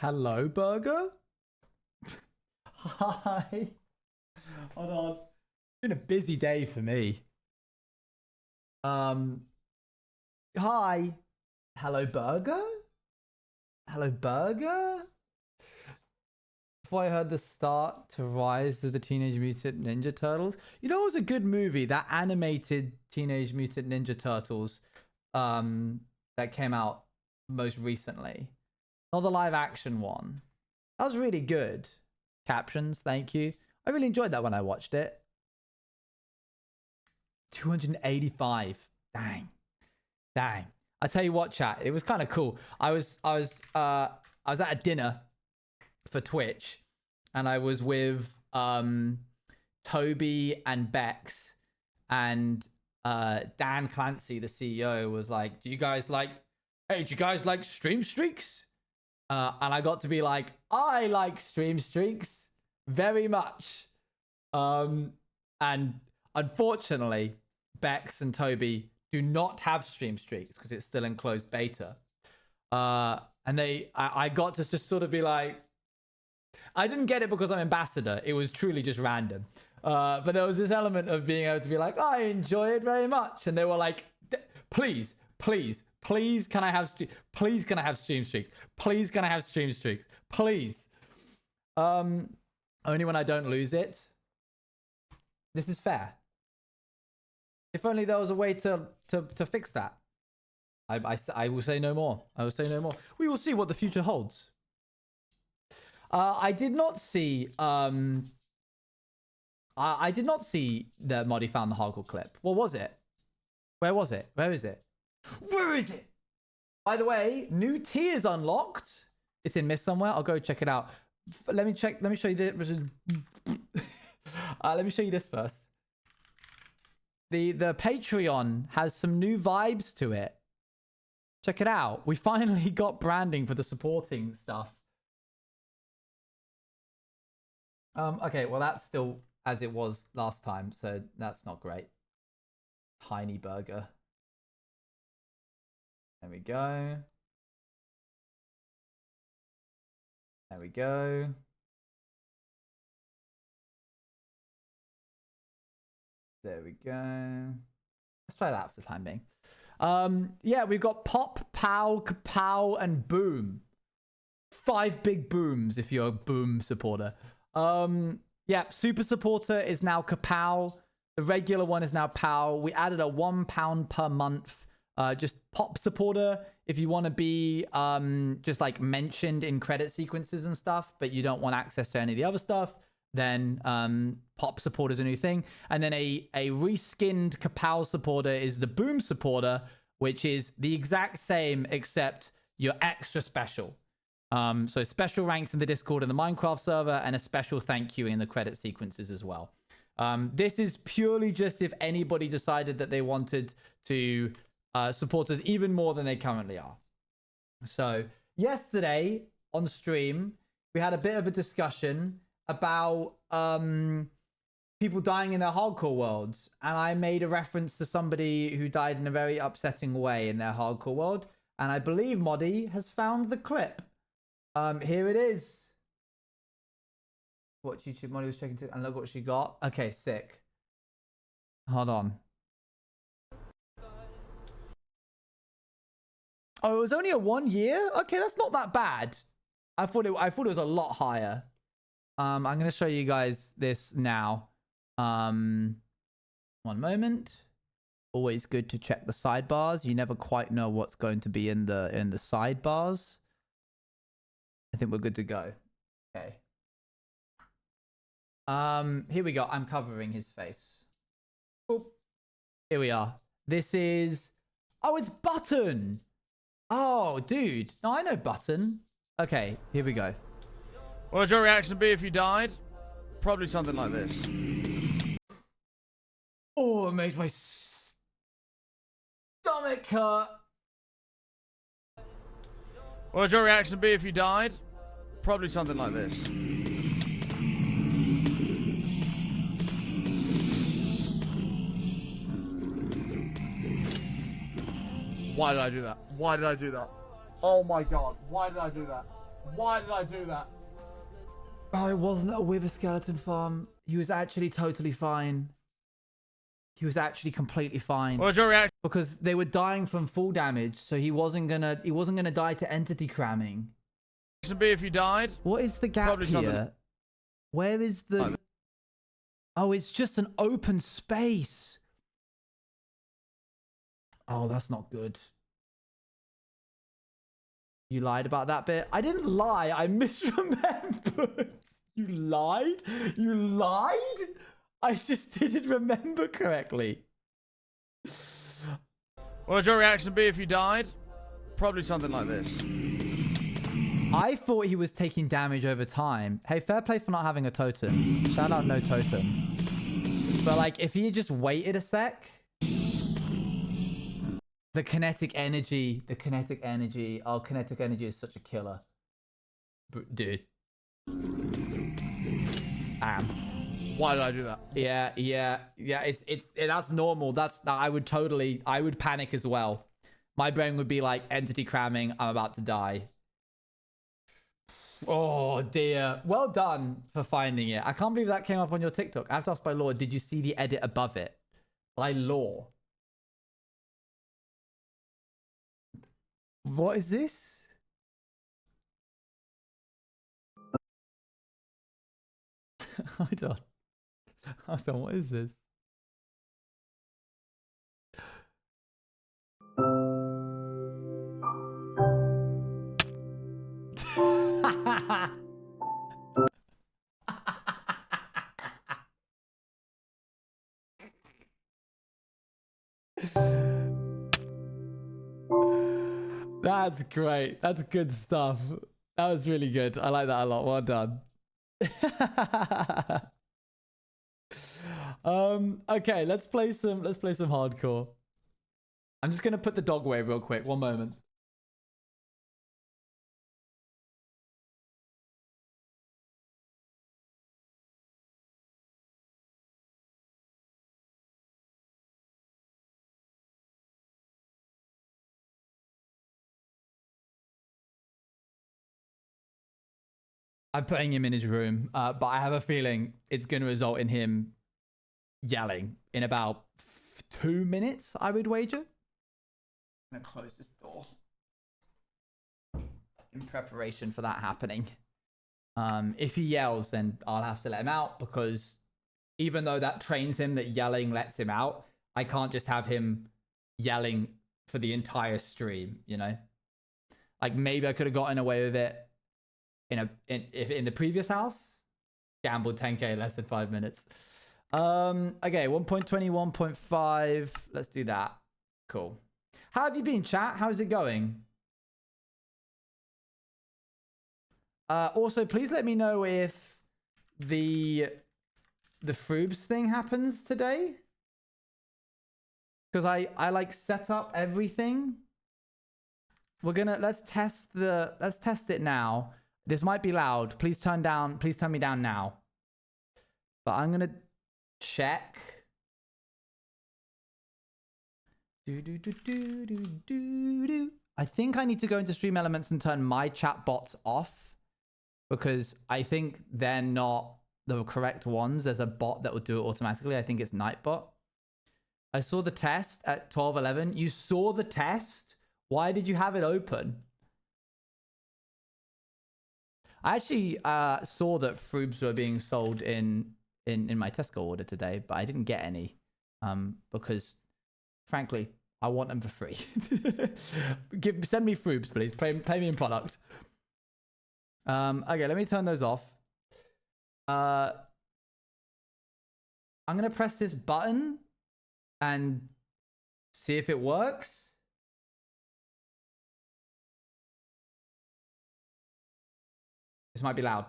Hello, burger. Hi. Hold on. It's been a busy day for me. Hi. Hello, burger. Hello, burger. Before I heard the start to Rise of the Teenage Mutant Ninja Turtles, you know, it was a good movie, that animated Teenage Mutant Ninja Turtles, that came out most recently. Not the live action one. That was really good. Captions, thank you. I really enjoyed that when I watched it. 285. Dang. I tell you what, chat, it was kind of cool. I was at a dinner for Twitch, and I was with Toby and Bex, and Dan Clancy, the CEO, was like, do you guys like stream streaks? And I got to be like, I like stream streaks very much. And unfortunately, Bex and Toby do not have stream streaks because it's still in closed beta. And I got to just sort of be like, I didn't get it because I'm ambassador. It was truly just random. But there was this element of being able to be like, I enjoy it very much. And they were like, please, can I have stream streaks? Please, can I have stream streaks? Please. Only when I don't lose it. This is fair. If only there was a way to fix that. I will say no more. We will see what the future holds. I did not see I did not see that Moddy found the hardcore clip. What was it? Where was it? Where is it? By the way, new tiers unlocked. It's in Mist somewhere. I'll go check it out. Let me check. Let me show you this. Let me show you this first. The Patreon has some new vibes to it. Check it out. We finally got branding for the supporting stuff. Okay, well, that's still as it was last time, so that's not great. Tiny burger. There we go. There we go. There we go. Let's try that for the time being. Yeah, we've got Pop, Pow, Kapow, and Boom. 5 big booms if you're a Boom supporter. Yeah, Super Supporter is now Kapow. The regular one is now Pow. We added a £1 per month. Just Pop Supporter if you want to be just like mentioned in credit sequences and stuff, but you don't want access to any of the other stuff. Then Pop Supporter is a new thing. And then a reskinned Kapow Supporter is the Boom Supporter, which is the exact same except you're extra special. So special ranks in the Discord and the Minecraft server, and a special thank you in the credit sequences as well. This is purely just if anybody decided that they wanted to support us even more than they currently are. So yesterday on stream, we had a bit of a discussion about people dying in their hardcore worlds, and I made a reference to somebody who died in a very upsetting way in their hardcore world, and I believe Moddy has found the clip. Here it is. What YouTube Moddy was checking to, and look what she got. Okay, sick. Hold on. Oh, it was only a 1 year? Okay, that's not that bad. I thought it was a lot higher. I'm gonna show you guys this now. One moment. Always good to check the sidebars. You never quite know what's going to be in the sidebars. I think we're good to go. Okay. Here we go. I'm covering his face. Boop. Here we are. This is... Oh, it's Button. Oh, dude. No, I know Button. Okay, here we go. What would your reaction be if you died? Probably something like this. Oh, it makes my stomach hurt. What would your reaction be if you died? Probably something like this. Why did I do that? Why did I do that? Oh my god, why did I do that? Why did I do that? Oh, it wasn't a wither skeleton farm. He was actually totally fine. He was actually completely fine. What was your reaction Because they were dying from full damage, so he wasn't gonna die to entity cramming. be if you died? What is the gap Probably here? something- Where is the... Oh, it's just an open space. Oh, that's not good. You lied about that bit? I didn't lie. I misremembered. You lied? You lied? I just didn't remember correctly. What would your reaction be if you died? Probably something like this. I thought he was taking damage over time. Hey, fair play for not having a totem. Shout out no totem. But like, if he just waited a sec... The kinetic energy. Oh, kinetic energy is such a killer. Dude. Why did I do that? Yeah. That's normal. I would panic as well. My brain would be like, entity cramming, I'm about to die. Oh dear. Well done for finding it. I can't believe that came up on your TikTok. I have to ask by law, did you see the edit above it? By law. What is this? Hold on. What is this? That's great. That's good stuff. That was really good. I like that a lot. Well done. Okay, let's play some hardcore. I'm just gonna put the dog away real quick. One moment. I'm putting him in his room, but I have a feeling it's going to result in him yelling in about 2 minutes, I would wager. I'm going to close this door in preparation for that happening. If he yells, then I'll have to let him out, because even though that trains him that yelling lets him out, I can't just have him yelling for the entire stream, you know? Like, maybe I could have gotten away with it in the previous house. Gambled 10k less than 5 minutes. Okay, 1.20, 1.5. Let's do that. Cool. How have you been, chat? How's it going? Also, please let me know if the Froobs thing happens today, because I like set up everything. Let's test it now. This might be loud. Please turn me down now. But I'm gonna check. I think I need to go into Stream Elements and turn my chat bots off, because I think they're not the correct ones. There's a bot that will do it automatically. I think it's Nightbot. I saw the test at 12:11. You saw the test? Why did you have it open? I actually saw that Froobs were being sold in my Tesco order today, but I didn't get any because, frankly, I want them for free. Send me Froobs, please. Play me in product. Okay, let me turn those off. I'm gonna press this button and see if it works. This might be loud.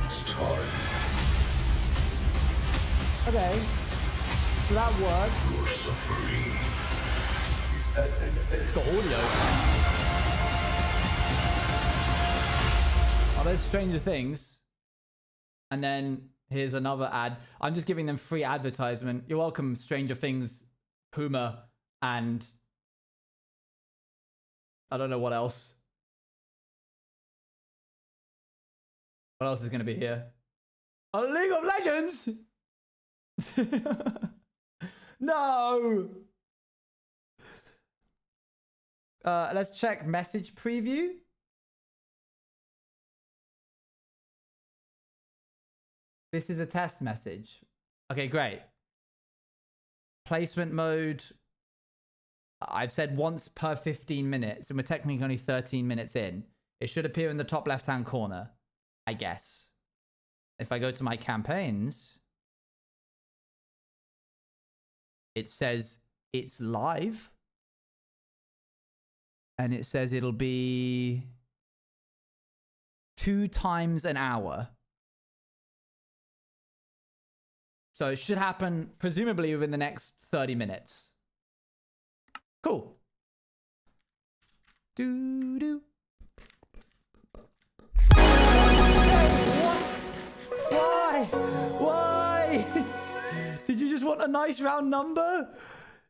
It's time. Okay. So that worked. Your suffering is at an end. Got audio. Oh, there's Stranger Things. And then here's another ad. I'm just giving them free advertisement. You're welcome, Stranger Things, Puma, and I don't know what else. What else is going to be here? A League of Legends? No! Let's check message preview. This is a test message. Okay, great. Placement mode. I've said once per 15 minutes, and we're technically only 13 minutes in. It should appear in the top left-hand corner, I guess. If I go to my campaigns, it says it's live. And it says it'll be 2 times an hour. So it should happen presumably within the next 30 minutes. Cool. Doo-doo. What? Why? Why? Did you just want a nice round number?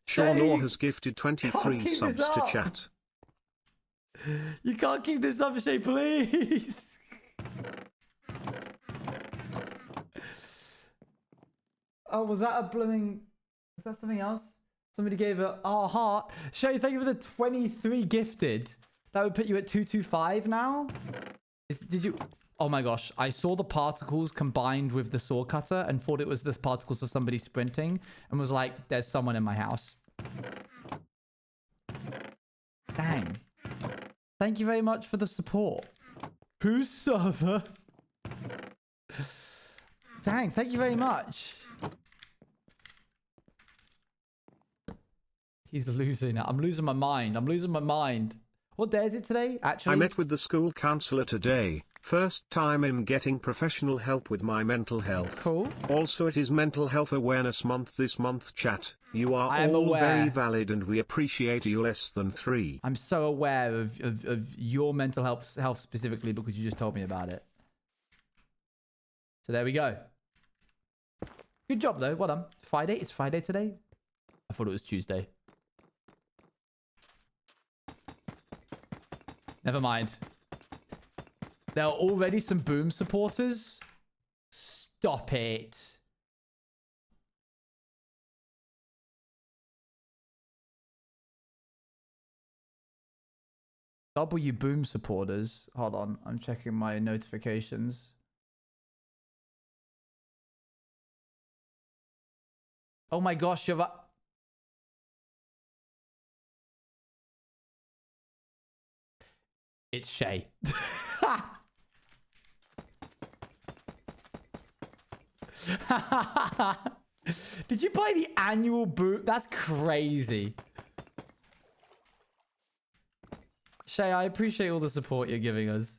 Sean Shay, Orr has gifted 23 keep subs this to up. chat. You can't keep this up, Shay, please. Oh, was that a blooming... Was that something else? Somebody gave a heart. Shay, thank you for the 23 gifted. That would put you at 225 now? Did you... Oh my gosh. I saw the particles combined with the saw cutter and thought it was the particles of somebody sprinting and was like, there's someone in my house. Dang. Thank you very much for the support. Whose server? Dang, thank you very much. He's losing it. I'm losing my mind. I'm losing my mind. What day is it today, actually? I met with the school counselor today. First time I'm getting professional help with my mental health. Cool. Also, it is Mental Health Awareness Month this month, chat. You are I am all aware. very valid and we appreciate you less than 3. I'm so aware of your mental health specifically because you just told me about it. So there we go. Good job, though. Well done. Friday? It's Friday today? I thought it was Tuesday. Never mind. There are already some Boom supporters. Stop it. W Boom supporters. Hold on. I'm checking my notifications. Oh my gosh, you're... It's Shay. Did you buy the annual boot? That's crazy. Shay, I appreciate all the support you're giving us.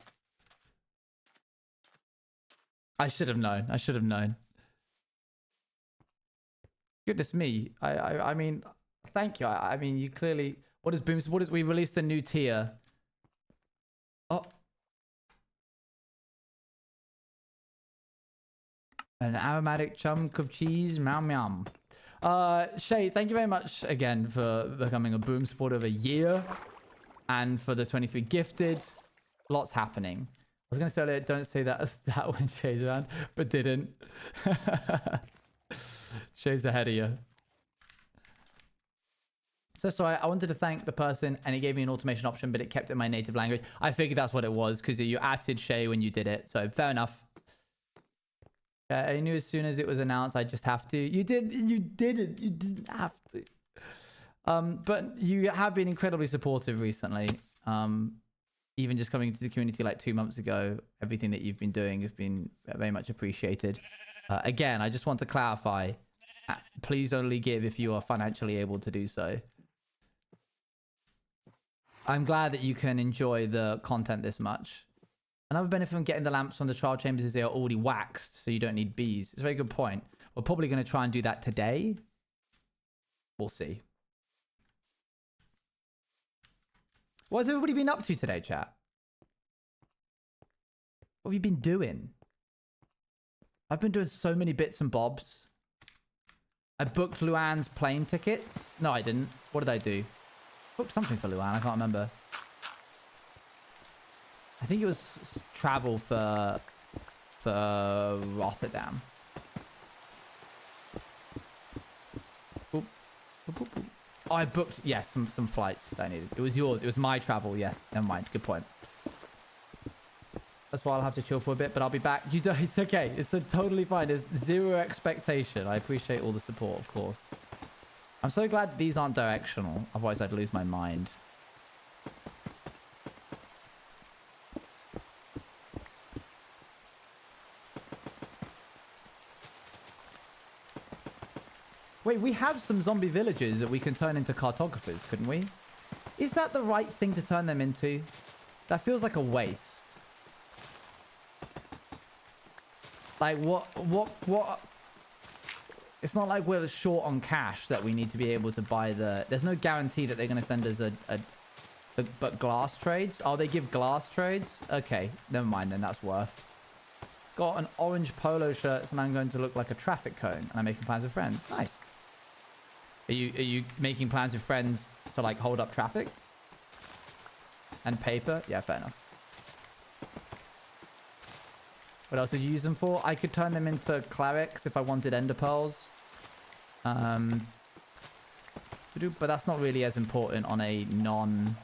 I should have known. I should have known. Goodness me. I mean, thank you. I mean, you clearly... What is Boom? What is... We released a new tier. Oh. An aromatic chunk of cheese. Meow meow. Shay, thank you very much again for becoming a Boom supporter of a year. And for the 23 gifted. Lots happening. I was going to say earlier, don't say that when Shay's around, but didn't. Shay's ahead of you. So sorry, I wanted to thank the person and it gave me an automation option, but it kept it in my native language. I figured that's what it was because you added Shay when you did it. So fair enough. I knew as soon as it was announced, I just have to. You didn't have to. But you have been incredibly supportive recently. Even just coming into the community like 2 months ago, everything that you've been doing has been very much appreciated. Again, I just want to clarify, please only give if you are financially able to do so. I'm glad that you can enjoy the content this much. Another benefit from getting the lamps from the trial chambers is they are already waxed, so you don't need bees. It's a very good point. We're probably going to try and do that today. We'll see. What has everybody been up to today, chat? What have you been doing? I've been doing so many bits and bobs. I booked Luann's plane tickets. No, I didn't. What did I do? Booked something for Luann. I can't remember. I think it was travel for for Rotterdam. Boop, boop, boop, boop. Oh, I booked, yes, some flights that I needed. It was yours. It was my travel. Yes, never mind. Good point. That's why I'll have to chill for a bit, but I'll be back. You don't, it's okay. It's totally fine. There's zero expectation. I appreciate all the support, of course. I'm so glad these aren't directional. Otherwise, I'd lose my mind. Wait, we have some zombie villages that we can turn into cartographers, couldn't we? Is that the right thing to turn them into? That feels like a waste. Like, what? It's not like we're short on cash that we need to be able to buy the... There's no guarantee that they're going to send us but glass trades? Oh, they give glass trades? Okay, never mind then, that's worth. Got an orange polo shirt, so now I'm going to look like a traffic cone. And I'm making plans with friends. Nice. Are you making plans with friends to, like, hold up traffic? And paper? Yeah, fair enough. What else would you use them for? I could turn them into clerics if I wanted ender pearls. But that's not really as important on a non-PvP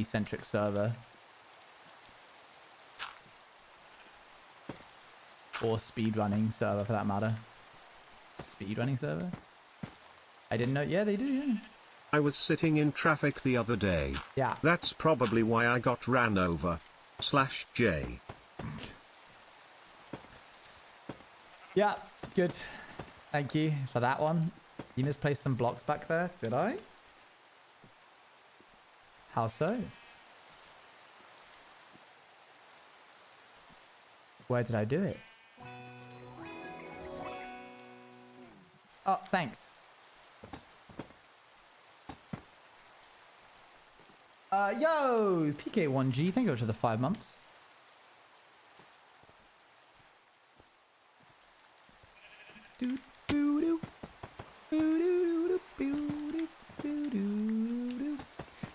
centric server. Or speedrunning server for that matter. Speedrunning server? I didn't know. Yeah, they do, yeah. I was sitting in traffic the other day. Yeah. That's probably why I got ran over. /J. Yeah, good. Thank you for that one. You misplaced some blocks back there, did I? How so? Where did I do it? Oh, thanks. Yo, PK1G, thank you for the 5 months.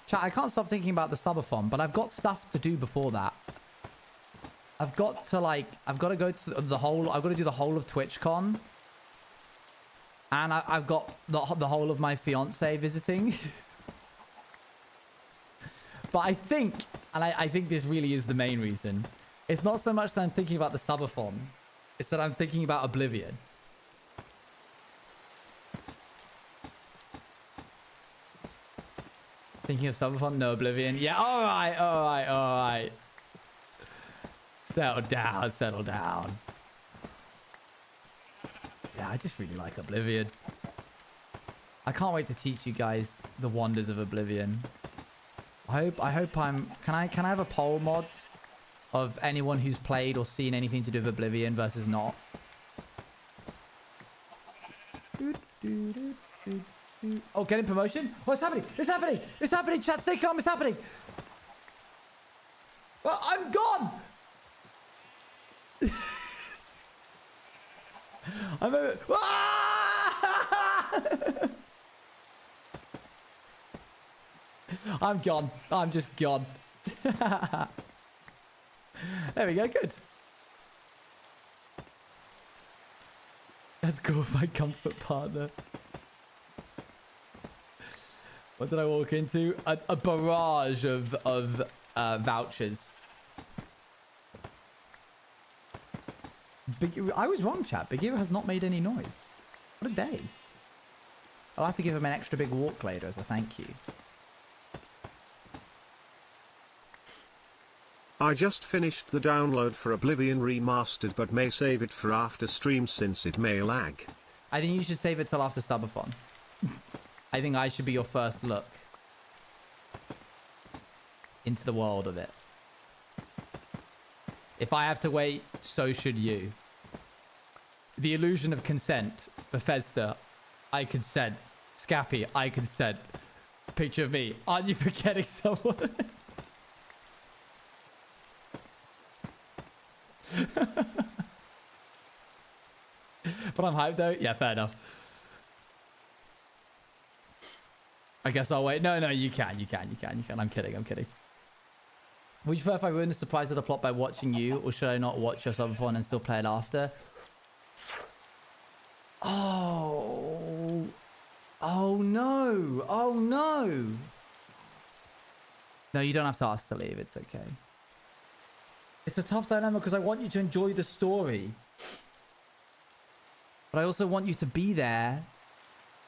Chat, I can't stop thinking about the subathon, but I've got stuff to do before that. I've got to go to the whole, I've got to do the whole of TwitchCon. And I've got the whole of my fiance visiting. But I think, and I think this really is the main reason, it's not so much that I'm thinking about the subathon, it's that I'm thinking about Oblivion. Thinking of subathon? No, Oblivion. Yeah, alright. Settle down. Yeah, I just really like Oblivion. I can't wait to teach you guys the wonders of Oblivion. I hope I'm... Can I have a poll mod of anyone who's played or seen anything to do with Oblivion versus not? Oh, getting promotion? What's happening? It's happening! Chat, stay calm, it's happening! Well, I'm gone! I'm over... I'm gone. I'm just gone. There we go, good. Let's go with my comfort partner. What did I walk into? A barrage of vouchers. I was wrong, chat. Big Hero has not made any noise. What a day. I'll have to give him an extra big walk later as a thank you. I just finished the download for Oblivion Remastered but may save it for after stream since it may lag. I think you should save it till after Subathon. I think I should be your first look into the world of it. If I have to wait, so should you. The illusion of consent. Bethesda, I consent. Scappy, I consent. Picture of me. Aren't you forgetting someone? But I'm hyped though. Yeah, fair enough. I guess I'll wait. No, you can. I'm kidding. Would you prefer if I ruined the surprise of the plot by watching you, or should I not watch your subathon and still play it after? Oh. Oh no. Oh no. No, you don't have to ask to leave. It's okay. It's a tough dilemma because I want you to enjoy the story. But I also want you to be there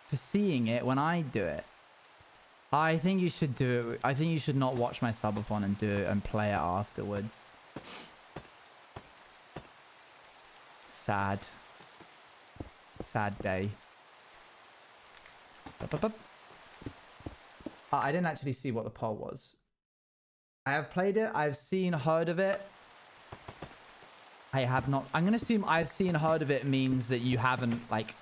for seeing it when I do it. I think you should do it. I think you should not watch my subathon and do it and play it afterwards. Sad. Sad day. I didn't actually see what the poll was. I have played it. I've heard of it. I have not. I'm going to assume I've heard of it means that you haven't, like,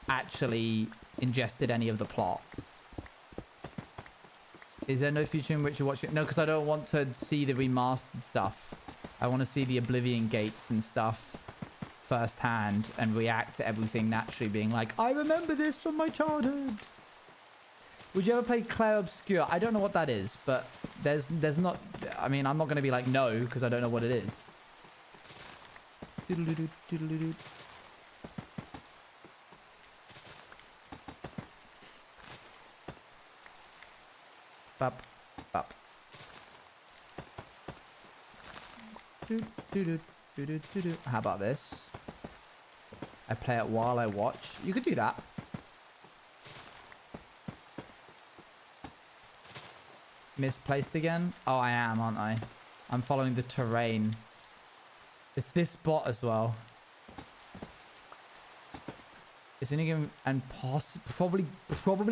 actually ingested any of the plot. Is there no future in which you're watching it? No, because I don't want to see the remastered stuff. I want to see the Oblivion gates and stuff firsthand and react to everything naturally, being like, I remember this from my childhood. Would you ever play Claire Obscure? I don't know what that is, but there's not... I mean, I'm not going to be like, no, because I don't know what it is. Doodle-doo-doo, doodle-doo-doo. Bop, bop. Do-do-do-do-do-do-do. How about this? I play it while I watch. You could do that. Misplaced again? Oh, I am, aren't I? I'm following the terrain. It's this bot as well. It's only game and probably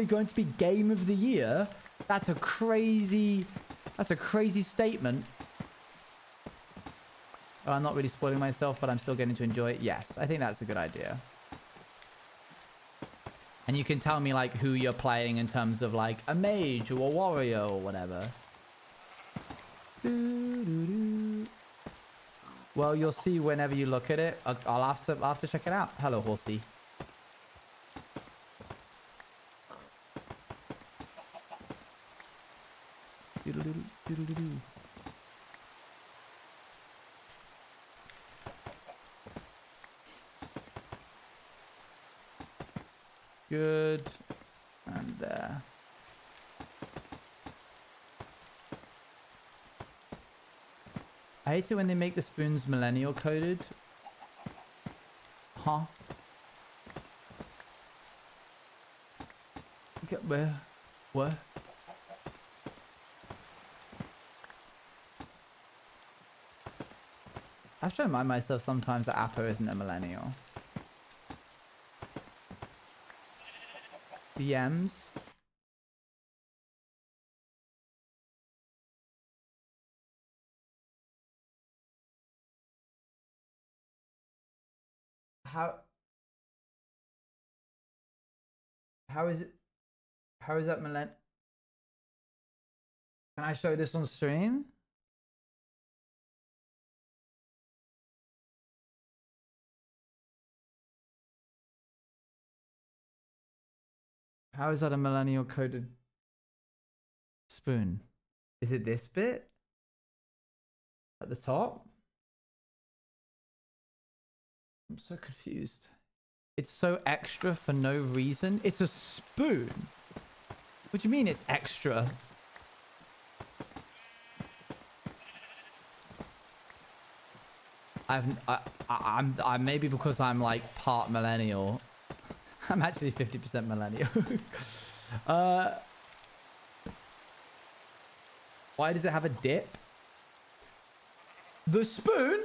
going to be game of the year. That's a crazy statement. Oh, I'm not really spoiling myself, but I'm still getting to enjoy it. Yes, I think that's a good idea. And you can tell me, like, who you're playing in terms of, like, a mage or a warrior or whatever. Well, you'll see whenever you look at it. I'll have to check it out. Hello, horsey. Doodle-doodle-doodle-doo. Good. And there. I hate it when they make the spoons millennial coded. Huh? Get where? Where? I have to remind myself sometimes that Apple isn't a millennial. DMs. How is it? How is that millennial? Can I show this on stream? How is that a millennial coded spoon? Is it this bit? At the top? I'm so confused. It's so extra for no reason. It's a spoon. What do you mean it's extra? I'm maybe because I'm like part millennial. I'm actually 50% millennial. Why does it have a dip? The spoon?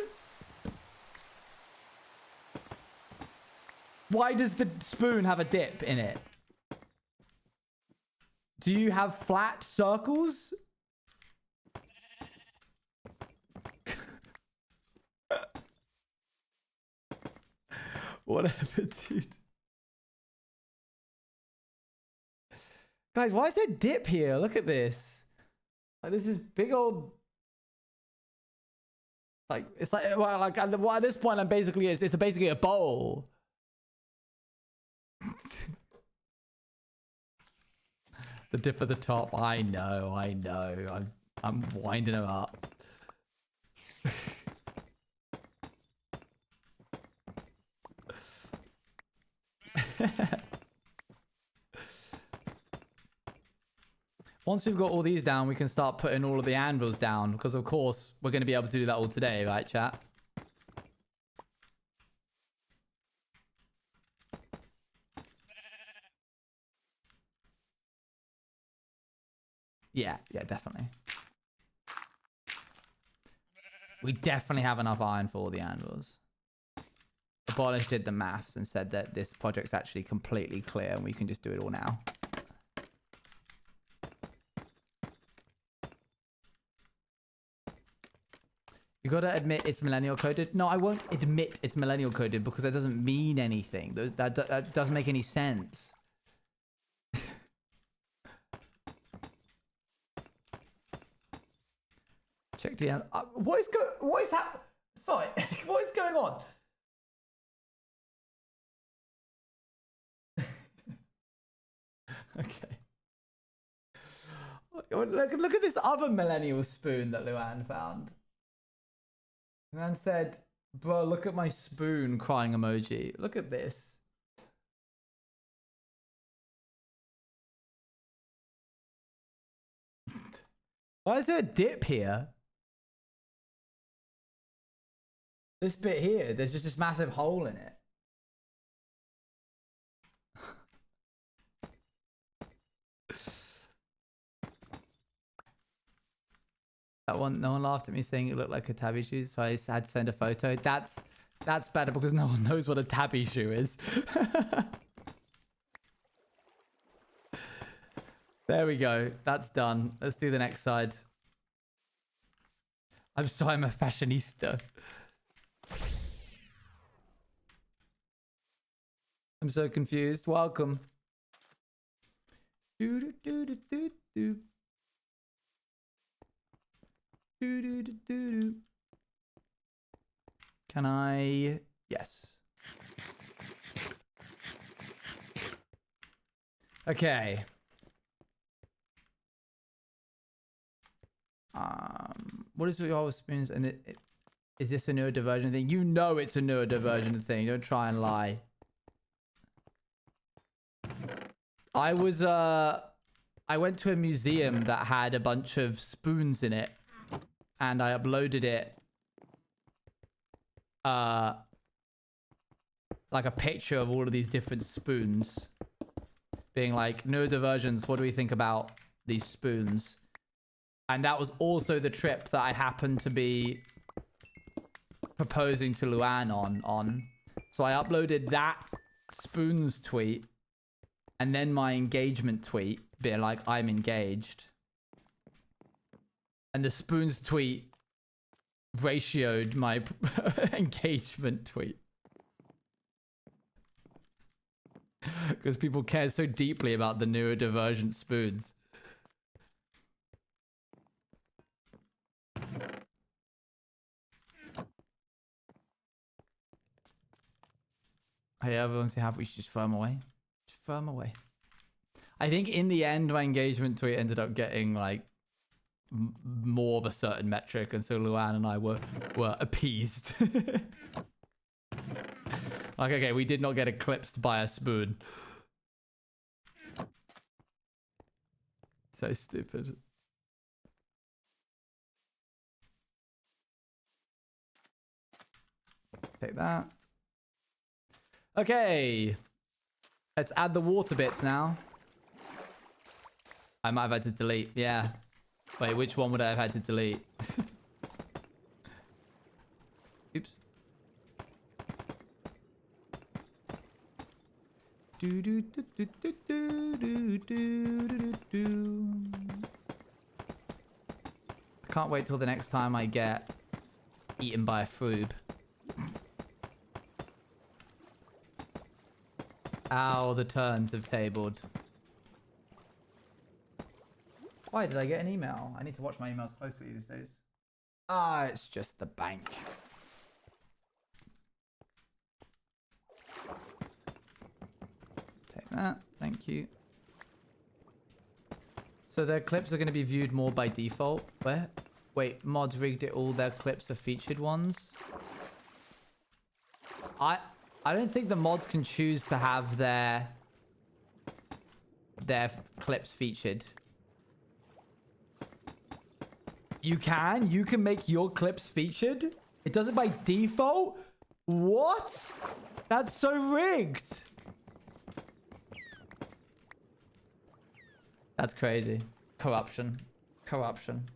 Why does the spoon have a dip in it? Do you have flat circles? Whatever, dude. Guys, why is there a dip here? Look at this. Like, this is big old... Like, it's like... Well, like, well, at this point, I'm basically... It's basically a bowl. The dip at the top. I know. I'm winding him up. Once we've got all these down, we can start putting all of the anvils down. Because, of course, we're going to be able to do that all today, right, chat? Yeah, definitely. We definitely have enough iron for all the anvils. Abolish did the maths and said that this project's actually completely clear and we can just do it all now. You gotta admit it's millennial coded. No, I won't admit it's millennial coded because that doesn't mean anything. That doesn't make any sense. Check the what is that? Sorry, what is going on? Okay. Look at this other millennial spoon that Luan found. Luan said, "Bro, look at my spoon," crying emoji. Look at this. Why is there a dip here? This bit here, there's just this massive hole in it. That one, no one laughed at me saying it looked like a tabby shoe, so I had to send a photo. That's better because no one knows what a tabby shoe is. There we go. That's done. Let's do the next side. I'm sorry, I'm a fashionista. I'm so confused. Welcome. Do do do do do do. Do do do do. Can I? Yes. Okay. What is your spoons? And is this a neurodivergent thing? You know it's a neurodivergent thing. Don't try and lie. I went to a museum that had a bunch of spoons in it, and I uploaded it, like a picture of all of these different spoons, being like, neurodivergents, what do we think about these spoons? And that was also the trip that I happened to be proposing to Luan on. So I uploaded that spoons tweet and then my engagement tweet being like, I'm engaged. And the spoons tweet ratioed my engagement tweet. Because people care so deeply about the neurodivergent spoons. Hey, everyone's happy. We should just throw them away. Just throw them away. I think in the end, my engagement tweet ended up getting like more of a certain metric, and so Luan and I were appeased. Like, okay, we did not get eclipsed by a spoon. So stupid. Take that. Okay. Let's add the water bits now. I might have had to delete. Yeah. Wait, which one would I have had to delete? Oops. I can't wait till the next time I get eaten by a froob. Ow, the turns have tabled. Why did I get an email? I need to watch my emails closely these days. Ah, it's just the bank. Take that. Thank you. So their clips are going to be viewed more by default. Where? Wait, mods rigged it all their clips are featured ones? I don't think the mods can choose to have their clips featured. You can make your clips featured? It does it by default? What? That's so rigged. That's crazy. Corruption. Corruption.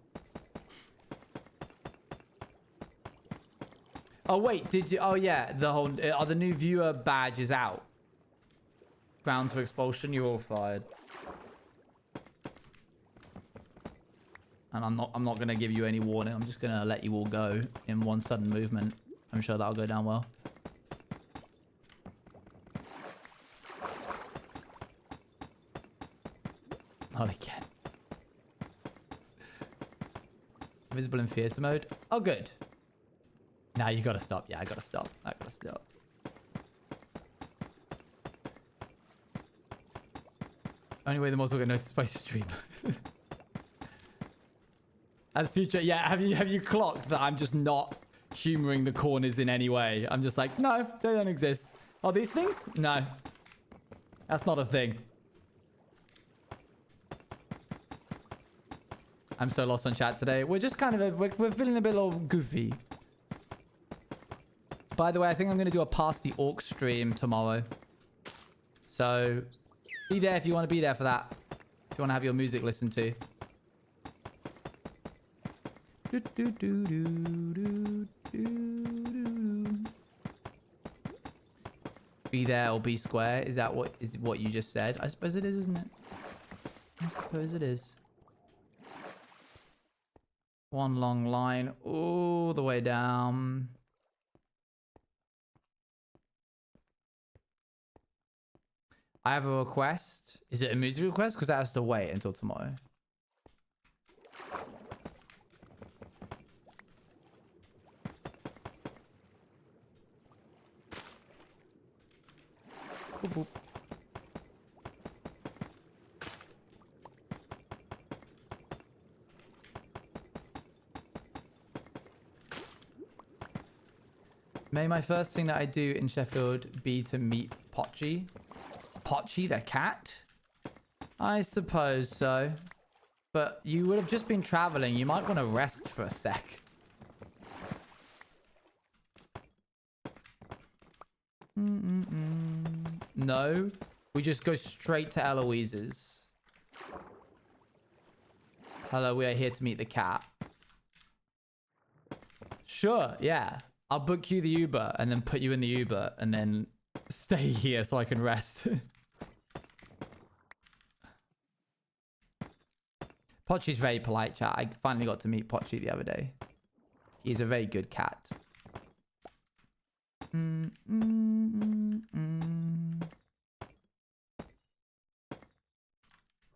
Oh, wait. Did you... Oh, yeah. The whole... the new viewer badge is out. Grounds for expulsion. You're all fired. And I'm not going to give you any warning. I'm just going to let you all go in one sudden movement. I'm sure that'll go down well. Not again. Visible in theater mode. Oh, good. Now you gotta stop. Yeah, I gotta stop. I gotta stop. Only way the mods will get noticed by stream. As future, yeah. Have you clocked that I'm just not humoring the corners in any way? I'm just like, no, they don't exist. Oh, these things? No, that's not a thing. I'm so lost on chat today. We're just kind of we're feeling a bit little goofy. By the way, I think I'm going to do a Pass the Orc stream tomorrow. So, be there if you want to be there for that. If you want to have your music listened to. Be there or be square. Is that what you just said? I suppose it is, isn't it? I suppose it is. One long line all the way down. I have a request. Is it a music request? Because that has to wait until tomorrow. Boop, boop. May my first thing that I do in Sheffield be to meet Pochi. Pochi the cat? I suppose so. But you would have just been traveling. You might want to rest for a sec. No. We just go straight to Eloise's. Hello, we are here to meet the cat. Sure, yeah. I'll book you the Uber and then put you in the Uber and then stay here so I can rest. Pochi's very polite, chat. I finally got to meet Pochi the other day. He's a very good cat.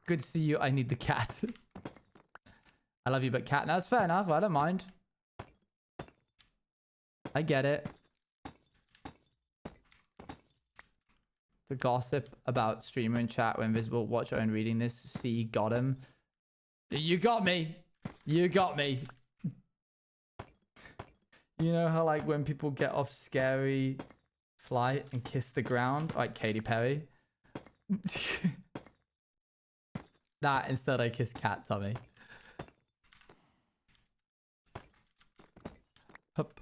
Good to see you. I need the cat. I love you, but cat. Now, that's fair enough. I don't mind. I get it. The gossip about streamer in chat when visible. Watch Owen reading this. See, got him. You got me. You got me. You know how like when people get off Scary Flight and kiss the ground? Like Katy Perry. That instead I kiss cat tummy. Hup.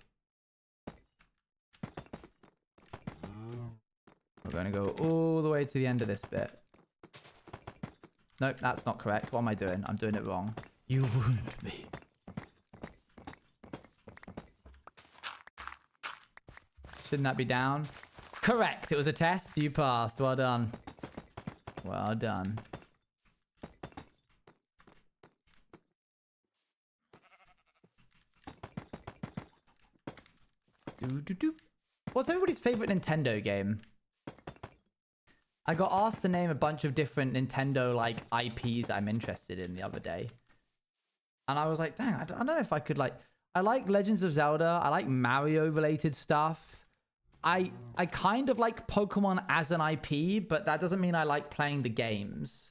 We're going to go all the way to the end of this bit. Nope, that's not correct. What am I doing? I'm doing it wrong. You wound me. Shouldn't that be down? Correct. It was a test. You passed. Well done. Well done. What's everybody's favorite Nintendo game? I got asked to name a bunch of different Nintendo like IPs I'm interested in the other day. And I was like, dang, I don't know if I could like... I like Legends of Zelda. I like Mario related stuff. I kind of like Pokemon as an IP, but that doesn't mean I like playing the games.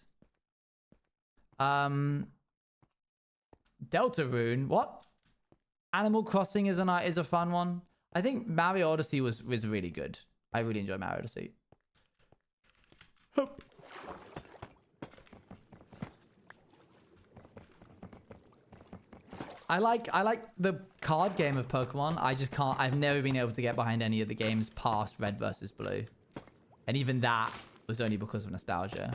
Deltarune. What? Animal Crossing is a fun one. I think Mario Odyssey was really good. I really enjoy Mario Odyssey. Hup. I like the card game of Pokemon. I just can't. I've never been able to get behind any of the games past Red versus Blue, and even that was only because of nostalgia.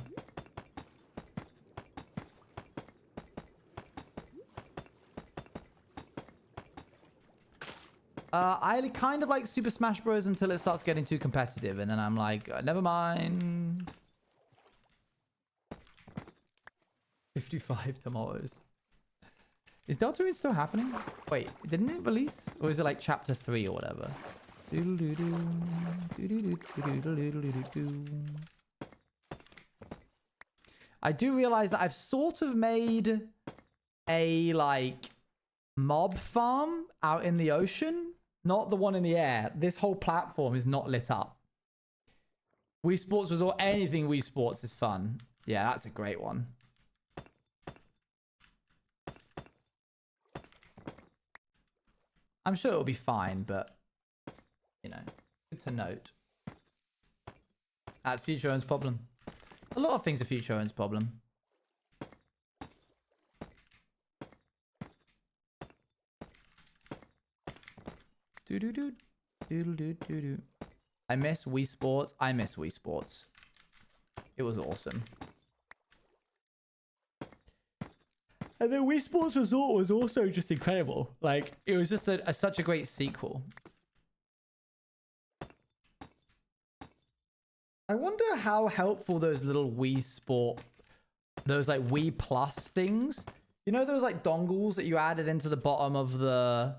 I kind of like Super Smash Bros. Until it starts getting too competitive, and then I'm like, never mind. 55 tomatoes. Is Deltarune still happening? Wait, didn't it release? Or is it like chapter 3 or whatever? I do realize that I've sort of made a like mob farm out in the ocean. Not the one in the air. This whole platform is not lit up. Wii Sports Resort, anything Wii Sports is fun. Yeah, that's a great one. I'm sure it'll be fine, but, you know, good to note. That's Future Owen's problem. A lot of things are Future Owen's problem. Do-do-do. Do-do-do-do-do. I miss Wii Sports. I miss Wii Sports. It was awesome. And then Wii Sports Resort was also just incredible. Like, it was just such a great sequel. I wonder how helpful those little Wii Sport, those like Wii Plus things, you know, those like dongles that you added into the bottom of the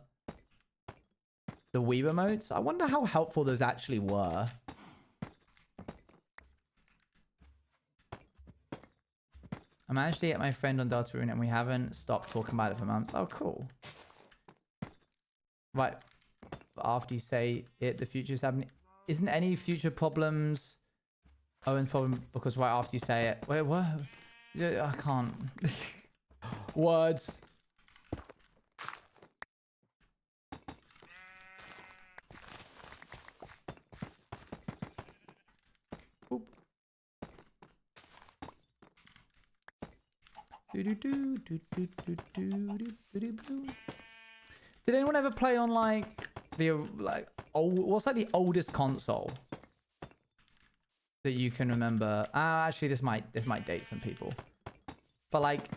Wii remotes? I wonder how helpful those actually were. I managed to get my friend on Deltarune and we haven't stopped talking about it for months. Oh, cool. Right. After you say it, the future's happening. Isn't any future problems Owen's problem because right after you say it? Wait, what? I can't. Words. Oop. Did anyone ever play on like the old, what's like the oldest console that you can remember? Actually this might date some people. But like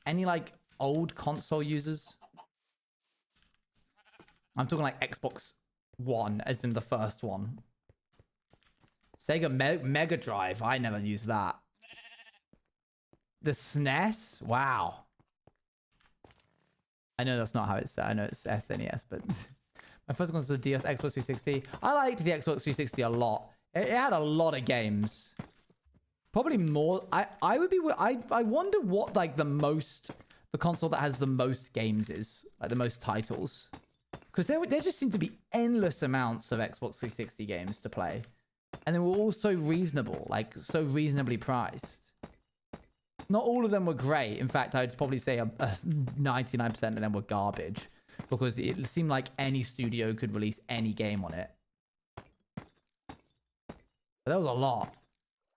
any like old console users? I'm talking like Xbox One as in the first one. Sega Mega Drive, I never used that. The SNES? Wow. I know that's not how it's said. I know it's SNES, but my first one was the DS Xbox 360. I liked the Xbox 360 a lot. It had a lot of games. Probably more. I wonder what like the console that has the most games is. Like the most titles. Because there just seem to be endless amounts of Xbox 360 games to play. And they were all so reasonable. Like so reasonably priced. Not all of them were great. In fact, I'd probably say 99% of them were garbage. Because it seemed like any studio could release any game on it. But that was a lot.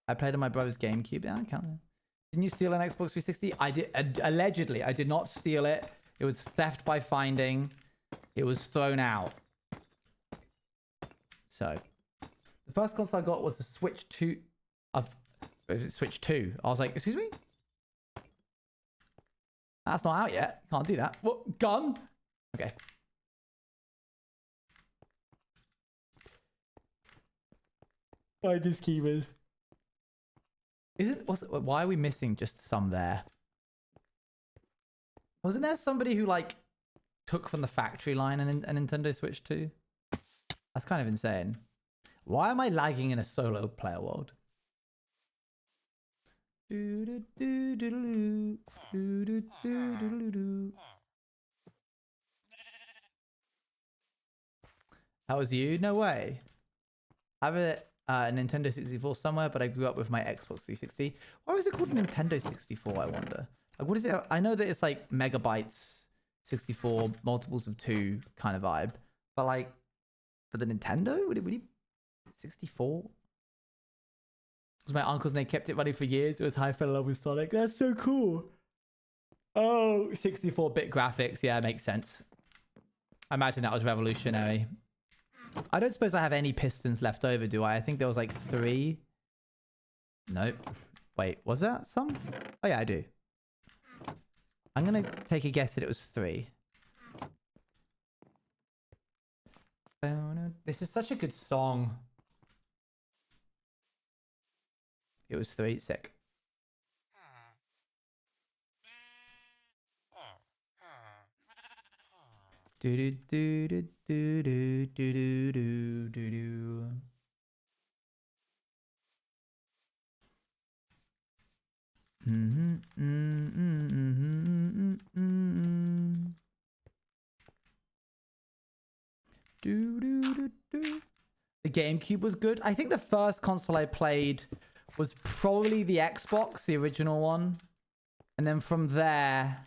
I played on my brother's GameCube. Yeah, I can't. Didn't you steal an Xbox 360? I did. Allegedly, I did not steal it. It was theft by finding. It was thrown out. So, the first console I got was the Switch 2. Switch 2. I was like, excuse me? That's not out yet. Can't do that. What? Gun? Okay. Find his keywords. Why are we missing just some there? Wasn't there somebody who like took from the factory line a Nintendo Switch 2? That's kind of insane. Why am I lagging in a solo player world? That was you? No way. I have a Nintendo 64 somewhere, but I grew up with my Xbox 360. Why was it called Nintendo 64, I wonder? Like, what is it? I know that it's like megabytes, 64, multiples of 2 kind of vibe. But like, for the Nintendo, would it really 64? It was my uncle's and they kept it running for years. It was how I fell in love with Sonic. That's so cool. Oh, 64-bit graphics. Yeah, makes sense. I imagine that was revolutionary. I don't suppose I have any pistons left over, do I? I think there was like 3. Nope. Wait, was that some? Oh yeah, I do. I'm gonna take a guess that it was 3. This is such a good song. It was 3. Sick. Do do do do do do do do do do. Do, do, do, do. The GameCube was good. I think the first console I played was probably the Xbox, the original one. And then from there,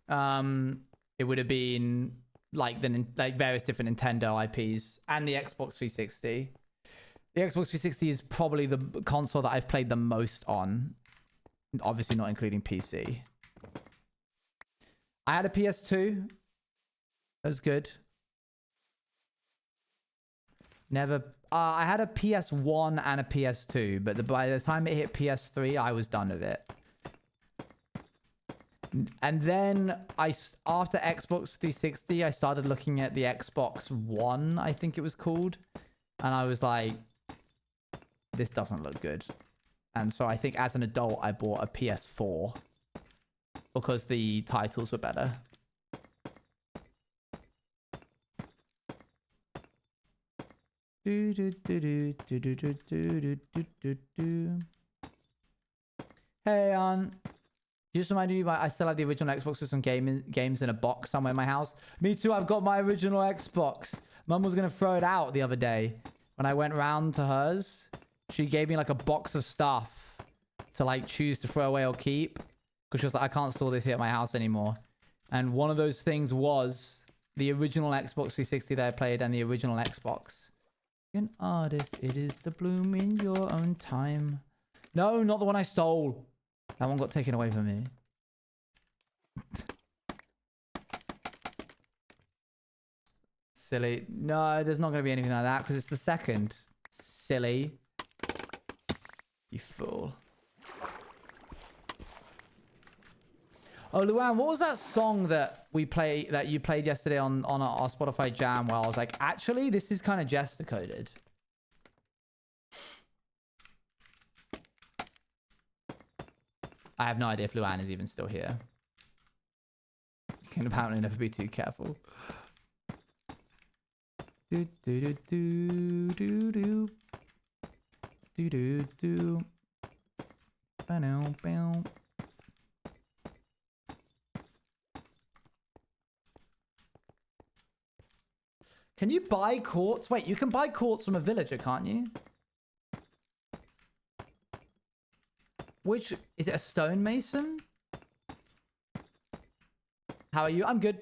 it would have been like various different Nintendo IPs and the Xbox 360. The Xbox 360 is probably the console that I've played the most on. Obviously not including PC. I had a PS2. That was good. Never... I had a PS1 and a PS2, but by the time it hit PS3, I was done with it. And then after Xbox 360, I started looking at the Xbox One, I think it was called. And I was like, this doesn't look good. And so I think as an adult, I bought a PS4 because the titles were better. Hey, just remind you, I still have the original Xbox with some games in a box somewhere in my house. Me too, I've got my original Xbox. Mum was going to throw it out the other day. When I went round to hers, she gave me like a box of stuff to like choose to throw away or keep. Because she was like, I can't store this here at my house anymore. And one of those things was the original Xbox 360 that I played and the original Xbox. An artist, it is the bloom in your own time. No, not the one I stole. That one got taken away from me. Silly. No, there's not going to be anything like that because it's the second. Silly. You fool. Oh, Luan, what was that song that you played yesterday on our Spotify Jam where I was like, actually, this is kind of Jester coded. I have no idea if Luan is even still here. You can apparently never be too careful. Do do do do do do do do do. Bow bow. Can you buy quartz? Wait, you can buy quartz from a villager, can't you? Which is it? A stonemason? How are you? I'm good.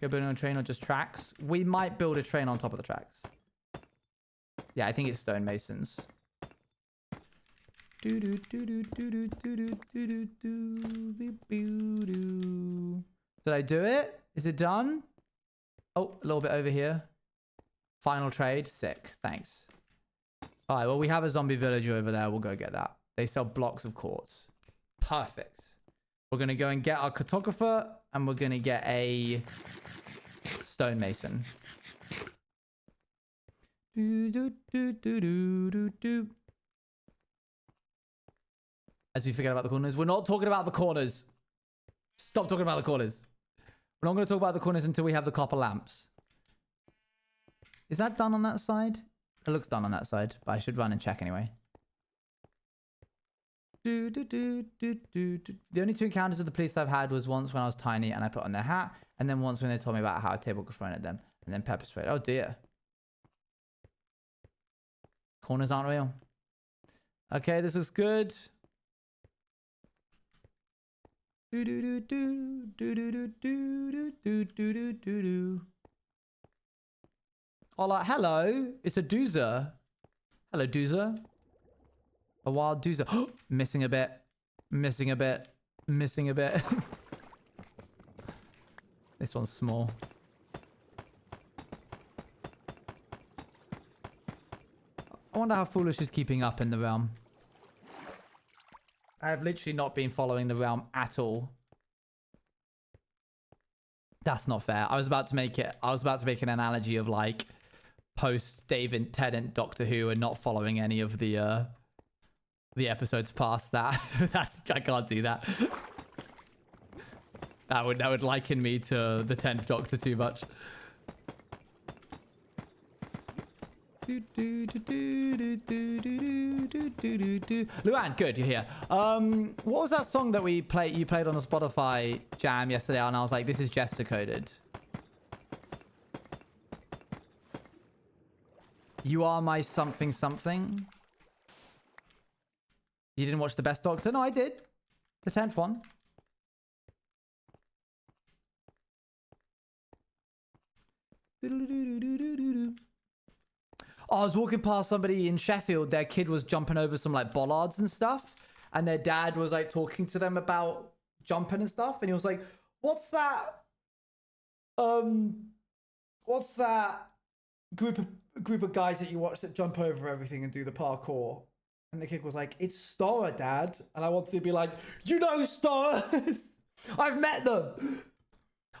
You're building a train or just tracks? We might build a train on top of the tracks. Yeah, I think it's stonemasons. Did I do it? Is it done? Oh, a little bit over here. Final trade. Sick. Thanks. All right, well, we have a zombie villager over there. We'll go get that. They sell blocks of quartz. Perfect. We're going to go and get our cartographer, and we're going to get a stonemason. As we forget about the corners. We're not talking about the corners. Stop talking about the corners. We're not going to talk about the corners until we have the copper lamps. Is that done on that side? It looks done on that side, but I should run and check anyway. The only 2 encounters of the police I've had was once when I was tiny and I put on their hat, and then once when they told me about how a table got thrown at them, and then pepper sprayed. Oh dear. Corners aren't real. Okay, this looks good. Do do do do do do do do do do do do do. Oh, like, hello, it's a doozer. Hello, doozer. A wild doozer. Missing a bit. Missing a bit. Missing a bit. This one's small. I wonder how Foolish is keeping up in the realm. I have literally not been following the realm at all. That's not fair. I was about to make an analogy of like post David Tennant Doctor Who and not following any of the episodes past that. I can't do that. That would liken me to the 10th Doctor too much. Luan, good, you're here. What was that song that you played on the Spotify jam yesterday? And I was like, this is Jester coded. You are my something something. You didn't watch the Best Doctor? No, I did. The 10th one. I was walking past somebody in Sheffield. Their kid was jumping over some like bollards and stuff, and their dad was like talking to them about jumping and stuff, and he was like, what's that group of guys that you watch that jump over everything and do the parkour? And the kid was like, it's Stora, Dad. And I wanted to be like, you know Stora. I've met them.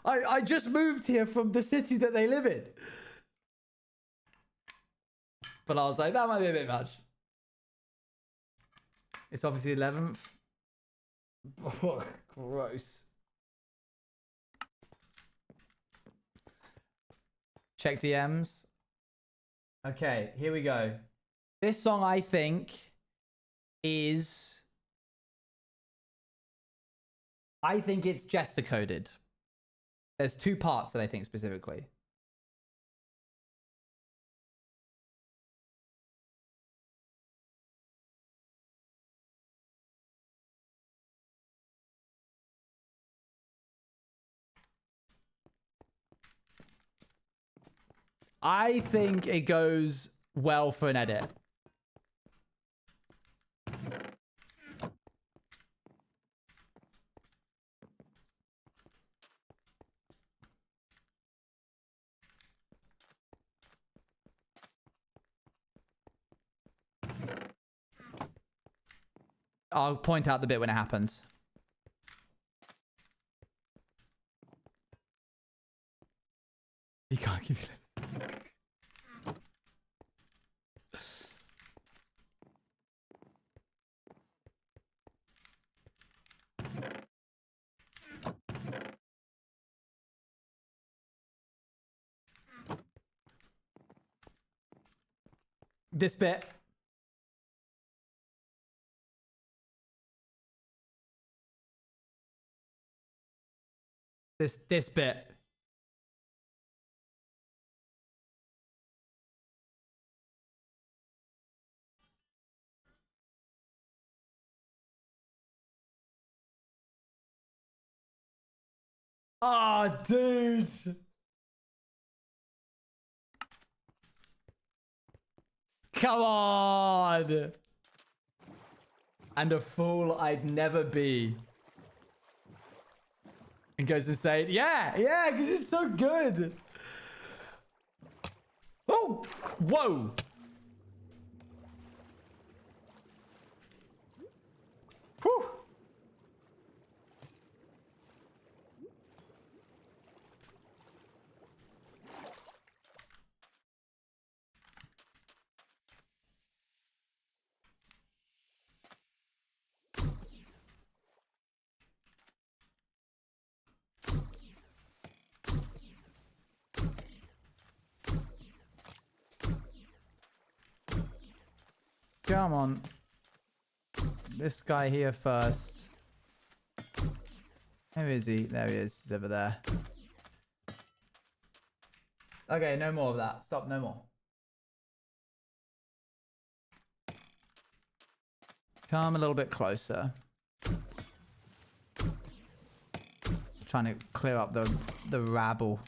I just moved here from the city that they live in. But I was like, that might be a bit much. It's obviously 11th. Oh, gross. Check DMs. Okay, here we go. This song, I think, is... I think it's Jester coded. There's two parts that I think specifically. I think it goes well for an edit. I'll point out the bit when it happens. You can't give me that. This bit. This bit. Oh, dude. Come on. And a fool I'd never be. And goes to say, yeah, because it's so good. Oh, whoa. Whew. Come on. This guy here first. Where is he? There he is. He's over there. Okay, no more of that. Stop, no more. Come a little bit closer. trying to clear up the rabble.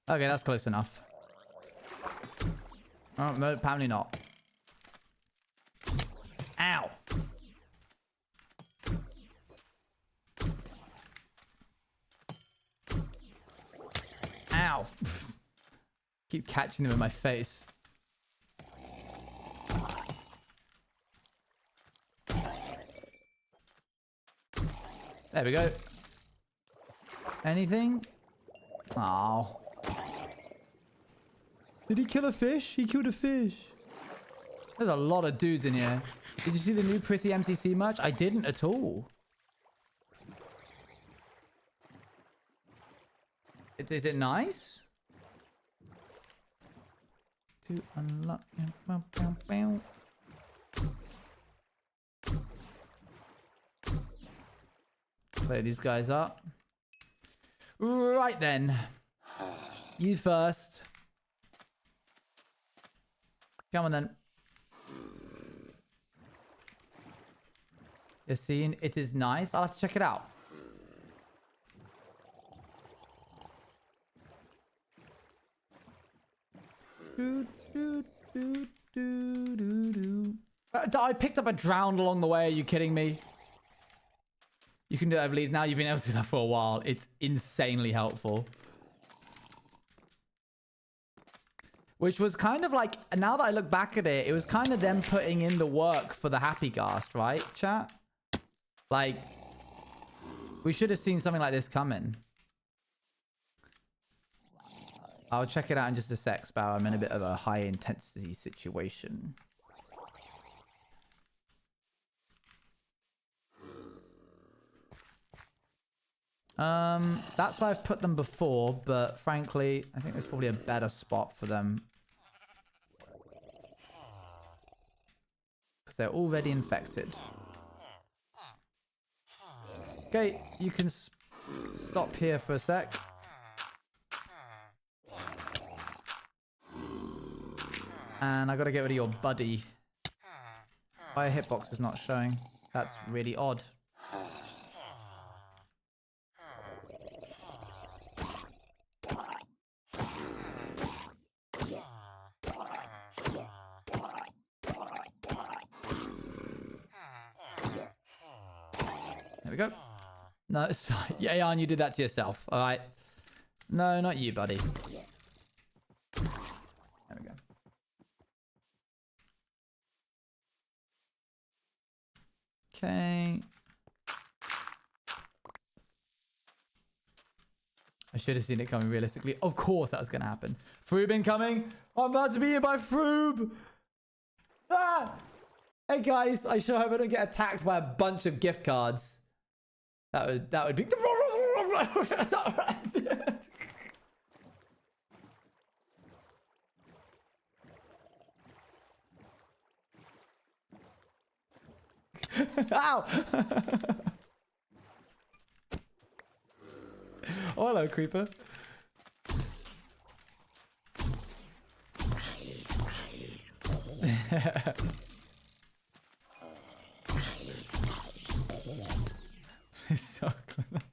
Okay, that's close enough. Oh, no, apparently not. Ow! Ow! Keep catching them in my face. There we go. Anything? Oh. Did he kill a fish? He killed a fish. There's a lot of dudes in here. Did you see the new pretty MCC merch? I didn't at all. Is it nice? To unlock... Play these guys up. Right then. You first. Come on then. You're seeing it is nice. I'll have to check it out. I picked up a drowned along the way. Are you kidding me? You can do that, I believe. Now you've been able to do that for a while. It's insanely helpful. Which was kind of like, now that I look back at it, it was kind of them putting in the work for the Happy Ghast, right, chat? Like, we should have seen something like this coming. I'll check it out in just a sec, Sparrow. I'm in a bit of a high intensity situation. That's why I've put them before, but frankly, I think there's probably a better spot for them. Because they're already infected. Okay, you can stop here for a sec. And I gotta get rid of your buddy. Why a hitbox is not showing? That's really odd. There we go. No, sorry. Yeah, Jan, you did that to yourself. All right. No, not you, buddy. There we go. Okay. I should have seen it coming realistically. Of course that was going to happen. Froob incoming. I'm about to be hit by Froob. Ah! Hey guys, I sure hope I don't get attacked by a bunch of gift cards. That would be... Ow! Oh, hello, creeper. So clever.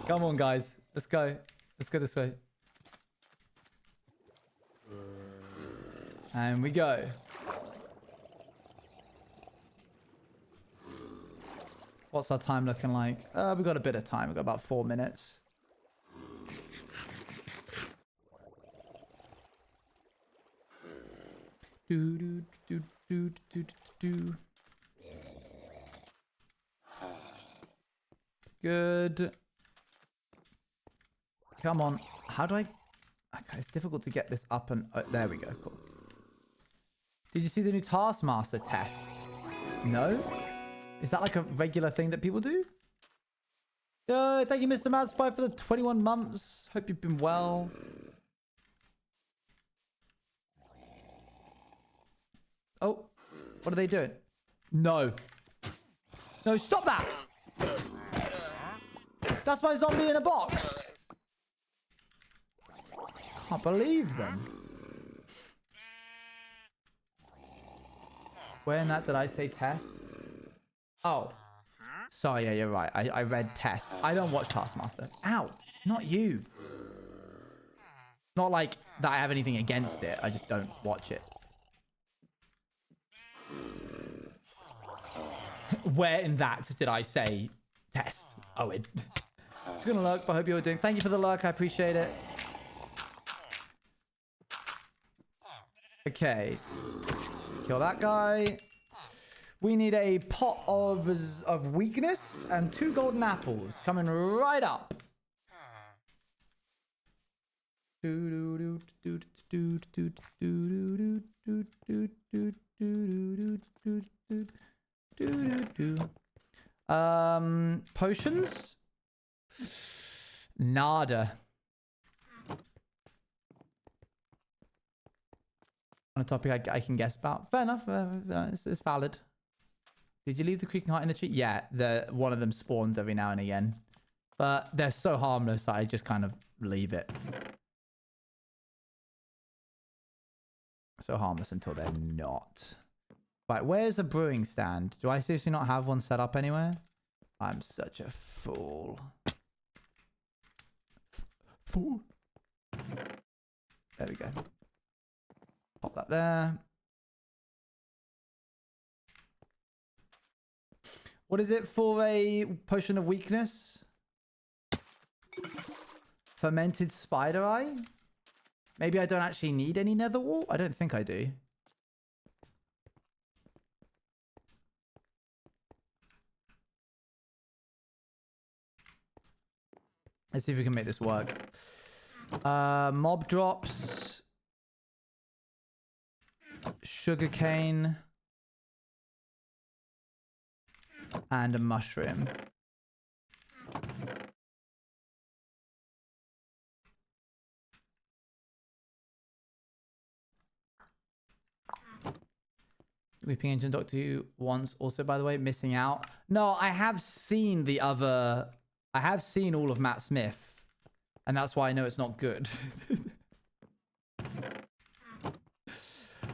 Come on, guys. Let's go. Let's go this way. And we go. What's our time looking like? We've got a bit of time. We've got about 4 minutes. Do, do, do, do, do, do. Good. Come on. How do I... Okay, it's difficult to get this up and... there we go. Cool. Did you see the new Taskmaster test? No? Is that like a regular thing that people do? Thank you, Mr. Mad Spy, for the 21 months. Hope you've been well. Oh. What are they doing? No. No, stop that! That's my zombie in a box. Can't believe them. Where in that did I say test? Oh. Sorry, yeah, you're right. I read test. I don't watch Taskmaster. Ow, not you. Not like that I have anything against it. I just don't watch it. Where in that did I say test, Owen? It's gonna lurk, but I hope you're doing. Thank you for the lurk. I appreciate it. Okay. Kill that guy. We need a pot of weakness and 2 golden apples coming right up. Potions? Nada. On a topic I can guess about. Fair enough. It's valid. Did you leave the creaking heart in the tree? Yeah, one of them spawns every now and again. But they're so harmless that I just kind of leave it. So harmless until they're not. Right, where's the brewing stand? Do I seriously not have one set up anywhere? I'm such a fool. Fool. There we go. Pop that there. What is it for a potion of weakness? Fermented spider eye? Maybe I don't actually need any nether wall? I don't think I do. Let's see if we can make this work. Mob drops. Sugarcane. And a mushroom. Weeping Engine Doctor Who once also, by the way, missing out. No, I have seen the other... I have seen all of Matt Smith. And that's why I know it's not good.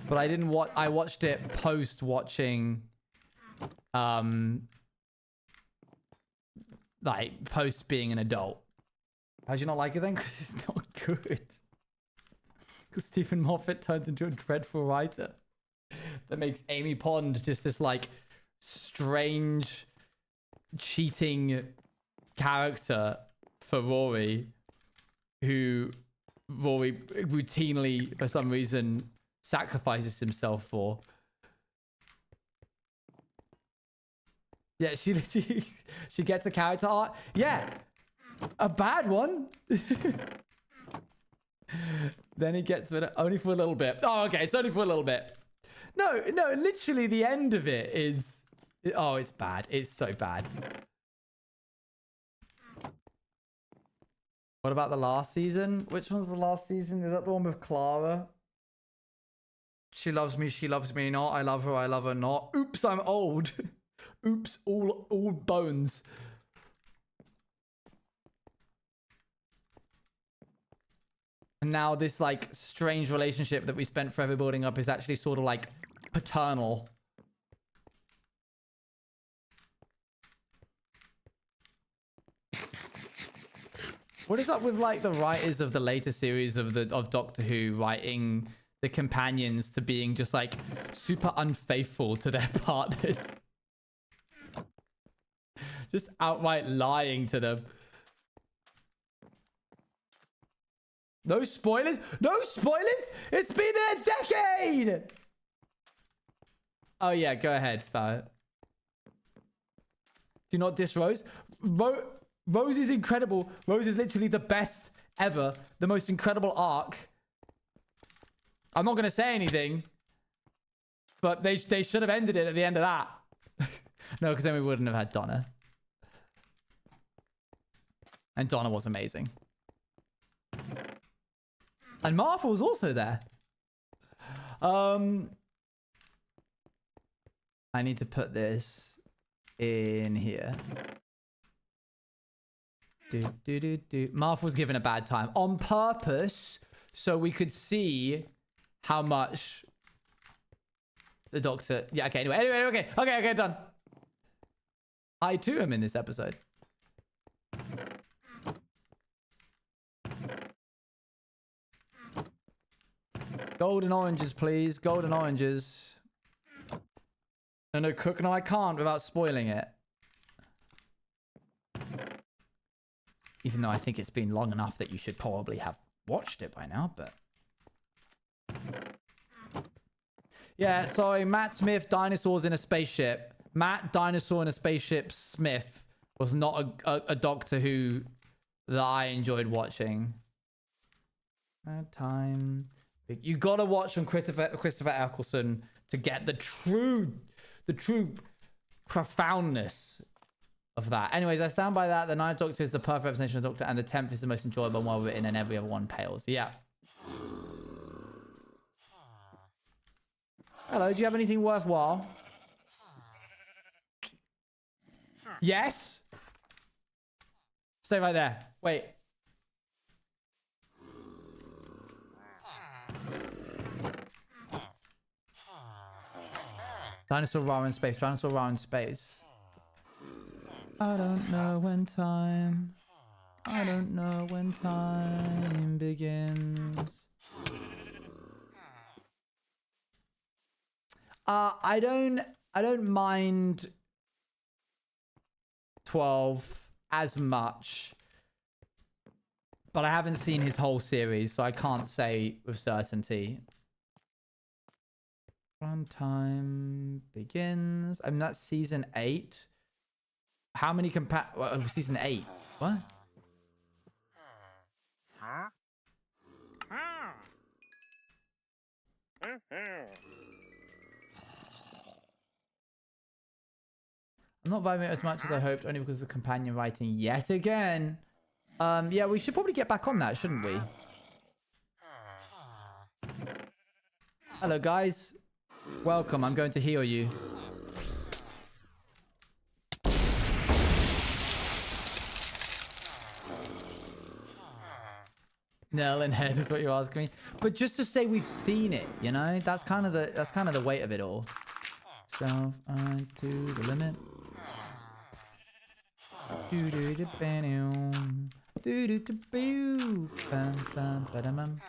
But I didn't watch... I watched it post-watching... like, post being an adult. How'd you not like it then? Because it's not good. Because Stephen Moffat turns into a dreadful writer. That makes Amy Pond just this like strange cheating character for Rory, who Rory routinely for some reason sacrifices himself for. Yeah, she literally she gets a character art. Yeah, a bad one. Then he gets it only for a little bit. Oh, okay, it's only for a little bit. No, literally the end of it is... Oh, it's bad. It's so bad. What about the last season? Which one's the last season? Is that the one with Clara? She loves me not. I love her not. Oops, I'm old. Oops, all bones. And now this like strange relationship that we spent forever building up is actually sort of like paternal. What is up with like the writers of the later series of Doctor Who writing the companions to being just like super unfaithful to their partners? Just outright lying to them. No spoilers? No spoilers? It's been a decade! Oh yeah, go ahead, Sparrow. Do not diss Rose. Rose is incredible. Rose is literally the best ever. The most incredible arc. I'm not going to say anything. But they should have ended it at the end of that. No, because then we wouldn't have had Donna. And Donna was amazing. And Martha was also there. I need to put this in here. Martha was given a bad time on purpose so we could see how much the Doctor... Yeah, okay, anyway, okay, done. hi to him in this episode. Golden oranges, please. Golden oranges. No, Cook. No, I can't without spoiling it. Even though I think it's been long enough that you should probably have watched it by now, but... Yeah, sorry, Matt Smith, Dinosaurs in a Spaceship. Matt, Dinosaur in a Spaceship Smith was not a Doctor Who that I enjoyed watching. Time. You gotta watch on Christopher Eccleston to get the true profoundness of that. Anyways, I stand by that. The Ninth Doctor is the perfect representation of the Doctor, and the 10th is the most enjoyable and well written, and every other one pales. Yeah. Hello, do you have anything worthwhile? Yes? Stay right there. Wait. Dinosaur Ra in space. Dinosaur Ra in space. I don't know when time. I don't know when time begins. I don't mind 12 as much, but I haven't seen his whole series, so I can't say with certainty. When time begins. I mean, that's season 8. How many season 8? What? I'm not vibing as much as I hoped, only because of the companion writing yet again. Yeah, we should probably get back on that, shouldn't we? Hello, guys. Welcome. I'm going to heal you. Nail in head is what you're asking me. But just to say we've seen it, you know, that's kind of the weight of it all. So to the limit. Do do do bam do do do boo bam bam badam.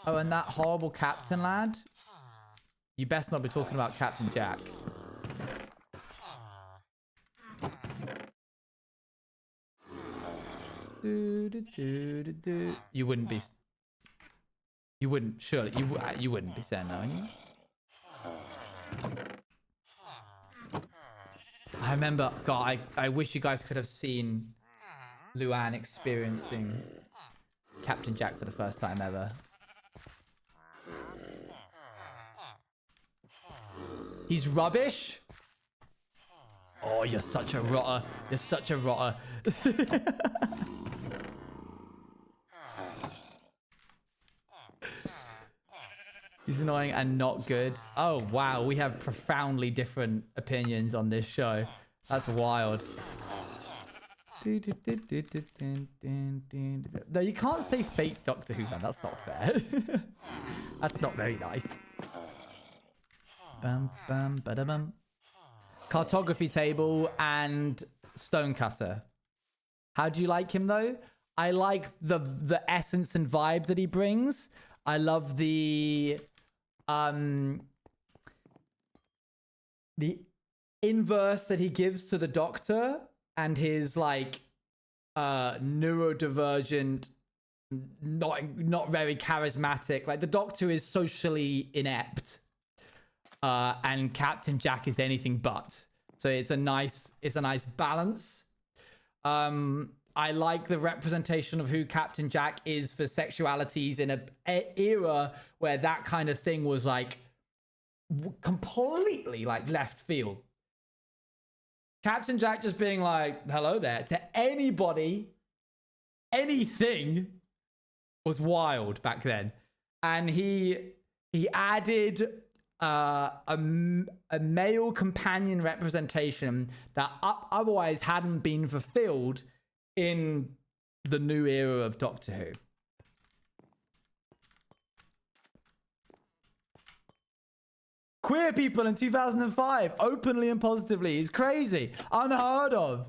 Oh, and that horrible captain lad. You best not be talking about Captain Jack. You wouldn't be. You wouldn't. Surely you wouldn't be saying that, would you? I remember. God, I wish you guys could have seen Luann experiencing Captain Jack for the first time ever. He's rubbish. Oh, you're such a rotter. You're such a rotter. He's annoying and not good. Oh, wow. We have profoundly different opinions on this show. That's wild. No, you can't say fake Doctor Who, man. That's not fair. That's not very nice. Bam, bam, ba-da-bam. Cartography table and stonecutter. How do you like him, though? I like the essence and vibe that he brings. I love the inverse that he gives to the Doctor and his like neurodivergent, not very charismatic. Like the Doctor is socially inept, and Captain Jack is anything but. So it's a nice balance. I like the representation of who Captain Jack is for sexualities in a era where that kind of thing was like completely like left field. Captain Jack just being like, hello there, to anybody, anything was wild back then. And he added a male companion representation that otherwise hadn't been fulfilled in the new era of Doctor Who. Queer people in 2005, openly and positively, is crazy. Unheard of.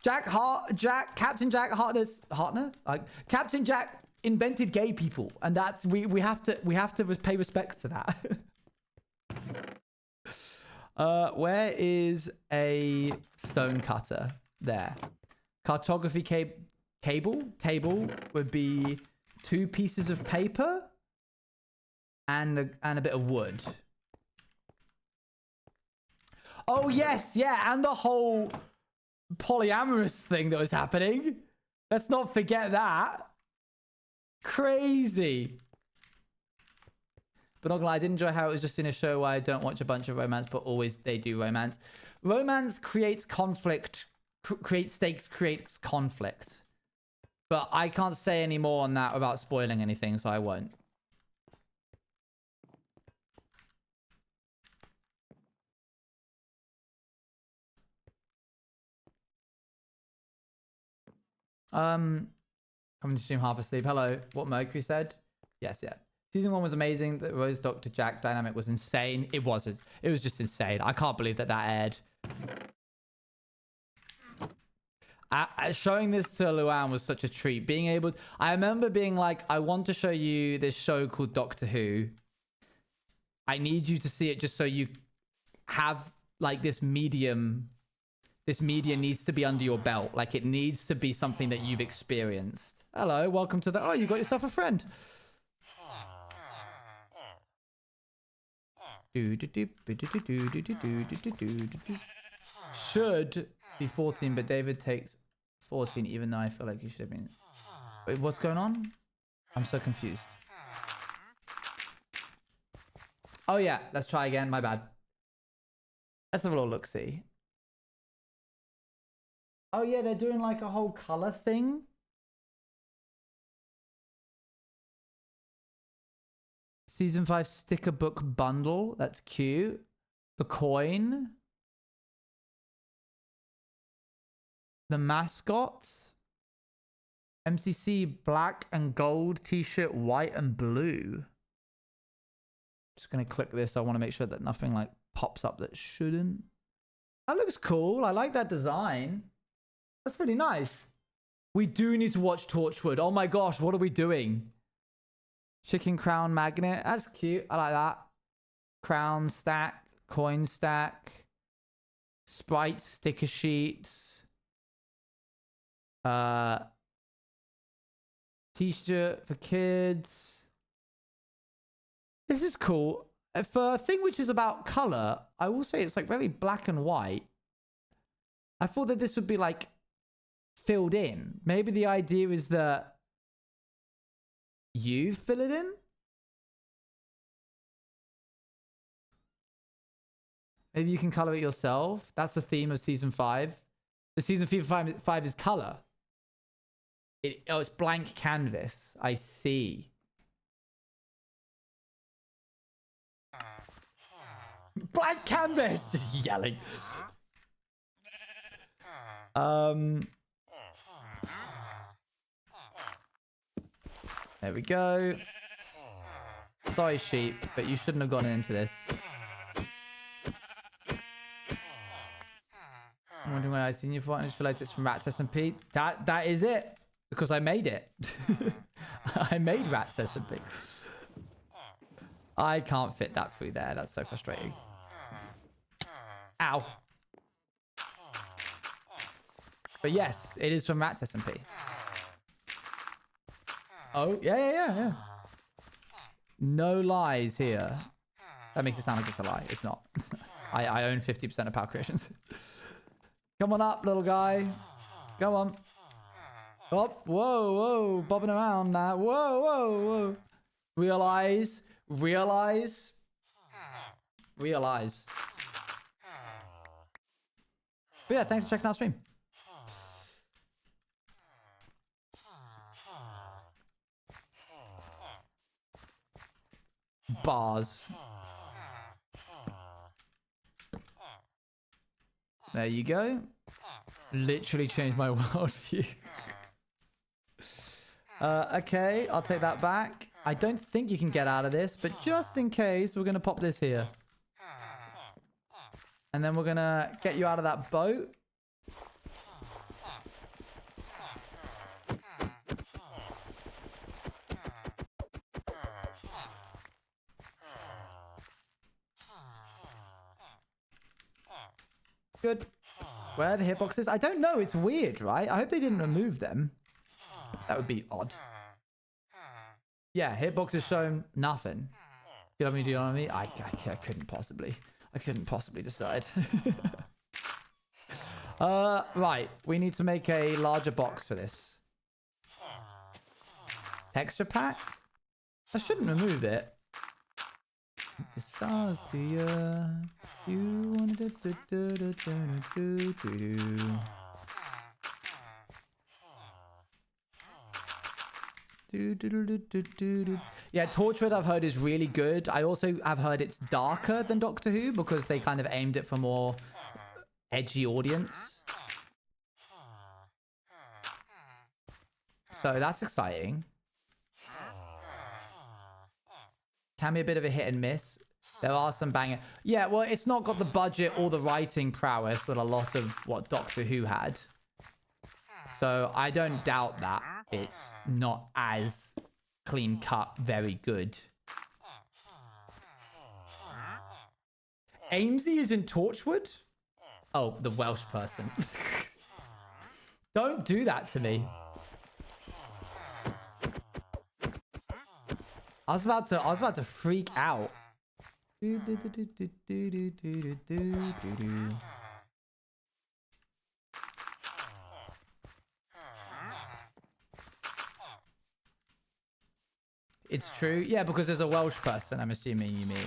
Captain Jack Hartner? Like, Captain Jack invented gay people, and that's we have to pay respect to that. Where is a stone cutter? There. Cartography table would be 2 pieces of paper and a bit of wood. Oh yes, yeah, and the whole polyamorous thing that was happening. Let's not forget that. Crazy. But not gonna lie, I did enjoy how it was just in a show where I don't watch a bunch of romance, but always they do romance. Romance creates conflict, creates stakes, creates conflict. But I can't say any more on that without spoiling anything, so I won't. Coming to stream half asleep. Hello. What Mercury said? Yes, yeah. Season 1 was amazing. The Rose Dr. Jack dynamic was insane. It was just insane. I can't believe that aired. Showing this to Luan was such a treat. Being able... I remember being like, I want to show you this show called Doctor Who. I need you to see it just so you have like this medium... This media needs to be under your belt. Like, it needs to be something that you've experienced. Hello, welcome to the... Oh, you got yourself a friend. Should be 14, but David takes 14, even though I feel like you should have been... Wait, what's going on? I'm so confused. Oh, yeah. Let's try again. My bad. Let's have a little look-see. Oh, yeah, they're doing like a whole color thing. Season 5 sticker book bundle. That's cute. The coin. The mascots. MCC black and gold t-shirt, white and blue. Just going to click this. I want to make sure that nothing like pops up that shouldn't. That looks cool. I like that design. That's pretty nice. We do need to watch Torchwood. Oh my gosh, what are we doing? Chicken crown magnet. That's cute. I like that. Crown stack. Coin stack. Sprite sticker sheets. T-shirt for kids. This is cool. For a thing which is about color, I will say it's like very black and white. I thought that this would be like filled in. Maybe the idea is that you fill it in? Maybe you can color it yourself. That's the theme of season 5. The season 5 is color. Oh, it's blank canvas. I see. Blank canvas! Just yelling. There we go. Sorry, sheep, but you shouldn't have gone into this. I'm wondering where I seen you for, and I just realized it's from Rats SMP. That is it, because I made it. I made Rats SMP. I can't fit that through there. That's so frustrating. Ow. But yes, it is from Rats SMP. Oh, yeah. No lies here. That makes it sound like it's a lie. It's not. I own 50% of Power Creations. Come on up, little guy. Come on. Oh, whoa. Bobbing around now. Whoa. Realize. But yeah, thanks for checking out stream. Bars. There you go. Literally changed my worldview. Okay, I'll take that back. I don't think you can get out of this, but just in case, we're going to pop this here. And then we're going to get you out of that boat. Good. Where are the hitboxes? I don't know. It's weird, right? I hope they didn't remove them. That would be odd. Yeah, hitboxes shown nothing. You know what I mean? I couldn't possibly. I couldn't possibly decide. Right. We need to make a larger box for this. Texture pack? I shouldn't remove it. The stars do you want to Yeah, Torchwood I've heard is really good. I also have heard it's darker than Doctor Who because they kind of aimed it for more edgy audience. So that's exciting. Can be a bit of a hit and miss. There are some banging. Yeah, well, it's not got the budget or the writing prowess that a lot of what Doctor Who had. So I don't doubt that it's not as clean cut, very good. Amesy is in Torchwood? Oh, the Welsh person. Don't do that to me. I was about to freak out. It's true. Yeah, because there's a Welsh person, I'm assuming you mean.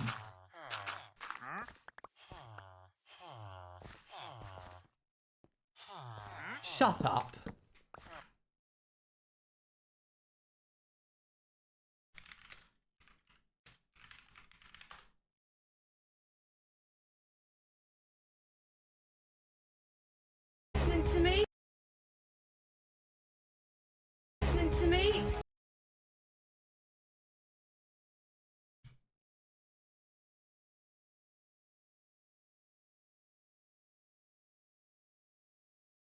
Shut up. Listening to me? Listening to me?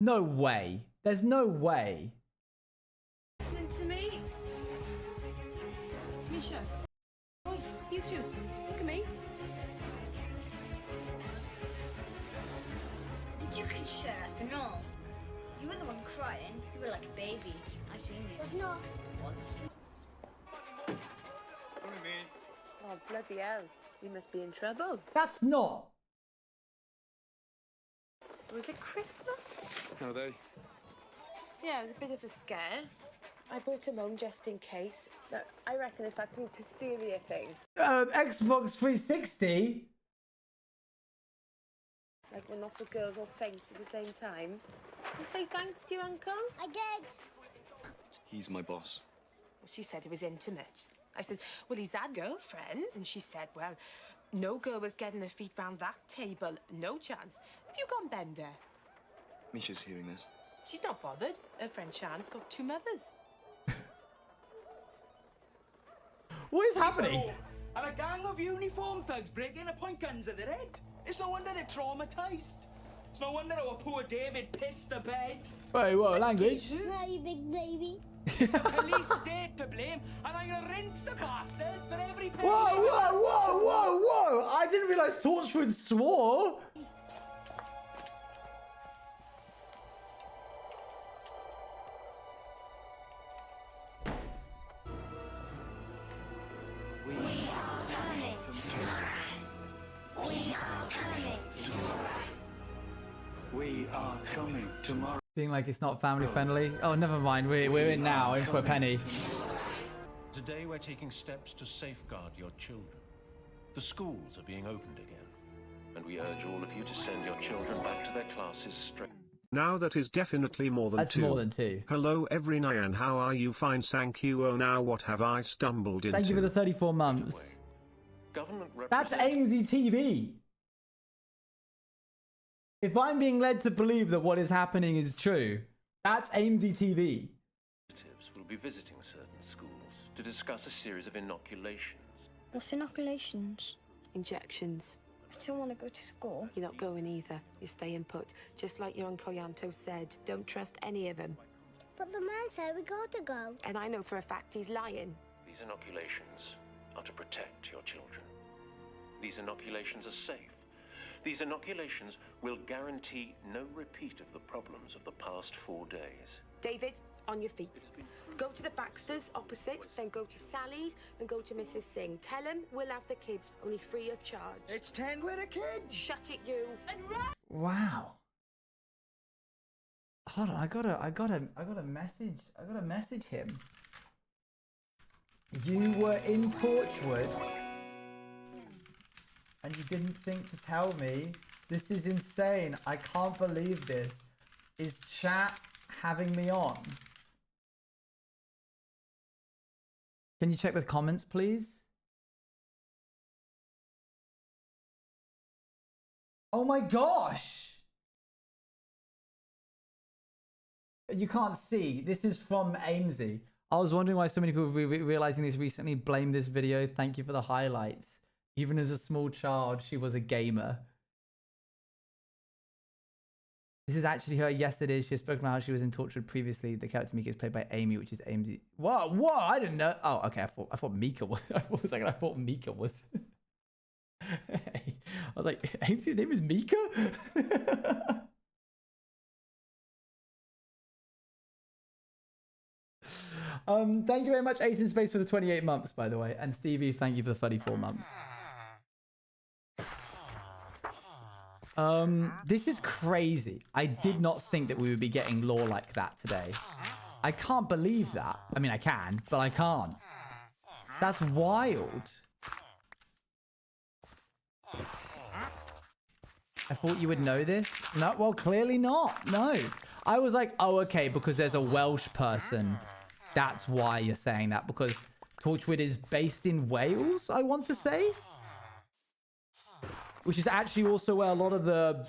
No way. There's no way. Listening to me? Misha. Oi, you two. Look at me. You can shut up and all. You were the one crying. You were like a baby. I seen you. Was not. Was. Only me. Oh, bloody hell. We must be in trouble. That's not. Was it Christmas? How are they? Yeah, it was a bit of a scare. I brought him home just in case. No, I reckon it's that group hysteria thing. Xbox 360? Like when lots of girls all faint at the same time. You say thanks to your uncle? I did. He's my boss. Well, she said it was intimate. I said, well, he's had girlfriends. And she said, well, no girl was getting her feet round that table. No chance. Have you gone Bender? Misha's hearing this. She's not bothered. Her friend Shan's got 2 mothers. What is happening? And a gang of uniformed thugs breaking a point guns at their head. It's no wonder they're traumatised. It's no wonder our poor David pissed the bed. Wait, what language? Where you big baby? It's the police state to blame, and I'm gonna rinse the bastards for every penny. Whoa! I didn't realise Torchwood swore. We are coming tomorrow. Being like it's not family friendly. Oh, never mind. We're in now. In for a penny. Today we're taking steps to safeguard your children. The schools are being opened again. And we urge all of you to send your children back to their classes straight. Now that is definitely more than That's 2. more than 2. Hello every Nyan, how are you? Fine, thank you. Oh, now what have I stumbled into? Thank you for the 34 months. Government That's AMZ TV. If I'm being led to believe that what is happening is true, that's AMZ TV. representatives will be visiting certain schools to discuss a series of inoculations. What's inoculations? Injections. I don't want to go to school. You're not going either. You're staying put. Just like your Uncle Yanto said, don't trust any of them. But the man said we got to go. And I know for a fact he's lying. These inoculations are to protect your children. These inoculations are safe. These inoculations will guarantee no repeat of the problems of the past 4 days. David, on your feet. Go to the Baxters opposite, then go to Sally's, then go to Mrs. Singh. Tell them we'll have the kids, only free of charge. It's 10 quid a kid. Shut it, you. And run! Wow. Hold on, I gotta message him. You were in Torchwood and you didn't think to tell me. This is insane. I can't believe this. Is chat having me on? Can you check the comments, please? Oh my gosh! You can't see. This is from Amesy. I was wondering why so many people realizing this recently blamed this video. Thank you for the highlights. Even as a small child, she was a gamer. This is actually her. Yes, it is. She has spoken about how she was in Torchwood previously. The character Mika is played by Amy, which is Amesy. What? What? I didn't know. Oh, okay. I thought Mika was. I thought Mika was. I was like, Amesy's name is Mika? Thank you very much, Ace in Space, for the 28 months, by the way. And Stevie, thank you for the 34 months. This is crazy. I did not think that we would be getting lore like that today. I can't believe that. I mean, I can, but I can't. That's wild. I thought you would know this. No, well, clearly not. No. I was like, oh, okay, because there's a Welsh person. That's why you're saying that, because Torchwood is based in Wales, I want to say. Which is actually also where a lot of the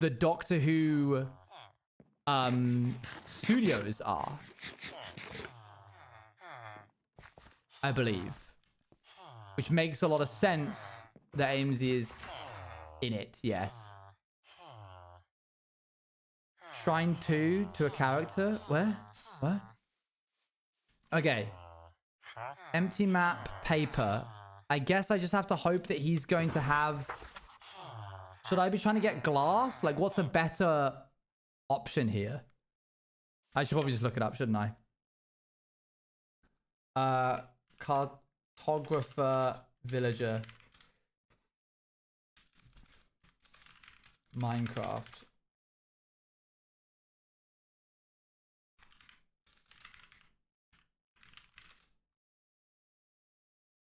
Doctor Who studios are, I believe. Which makes a lot of sense that Amesy is in it, yes. Shrine 2 to a character? Where? What? Okay. Empty map, paper. I guess I just have to hope that he's going to have... Should I be trying to get glass? Like, what's a better option here? I should probably just look it up, shouldn't I? Cartographer, villager. Minecraft.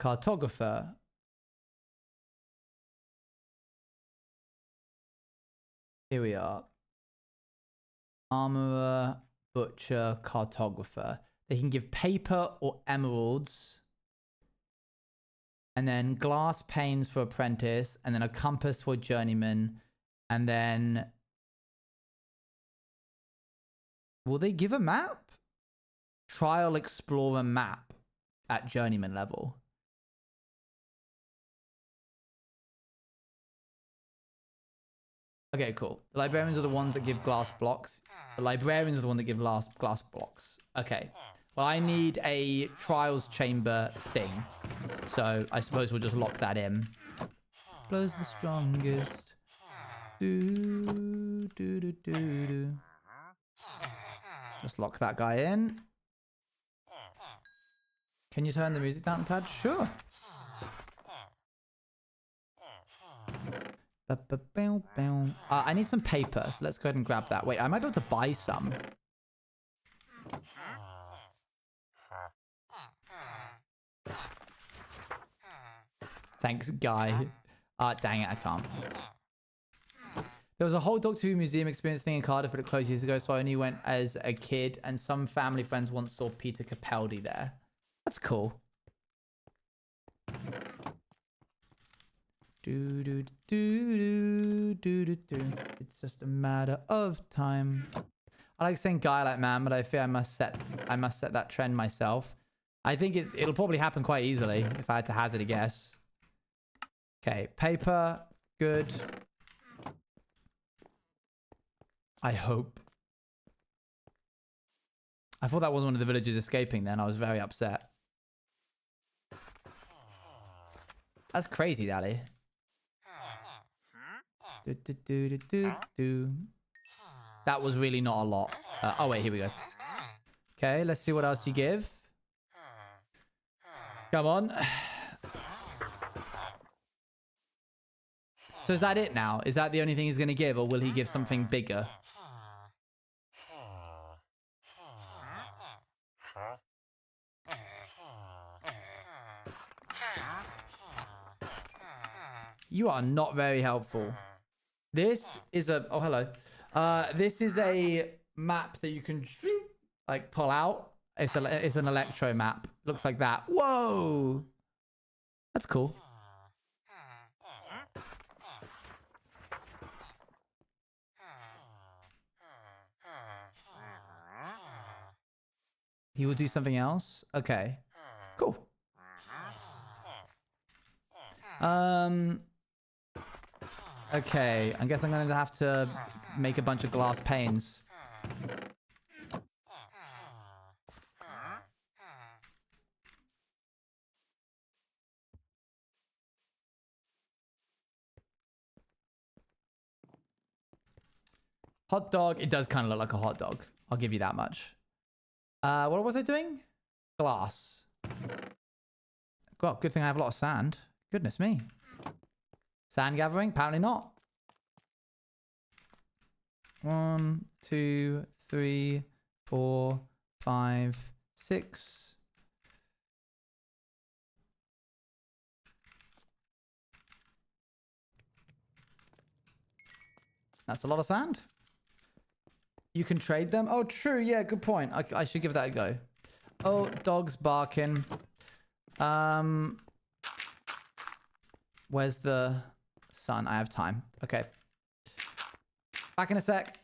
Cartographer. Here we are. Armorer, butcher, cartographer. They can give paper or emeralds. And then glass panes for apprentice. And then a compass for journeyman. And then... will they give a map? Trial explorer map at journeyman level. Okay, cool. The librarians are the ones that give glass blocks. The librarians are the ones that give glass blocks. Okay. Well, I need a trials chamber thing. So I suppose we'll just lock that in. Blows the strongest. Do, do, do, do, do. Just lock that guy in. Can you turn the music down, Tad? Sure. I need some paper, so let's go ahead and grab that. Wait, I might be able to buy some. Thanks, guy. Dang it, I can't. There was a whole Doctor Who museum experience thing in Cardiff, but it closed years ago, so I only went as a kid, and some family friends once saw Peter Capaldi there. That's cool. Do do do do do do. It's just a matter of time. I like saying guy like man, but I fear I must set that trend myself. I think it'll probably happen quite easily if I had to hazard a guess. Okay, paper. Good. I hope. I thought that was one of the villagers escaping then. I was very upset. That's crazy, Daddy. That was really not a lot. Oh, wait, here we go. Okay, let's see what else you give. Come on. So is that it now? Is that the only thing he's going to give, or will he give something bigger? You are not very helpful. This is a... Oh, hello. This is a map that you can like pull out. It's an electro map. Looks like that. Whoa! That's cool. He will do something else? Okay. Cool. Okay, I guess I'm going to have to make a bunch of glass panes. Hot dog. It does kind of look like a hot dog. I'll give you that much. What was I doing? Glass. God, good thing I have a lot of sand. Goodness me. Sand gathering? Apparently not. 1, 2, 3, 4, 5, 6. That's a lot of sand. You can trade them? Oh, true. Yeah, good point. I should give that a go. Oh, dog's barking. Where's the sun? I have time. Okay. Back in a sec.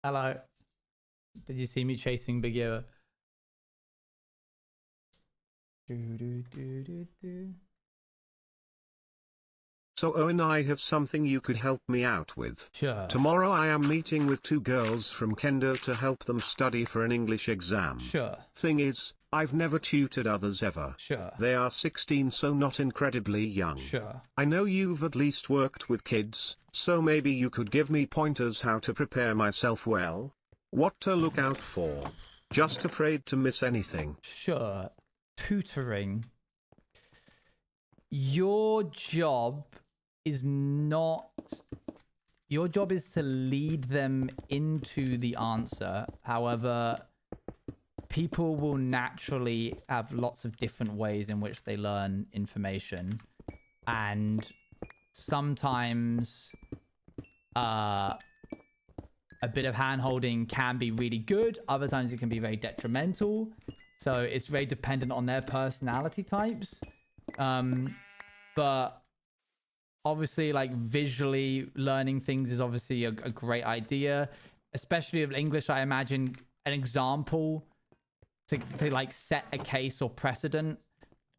Hello. Did you see me chasing Big Ear? So Owen, I have something you could help me out with. Sure. Tomorrow I am meeting with 2 girls from Kendo to help them study for an English exam. Sure. Thing is, I've never tutored others ever. Sure. They are 16, so not incredibly young. Sure. I know you've at least worked with kids, so maybe you could give me pointers how to prepare myself well. What to look out for. Just afraid to miss anything. Sure. Tutoring. Your job is not... Your job is to lead them into the answer. However, people will naturally have lots of different ways in which they learn information. And sometimes a bit of hand-holding can be really good. Other times it can be very detrimental. So it's very dependent on their personality types. But obviously, like, visually learning things is obviously a great idea. Especially with English, I imagine an example to like set a case or precedent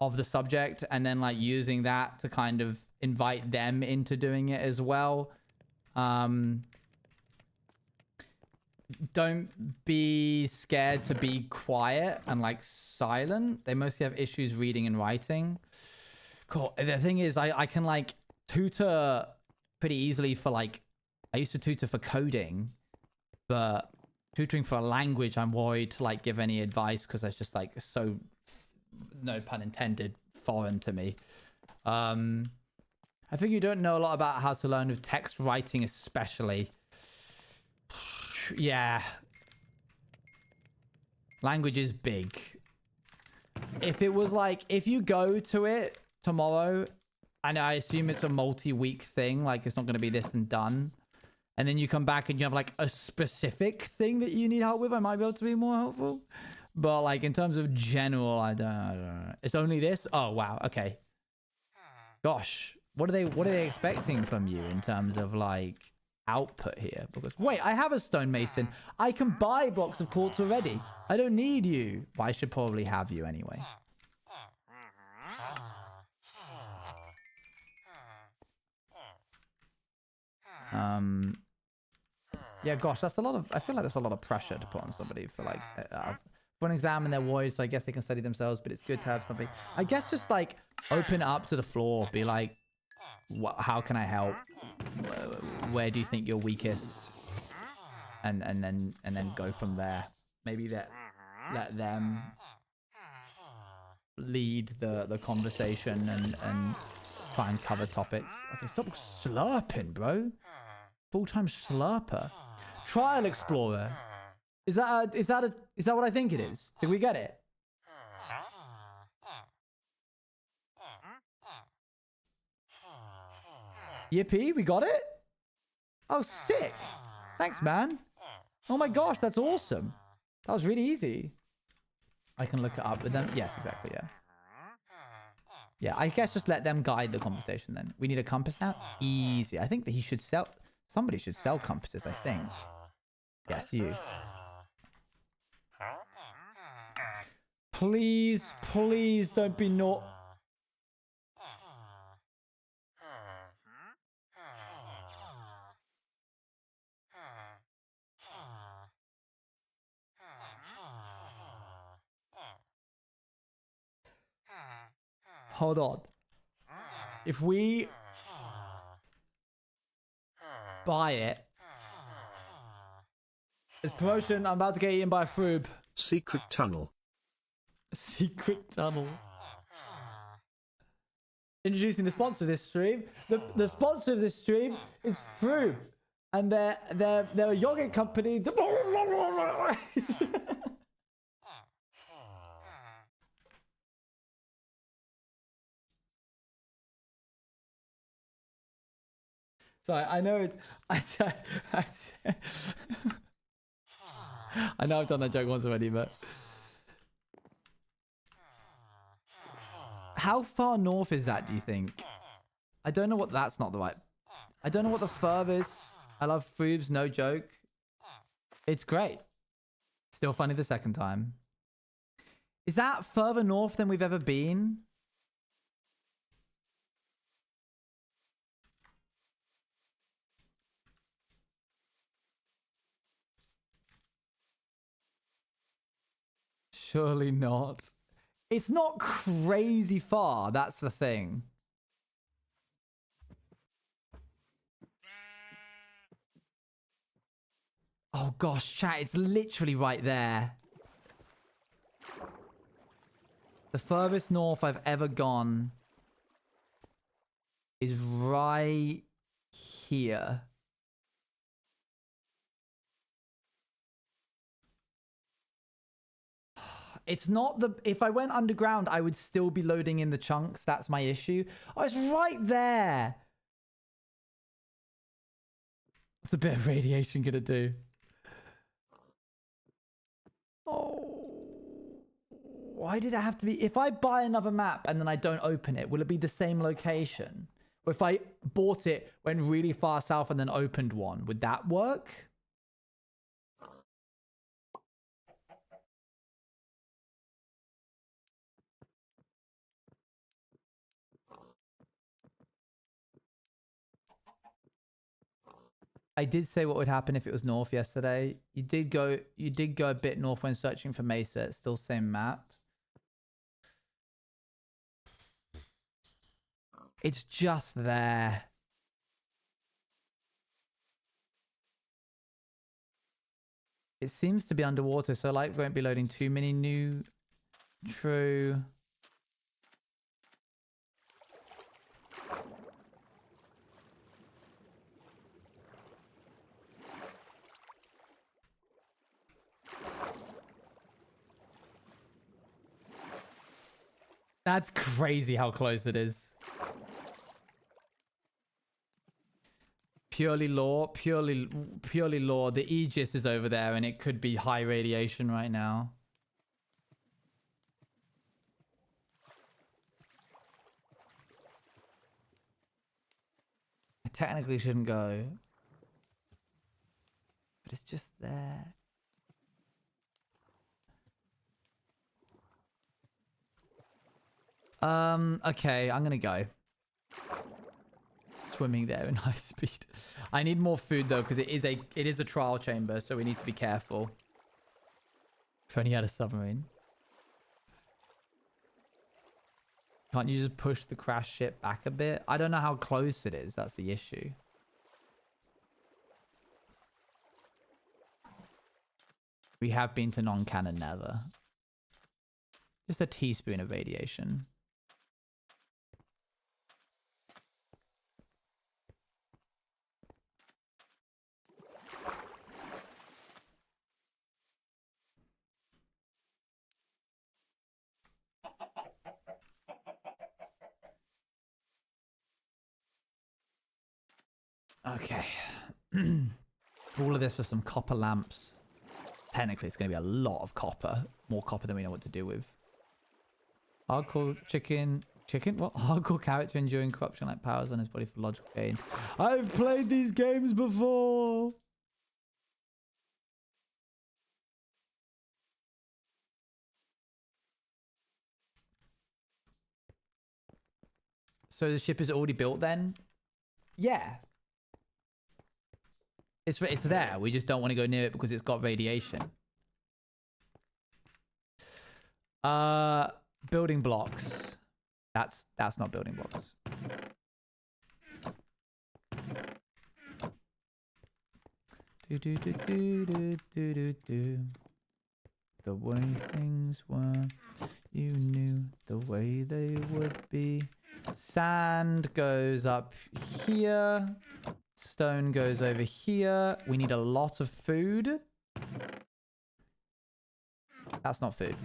of the subject, and then like using that to kind of invite them into doing it as well. Don't be scared to be quiet and like silent. They mostly have issues reading and writing. Cool. The thing is, I can like tutor pretty easily for like, I used to tutor for coding, but tutoring for a language, I'm worried to like give any advice because that's just like so, no pun intended, foreign to me. I think you don't know a lot about how to learn with text writing, especially. Yeah. Language is big. If it was like, if you go to it tomorrow, and I assume it's a multi-week thing, like it's not going to be this and done, and then you come back and you have like a specific thing that you need help with, I might be able to be more helpful. But like in terms of general, I don't know. It's only this? Oh, wow. Okay. Gosh. What are they expecting from you in terms of like output here? Because wait, I have a stonemason. I can buy blocks of quartz already. I don't need you. But I should probably have you anyway. Yeah, gosh, that's a lot of, I feel like that's a lot of pressure to put on somebody for like for an exam and they're worried, so I guess they can study themselves, but it's good to have something. I guess just like open it up to the floor, be like, how can I help? Where do you think you're weakest? And then go from there. Maybe let them lead the conversation and try and cover topics. Okay, stop slurping, bro. Full-time slurper. Trial explorer. Is that what I think it is? Did we get it? Yippee, we got it? Oh, sick. Thanks, man. Oh my gosh, that's awesome. That was really easy. I can look it up with them. Yes, exactly, yeah. Yeah, I guess just let them guide the conversation then. We need a compass now? Easy. I think that he should sell... Somebody should sell compasses, I think. Yes, you. Please, please don't be not... Hold on. If we buy it, it's promotion. I'm about to get eaten by a froob. Secret tunnel. Secret tunnel. Introducing the sponsor of this stream. The sponsor of this stream is Froob, and they're a yogurt company. Sorry, I know it. I know I've done that joke once already, but how far north is that, do you think? I don't know what, that's not the right. I don't know what the furthest. I love Froobs, no joke. It's great. Still funny the second time. Is that further north than we've ever been? Surely not. It's not crazy far. That's the thing. Oh gosh, chat, it's literally right there. The furthest north I've ever gone is right here. It's not the... If I went underground, I would still be loading in the chunks. That's my issue. Oh, it's right there. What's a bit of radiation gonna do? Oh. Why did it have to be... If I buy another map and then I don't open it, will it be the same location? Or if I bought it, went really far south and then opened one, would that work? I did say what would happen if it was north yesterday. You did go a bit north when searching for Mesa. It's still same map. It's just there. It seems to be underwater, so light won't be loading too many new. True. That's crazy how close it is. Purely lore, purely lore. The Aegis is over there and it could be high radiation right now. I technically shouldn't go, but it's just there. Okay, I'm gonna go. Swimming there in high speed. I need more food though, because it is a trial chamber, so we need to be careful. If only had a submarine. Can't you just push the crash ship back a bit? I don't know how close it is. That's the issue. We have been to non-canon nether. Just a teaspoon of radiation. Okay. All of this for some copper lamps. Technically, it's going to be a lot of copper. More copper than we know what to do with. Hardcore chicken. Chicken? What? Hardcore character enduring corruption like powers on his body for logical gain. I've played these games before. So the ship is already built then? Yeah. It's there. We just don't want to go near it because it's got radiation. Building blocks. That's not building blocks. The way things were, you knew the way they would be. Sand goes up here. Stone goes over here. We need a lot of food. That's not food.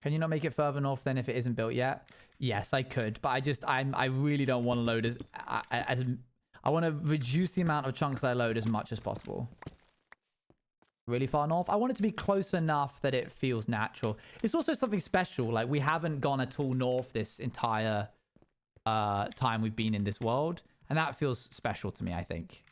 Can you not make it further north then if it isn't built yet? Yes, I could, but I really don't want to load as I want to reduce the amount of chunks that I load as much as possible. Really far north. I want it to be close enough that it feels natural. It's also something special. Like, we haven't gone at all north this entire time we've been in this world. And that feels special to me, I think.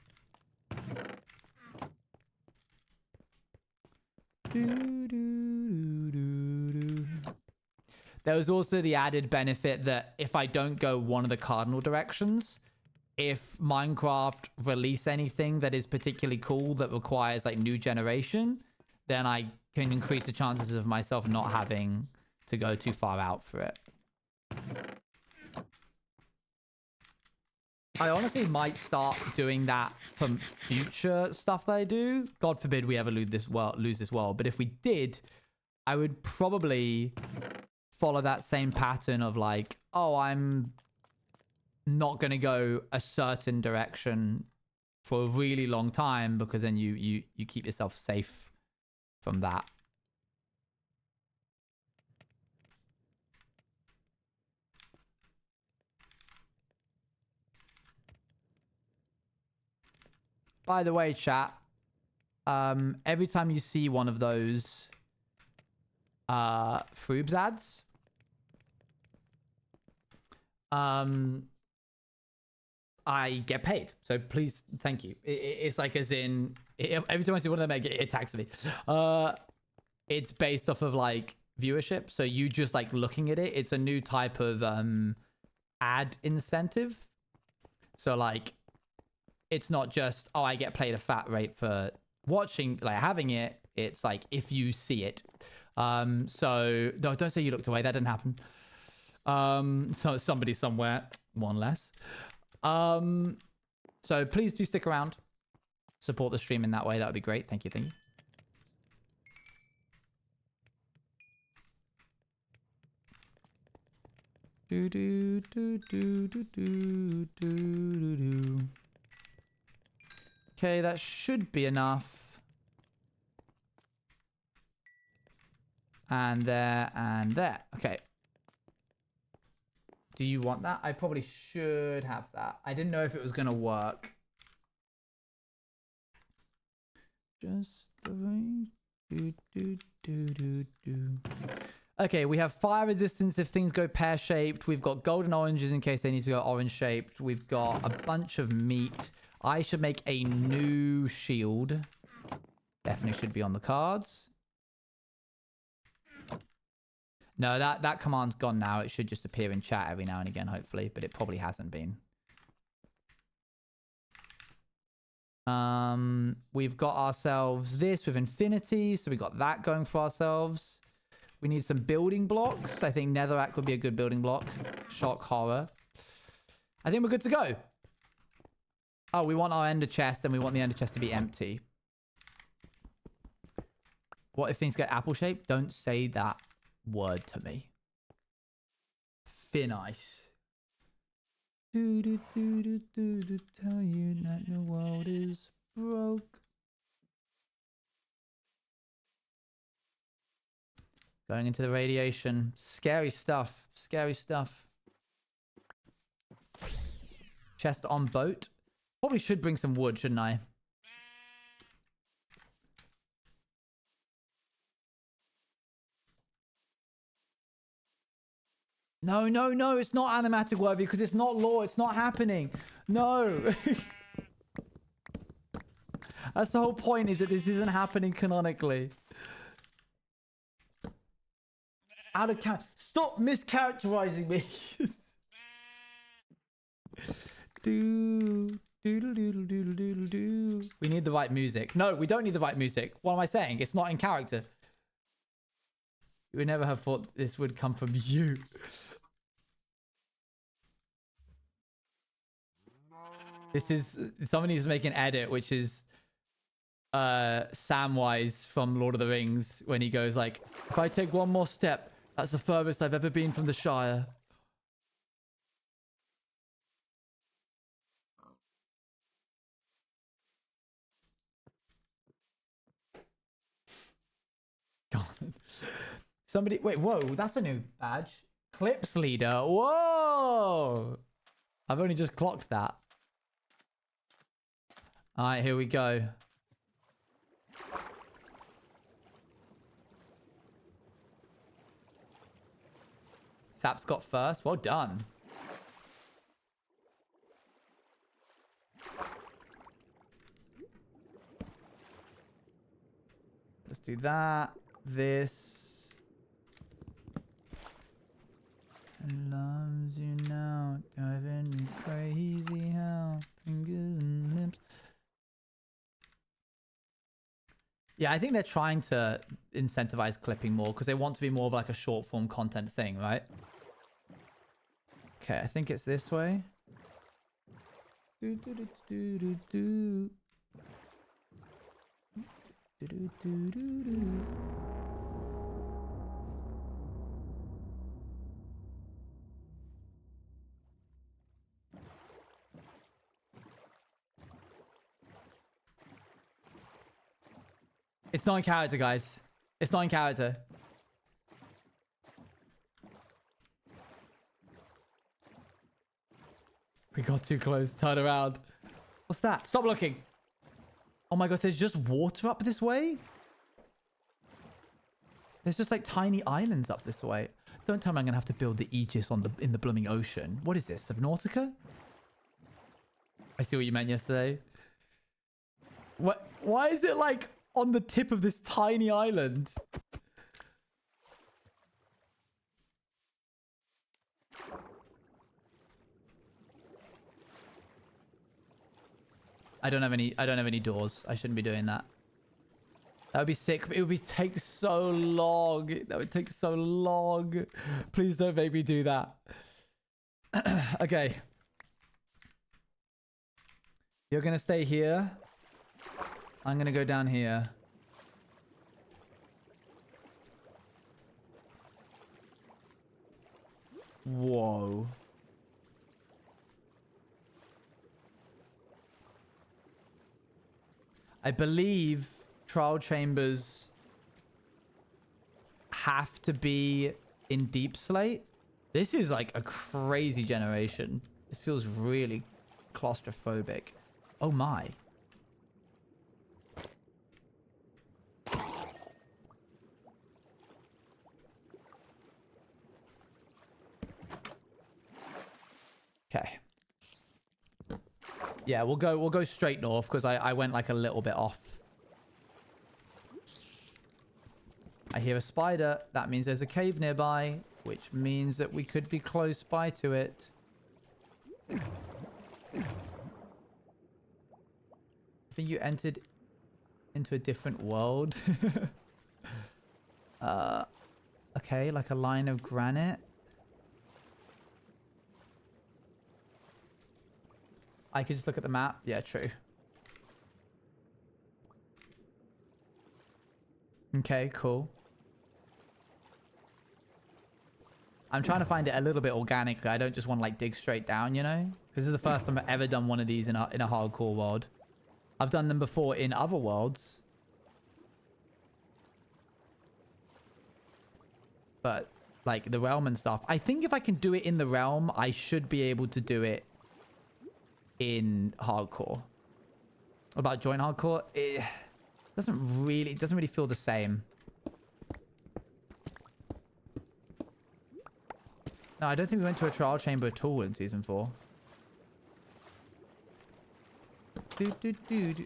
There was also the added benefit that if I don't go one of the cardinal directions, if Minecraft release anything that is particularly cool that requires like new generation, then I can increase the chances of myself not having to go too far out for it. I honestly might start doing that for future stuff that I do. God forbid we ever lose this world. But if we did, I would probably follow that same pattern of like, oh, I'm not going to go a certain direction for a really long time, because then you keep yourself safe from that. By the way, chat, every time you see one of those Froobs ads, I get paid. So please, thank you. It's like, as in, every time I see one of them, it taxes me. It's based off of like viewership. So you just like looking at it, it's a new type of ad incentive. So like, it's not just, oh, I get paid a fat rate for watching, like having it. It's like if you see it. So no, don't say you looked away. That didn't happen. So somebody somewhere, one less. So please do stick around, support the stream in that way. That would be great. Thank you. Thank you. Do do do do do do do do. Okay, that should be enough. And there and there. Okay. Do you want that? I probably should have that. I didn't know if it was going to work. Just the way. Do, do, do, do, do. Okay, we have fire resistance if things go pear-shaped. We've got golden oranges in case they need to go orange-shaped. We've got a bunch of meat. I should make a new shield. Definitely should be on the cards. No, that command's gone now. It should just appear in chat every now and again, hopefully, but it probably hasn't been. We've got ourselves this with infinity, so we got that going for ourselves. We need some building blocks. I think netherrack would be a good building block. Shock horror. I think we're good to go. Oh, we want our ender chest, and we want the ender chest to be empty. What if things get apple shaped? Don't say that word to me. Thin ice. Do do do do do do. Tell you that the world is broke. Going into the radiation. Scary stuff. Scary stuff. Chest on boat. Probably should bring some wood, shouldn't I? No, no, no. It's not animatic worthy because it's not lore. It's not happening. No. That's the whole point, is that this isn't happening canonically. Out of count. Stop mischaracterizing me. do, doodle, doodle, doodle, doodle, doo. We need the right music. No, we don't need the right music. What am I saying? It's not in character. You would never have thought this would come from you. This is... Somebody needs to make an edit, which is... Samwise from Lord of the Rings, when he goes like, if I take one more step, that's the furthest I've ever been from the Shire. God. Somebody, wait, whoa, that's a new badge. Clips leader. Whoa! I've only just clocked that. All right, here we go. Sap's got first. Well done. Let's do that. This. Loves you now. Driving me crazy how. Fingers and lips. Yeah, I think they're trying to incentivize clipping more because they want to be more of like a short form content thing, right? Okay, I think it's this way. Do, do, do, do, do, do. Do, do, do, do, do. It's not in character, guys. It's not in character. We got too close. Turn around. What's that? Stop looking. Oh my god, there's just water up this way? There's just like tiny islands up this way. Don't tell me I'm gonna have to build the Aegis on in the blooming ocean. What is this? Subnautica? I see what you meant yesterday. What? Why is it like on the tip of this tiny island? I don't have any doors. I shouldn't be doing that. That would be sick. It would take so long. That would take so long. Please don't make me do that. Okay. You're going to stay here. I'm going to go down here. Whoa. I believe trial chambers have to be in Deep Slate. This is like a crazy generation. This feels really claustrophobic. Oh my. Okay. Yeah, we'll go straight north because I went like a little bit off. I hear a spider. That means there's a cave nearby, which means that we could be close by to it. I think you entered into a different world. Okay, like a line of granite. I could just look at the map. Yeah, true. Okay, cool. I'm trying to find it a little bit organically. I don't just want to like dig straight down, you know? This is the first time I've ever done one of these in a hardcore world. I've done them before in other worlds. But like the realm and stuff. I think if I can do it in the realm, I should be able to do it in hardcore. What about joint hardcore? It doesn't really feel the same. No, I don't think we went to a trial chamber at all in season 4.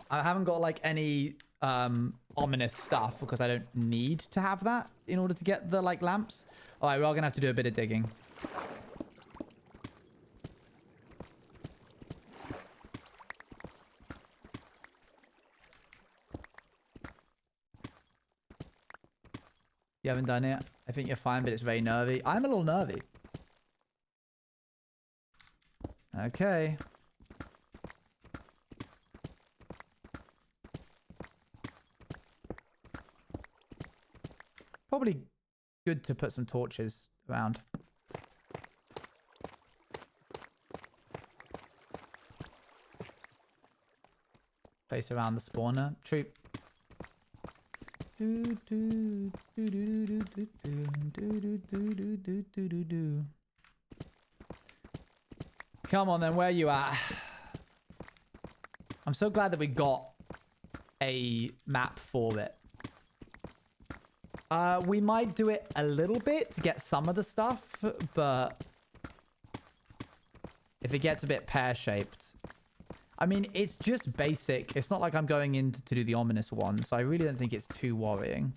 I haven't got like any ominous stuff because I don't need to have that in order to get the like lamps. All right, we're all gonna have to do a bit of digging. You haven't done it. I think you're fine, but it's very nervy. I'm a little nervy. Okay. Probably good to put some torches around. Place around the spawner. True. Come on then, where you at? I'm so glad that we got a map for it. We might do it a little bit to get some of the stuff, but if it gets a bit pear-shaped. I mean, it's just basic. It's not like I'm going in to do the ominous one, so I really don't think it's too worrying.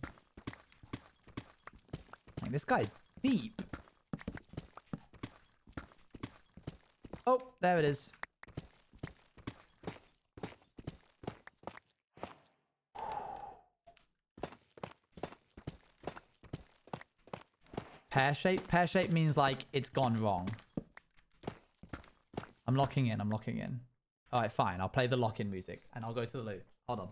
Like, this guy's deep. Oh, there it is. Pear-shaped? Pear-shaped means like it's gone wrong. I'm locking in. I'm locking in. All right, fine. I'll play the lock-in music and I'll go to the loo. Hold on.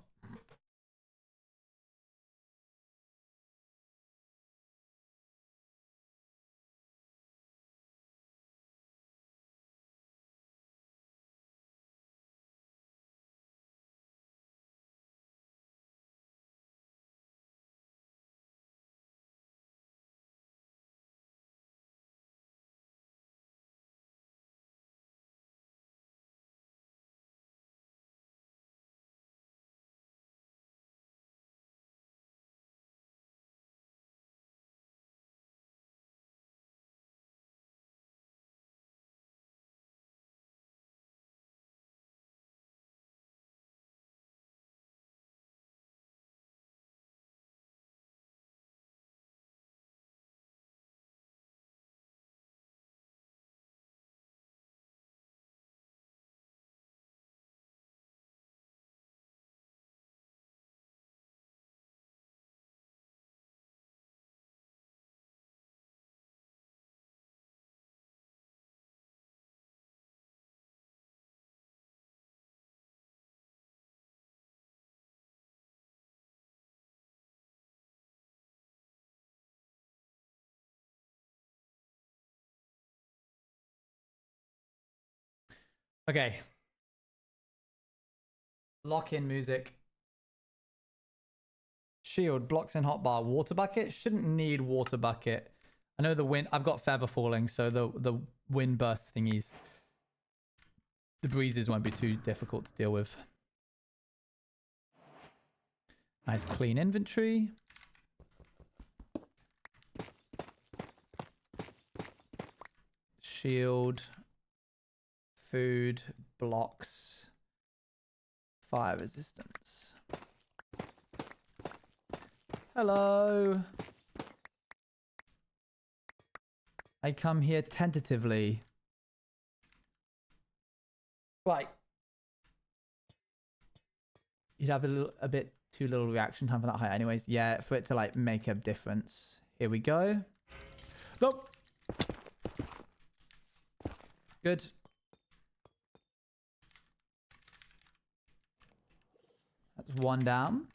Okay. Lock in music. Shield blocks in hotbar. Water bucket shouldn't need water bucket. I know the wind. I've got feather falling, so the wind burst thingies. The breezes won't be too difficult to deal with. Nice clean inventory. Shield. Food. Blocks. Fire resistance. Hello. I come here tentatively. Right. You'd have a bit too little reaction time for that height anyways. Yeah, for it to like make a difference. Here we go. Nope. Good. That's one down.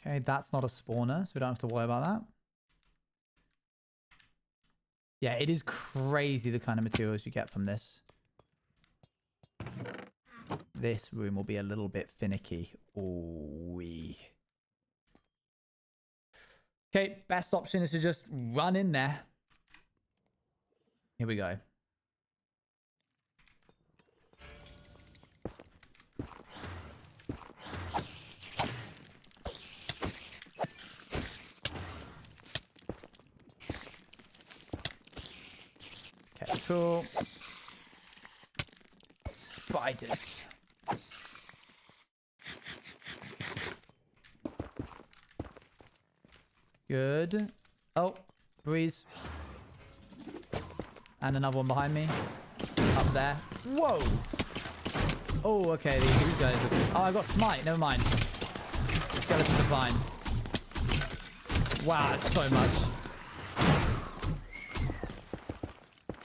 Okay, that's not a spawner, so we don't have to worry about that. Yeah, it is crazy the kind of materials you get from this. This room will be a little bit finicky. Ooh-wee. Okay, best option is to just run in there. Here we go. Okay, cool. Spiders. Good. Oh, breeze. And another one behind me. Up there. Whoa! Oh, okay, these guys are... Oh, I got smite. Never mind. Skeletons are fine. Wow, that's so much.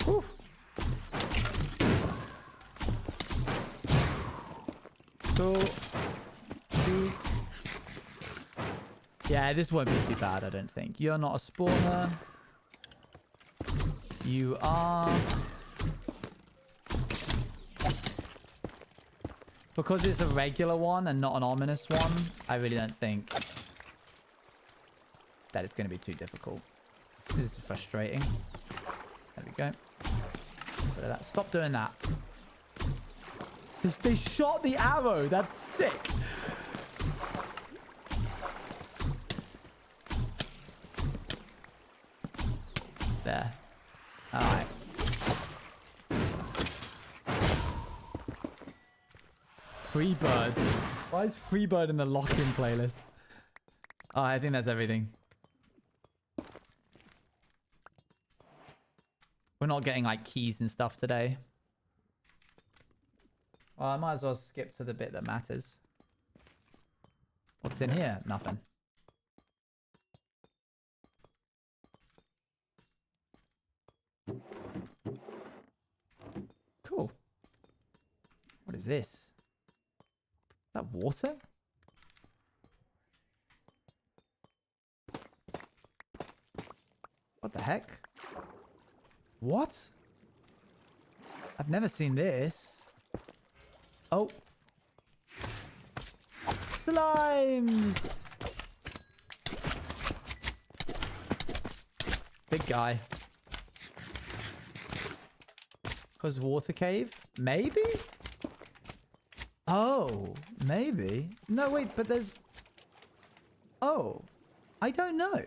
Whew. Cool. Sweet. Yeah, this won't be too bad, I don't think. You're not a spawner. You are. Because it's a regular one and not an ominous one, I really don't think that it's going to be too difficult. This is frustrating. There we go. Bit of that. Stop doing that. They shot the arrow. That's sick. There. All right. Freebird. Why is Freebird in the lock-in playlist? Oh, I think that's everything. We're not getting like keys and stuff today. Well, I might as well skip to the bit that matters. What's in here? Nothing. Cool. What is this? Is that water? What the heck? What? I've never seen this. Oh. Slimes! Big guy. Because water cave? Maybe? Oh, maybe. No, wait, but there's... Oh, I don't know.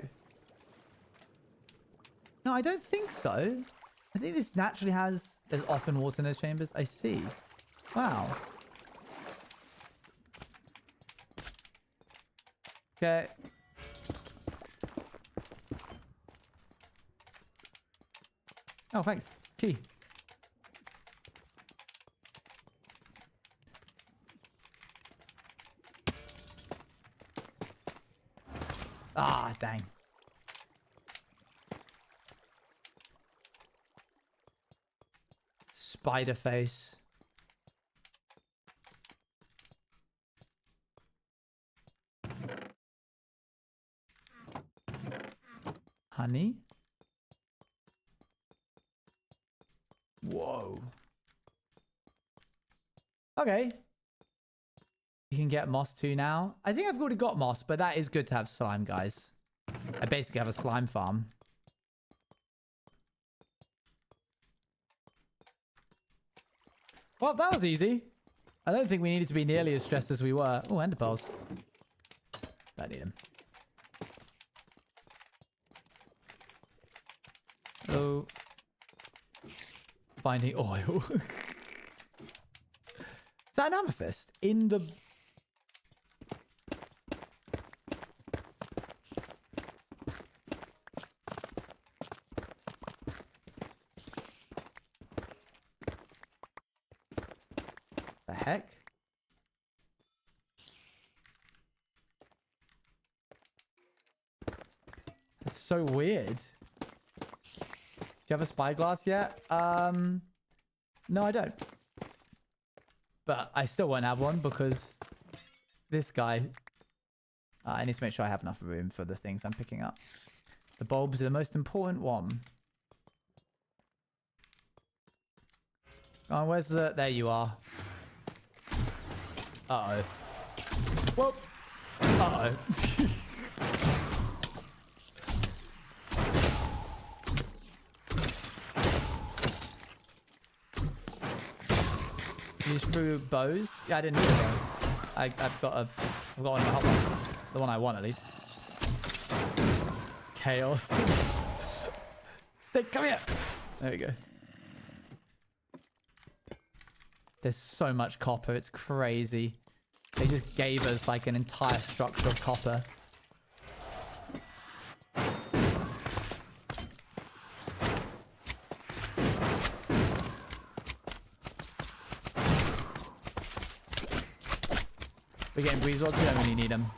No, I don't think so. I think this naturally has... There's often water in those chambers. I see. Wow. Okay. Oh, thanks. Key. Ah, dang. Spider face. honey. Whoa. Okay. You can get moss too now. I think I've already got moss, but that is good to have slime, guys. I basically have a slime farm. Well, that was easy. I don't think we needed to be nearly as stressed as we were. Oh, ender pearls. Don't need them. Oh. Finding oil. Is that an amethyst? In the... The heck? That's so weird. Do you have a spyglass yet? No, I don't. But I still won't have one because this guy... I need to make sure I have enough room for the things I'm picking up. The bulbs are the most important one. Oh, where's the... There you are. Uh-oh. Whoop! Uh-oh. You just threw bows? Yeah, I didn't need a bow. I've got one in my hot one. The one I want, at least. Chaos. Stick, come here! There we go. There's so much copper, it's crazy. They just gave us like an entire structure of copper. We're getting breeze rods, we don't really need them.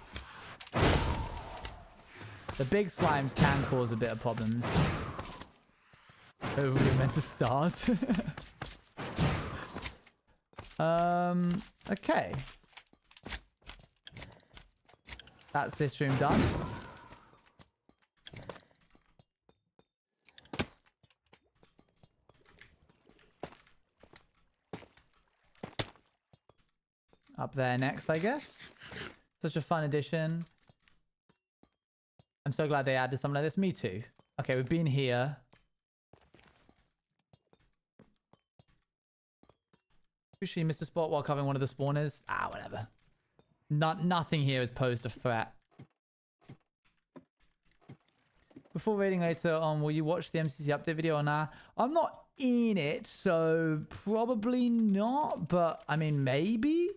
The big slimes can cause a bit of problems. Oh, we were meant to start. Okay. That's this room done. Up there next, I guess. Such a fun addition. I'm so glad they added something like this. Me too. Okay, we've been here. Usually missed a spot while covering one of the spawners. Ah, whatever. Nothing here has posed a threat. Before raiding later on, will you watch the MCC update video or nah? I'm not in it, so probably not. But, I mean, maybe?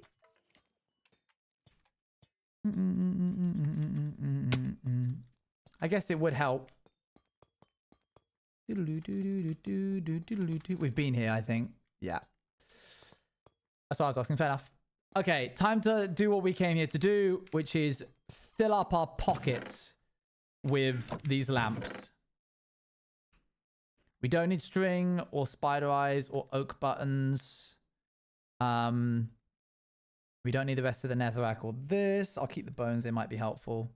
I guess it would help. We've been here, I think. Yeah. That's what I was asking. Fair enough. Okay, time to do what we came here to do, which is fill up our pockets with these lamps. We don't need string or spider eyes or oak buttons. We don't need the rest of the netherrack or this. I'll keep the bones. They might be helpful.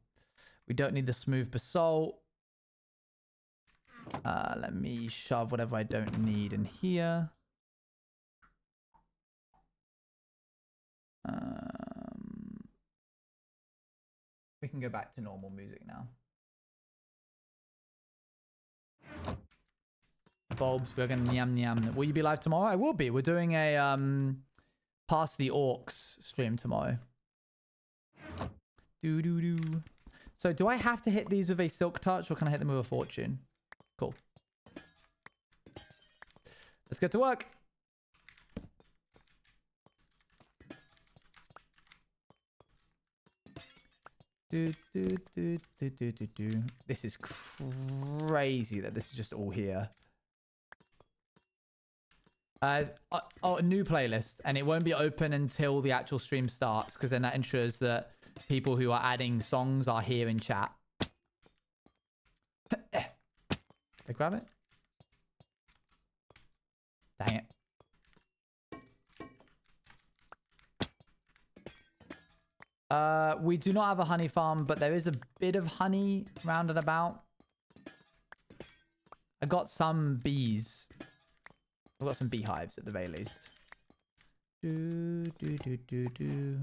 We don't need the smooth basalt. Let me shove whatever I don't need in here. We can go back to normal music now. Bulbs, we're gonna yam yam. Will you be live tomorrow? I will be. We're doing a Past the Orcs stream tomorrow. So do I have to hit these with a silk touch or can I hit them with a fortune? Cool. Let's get to work. This is crazy that this is just all here. A new playlist, and it won't be open until the actual stream starts, because then that ensures that people who are adding songs are here in chat. I grab it? Dang it. We do not have a honey farm, but there is a bit of honey round and about. I got some bees. I've got some beehives at the very least. Do, do, do, do, do.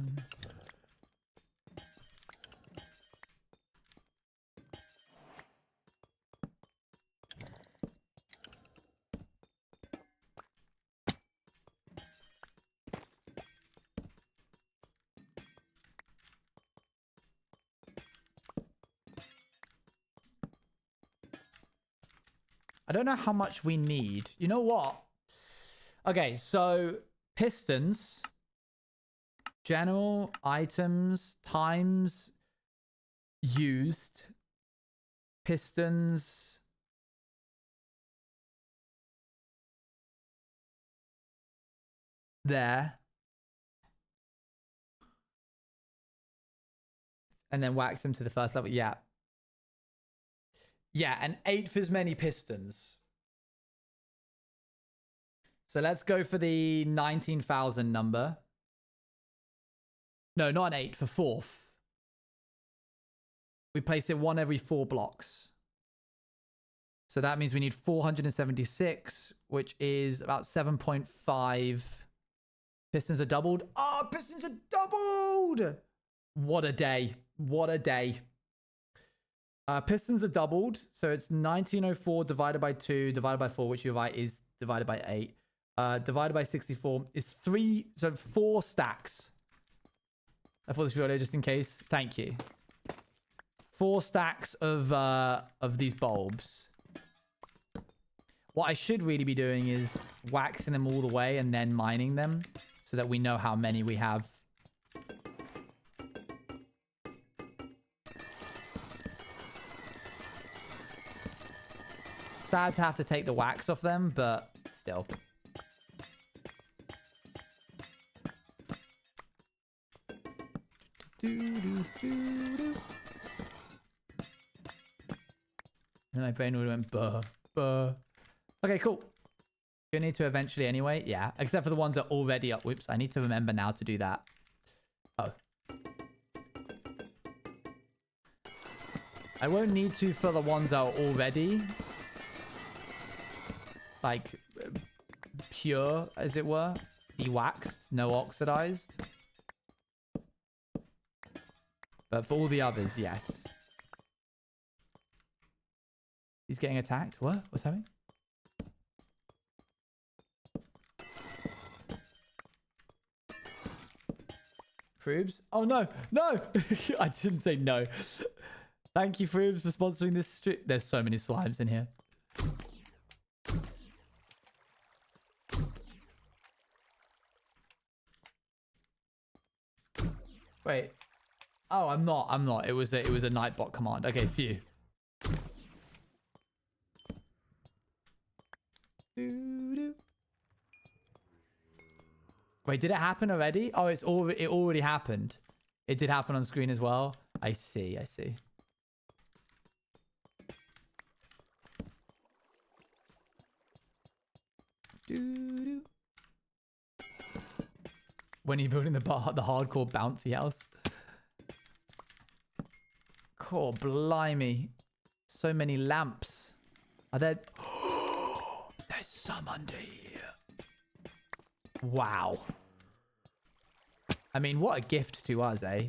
I don't know how much we need. You know what? Okay, so pistons, general items, times used, pistons. There. And then wax them to the first level. Yeah. Yeah, an eighth as many pistons. So let's go for the 19,000 number. No, not an 8, for fourth. We place it 1 every 4 blocks. So that means we need 476, which is about 7.5. Pistons are doubled. Oh, pistons are doubled! What a day. What a day. Pistons are doubled. So it's 1904 divided by 2 divided by 4, which you're right is divided by 8. Divided by 64 is 4 stacks. I thought this was earlier just in case. Thank you. 4 stacks of these bulbs. What I should really be doing is waxing them all the way and then mining them so that we know how many we have. Sad to have to take the wax off them, but still. And my brain would have went buh. Okay, cool. You need to eventually anyway. Yeah, except for the ones that are already up. Whoops, I need to remember now to do that. Oh. I won't need to for the ones that are already like pure, as it were. De-waxed, no oxidized. But for all the others, yes. He's getting attacked. What? What's happening? Froobs? Oh, no. No! I shouldn't say no. Thank you, Froobs, for sponsoring this stream. There's so many slimes in here. Wait. Oh, I'm not. It was a Nightbot command. Okay, phew. Wait, did it happen already? Oh, it already happened. It did happen on screen as well. I see. When you're building the hardcore bouncy house. Cool, blimey. So many lamps. Are there... There's some under here. Wow. I mean, what a gift to us, eh?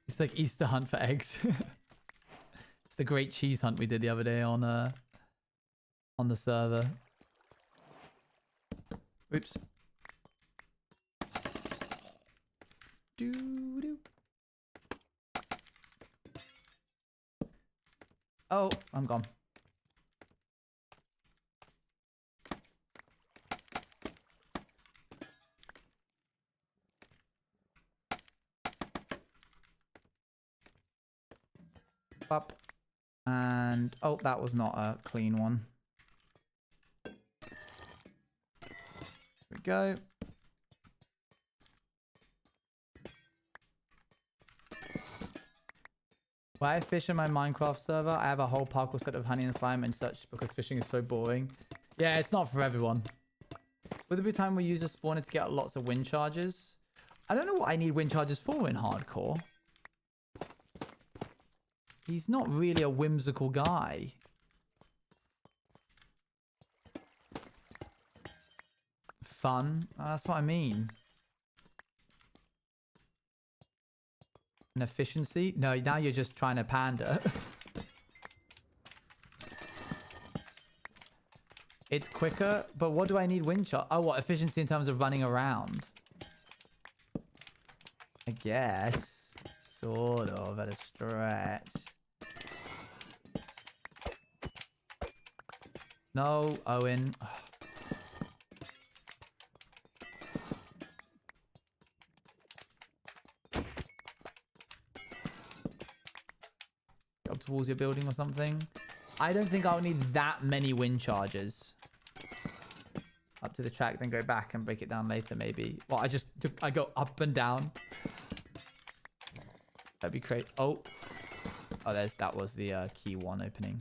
It's like Easter hunt for eggs. It's the great cheese hunt we did the other day on the server. Oops. Doo-doo. Oh, I'm gone. Up. And oh, that was not a clean one. There we go. When I fish in my Minecraft server, I have a whole parkour set of honey and slime and such because fishing is so boring. Yeah, it's not for everyone. Will there be a time we use a spawner to get lots of wind charges? I don't know what I need wind charges for in hardcore. He's not really a whimsical guy. Fun? That's what I mean. And efficiency? No, now you're just trying to pander. It's quicker, but what do I need wind charge? Oh, what? Efficiency in terms of running around? I guess. Sort of at a stretch. No, Owen. Up towards your building or something. I don't think I'll need that many wind charges. Up to the track, then go back and break it down later, maybe. Well, I go up and down. That'd be great. Oh, that was the key one opening.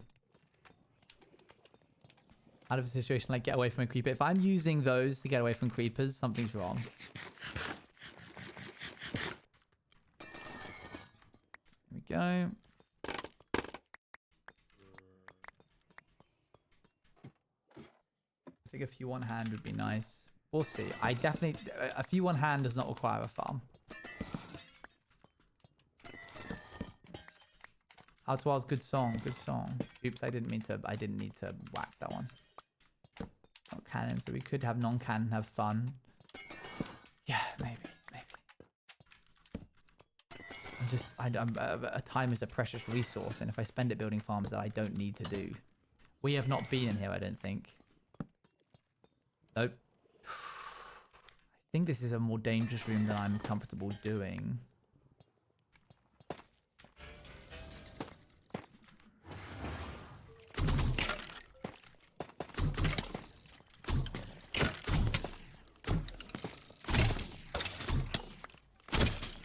Out of a situation like get away from a creeper. If I'm using those to get away from creepers, something's wrong. Here we go. I think a few one hand would be nice. We'll see. A few one hand does not require a farm. How to Wild's good song. Good song. Oops, I didn't need to wax that one. Not canon, so we could have non-canon have fun. Yeah, maybe. Time is a precious resource, and if I spend it building farms that I don't need to do. We have not been in here, I don't think. Nope. I think this is a more dangerous room than I'm comfortable doing.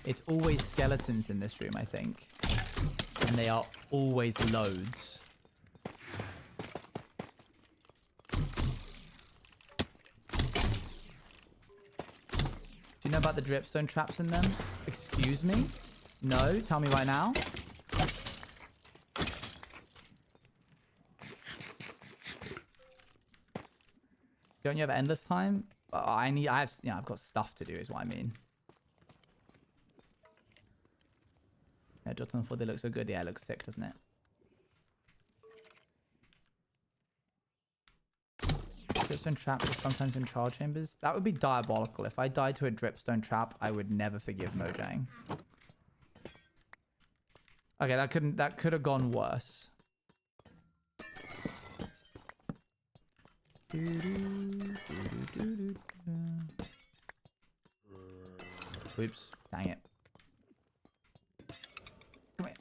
It's always skeletons in this room, I think. And they are always loads. Do you know about the dripstone traps in them? Excuse me? No? Tell me right now. Don't you have endless time? I've got stuff to do is what I mean. Yeah, Jotun 4, they look so good. Yeah, it looks sick, doesn't it? Dripstone trap is sometimes in trial chambers. That would be diabolical. If I died to a dripstone trap, I would never forgive Mojang. Okay, that could have gone worse. Oops, dang it. Come here.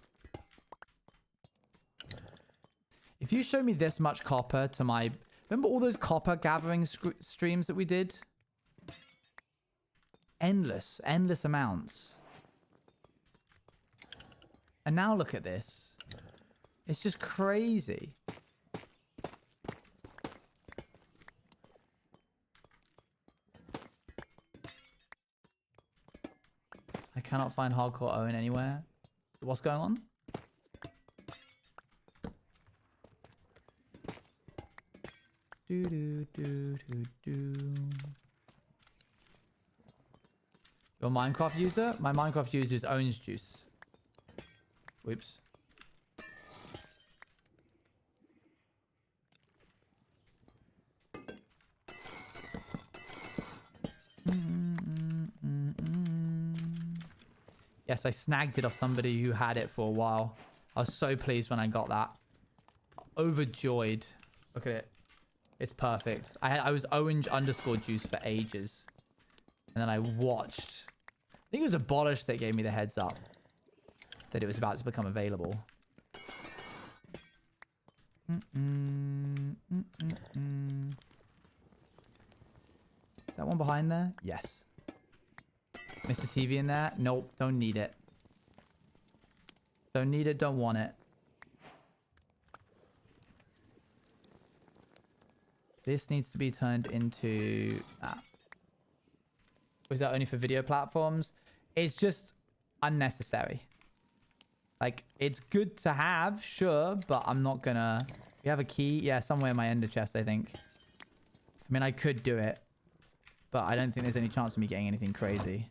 If you show me this much copper to my... Remember all those copper gathering streams that we did? Endless amounts. And now look at this. It's just crazy. I cannot find Hardcore Owen anywhere. What's going on? Do do do do do. Your Minecraft user? My Minecraft user is orange juice. Whoops. Yes, I snagged it off somebody who had it for a while. I was so pleased when I got that. Overjoyed. Look at it. It's perfect. I was orange underscore juice for ages. And then I watched. I think it was Abolish that gave me the heads up that it was about to become available. Is that one behind there? Yes. Mr. TV in there? Nope, don't need it. Don't need it, don't want it. This needs to be turned into that. Was that only for video platforms? It's just unnecessary. Like, it's good to have, sure, but I'm not gonna... You have a key? Yeah, somewhere in my ender chest, I think. I mean, I could do it, but I don't think there's any chance of me getting anything crazy.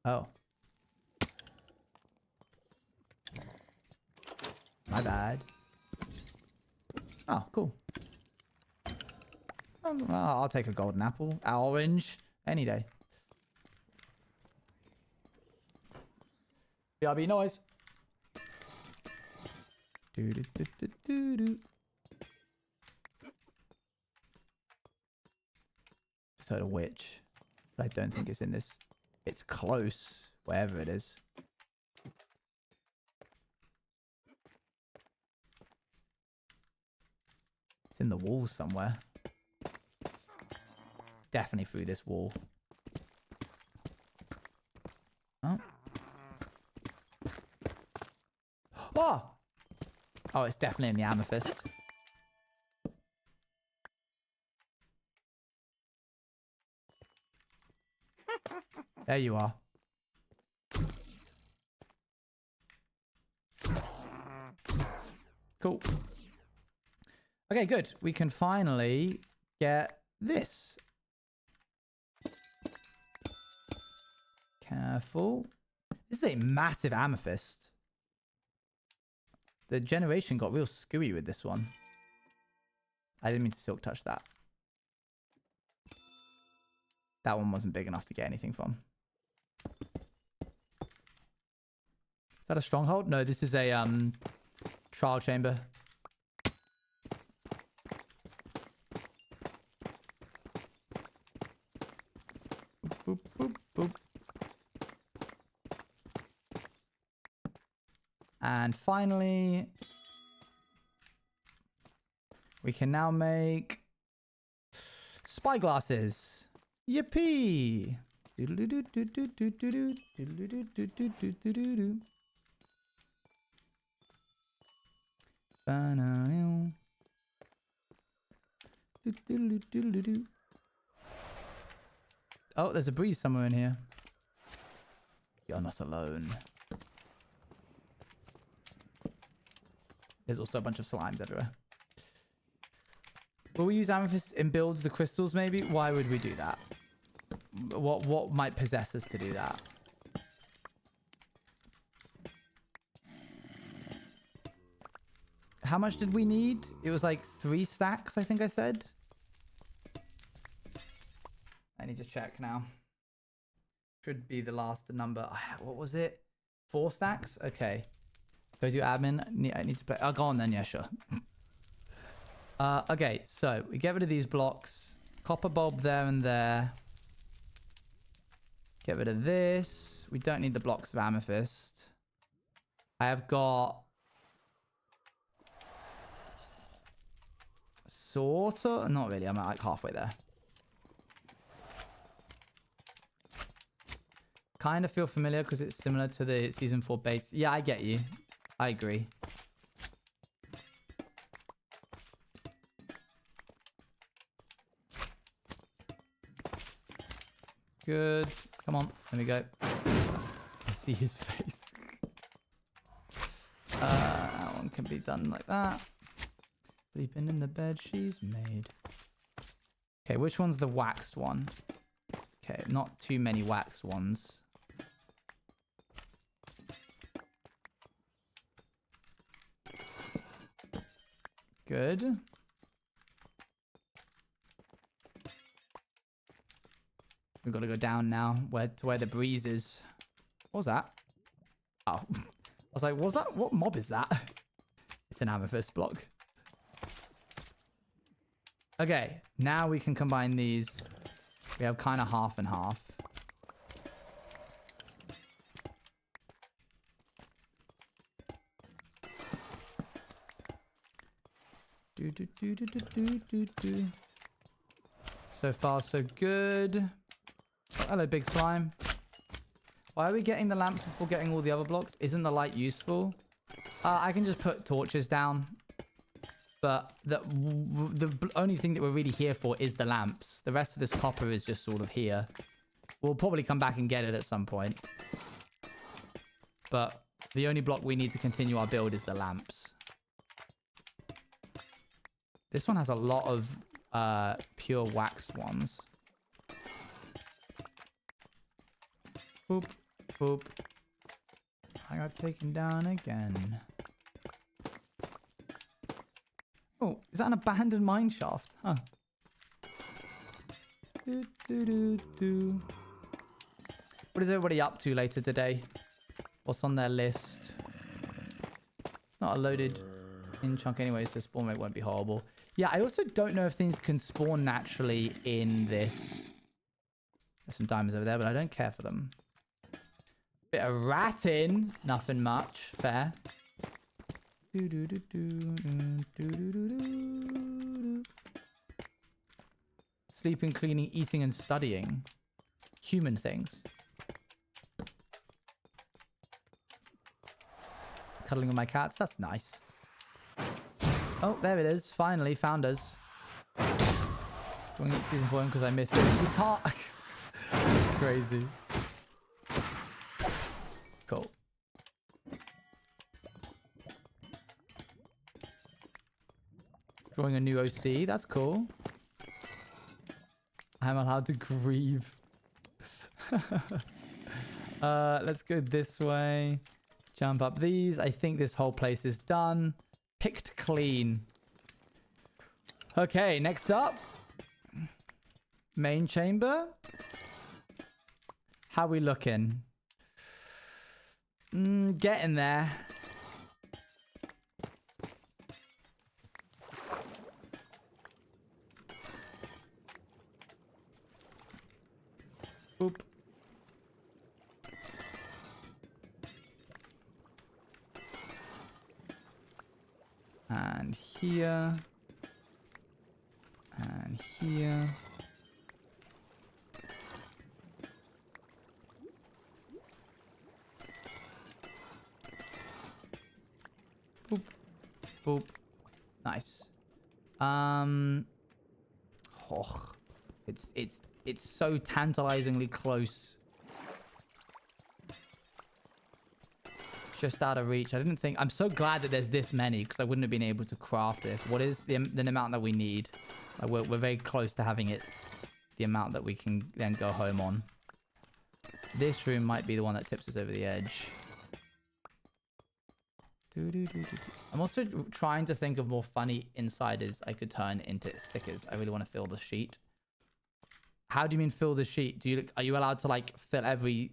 Oh. My bad. Oh, cool. I'll take a golden apple. Orange. Any day. BRB noise. Do do do do do do. Just heard a witch. But I don't think it's in this. It's close. Wherever it is. It's in the walls somewhere. Definitely through this wall. Oh. Oh! Oh, it's definitely in the amethyst. There you are. Cool. Okay, good. We can finally get this. Careful. This is a massive amethyst. The generation got real screwy with this one. I didn't mean to silk touch that. That one wasn't big enough to get anything from. Is that a stronghold? No, this is a trial chamber. Boop, boop, boop. And finally, we can now make spyglasses. Yippee! Oh, there's a breeze somewhere in here. You're not alone. There's also a bunch of slimes everywhere. Will we use amethyst in builds the crystals maybe? Why would we do that? What might possess us to do that? How much did we need? It was like 3 stacks, I think I said. I need to check now. Should be the last number. What was it? 4 stacks? Okay. Go do admin. I need to play. I'll go on then. Yeah, sure. Okay, so we get rid of these blocks. Copper bulb there and there. Get rid of this. We don't need the blocks of amethyst. I have got... sort of... Not really. I'm like halfway there. Kind of feel familiar because it's similar to the season 4 base. Yeah, I get you. I agree. Good. Come on. There we go. I see his face. That one can be done like that. Sleeping in the bed she's made. Okay, which one's the waxed one? Okay, not too many waxed ones. Good. We've got to go down now, to where the breeze is. What was that? Oh. I was like, what's that? What mob is that? It's an amethyst block. Okay, now we can combine these. We have kind of half and half. So far, so good. Oh, hello, big slime. Why are we getting the lamps before getting all the other blocks? Isn't the light useful? I can just put torches down. But the only thing that we're really here for is the lamps. The rest of this copper is just sort of here. We'll probably come back and get it at some point. But the only block we need to continue our build is the lamps. This one has a lot of pure waxed ones. Boop, boop. I got taken down again. Oh, is that an abandoned mine shaft? Huh. Do, do, do, do. What is everybody up to later today? What's on their list? It's not a loaded in chunk anyway, so spawn rate won't be horrible. Yeah, I also don't know if things can spawn naturally in this. There's some diamonds over there, but I don't care for them. Bit of ratting. Nothing much. Fair. Sleeping, cleaning, eating, and studying. Human things. Cuddling with my cats. That's nice. Oh, there it is. Finally found us. Going to season 4 because I missed it. You can't. It's crazy. Cool. Drawing a new OC. That's cool. I'm allowed to grieve. Let's go this way. Jump up these. I think this whole place is done. Picked clean. Okay, next up. Main chamber. How we looking? Getting there. Oop. And here. And here. Boop. Boop. Nice. Oh, it's so tantalizingly close. Just out of reach. I didn't think... I'm so glad that there's this many because I wouldn't have been able to craft this. What is the amount that we need? We're very close to having it. The amount that we can then go home on. This room might be the one that tips us over the edge. I'm also trying to think of more funny insiders I could turn into stickers. I really want to fill the sheet. How do you mean fill the sheet? Are you allowed to like fill every...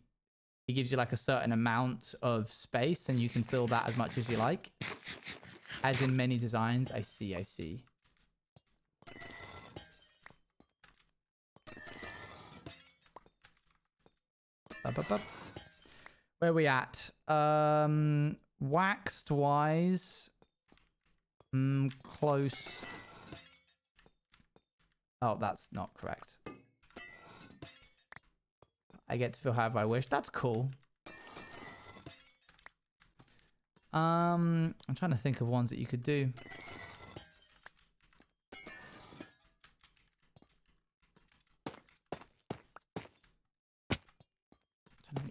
He gives you like a certain amount of space and you can fill that as much as you like? As in many designs? I see, I see. Where are we at? Waxed wise. Close. Oh, that's not correct. I get to feel however I wish. That's cool. I'm trying to think of ones that you could do.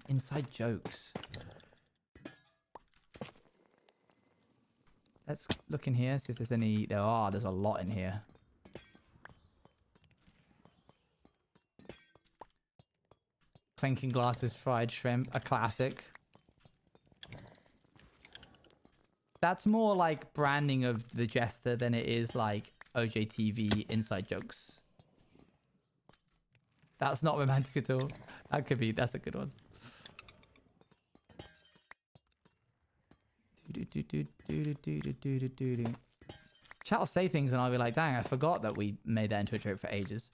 Inside jokes. Let's look in here, see if there's any... There's a lot in here. Clinking glasses, fried shrimp, a classic. That's more like branding of the Jester than it is like OJTV inside jokes. That's not romantic at all. That could be, that's a good one. Chat will say things and I'll be like, dang, I forgot that we made that into a joke for ages.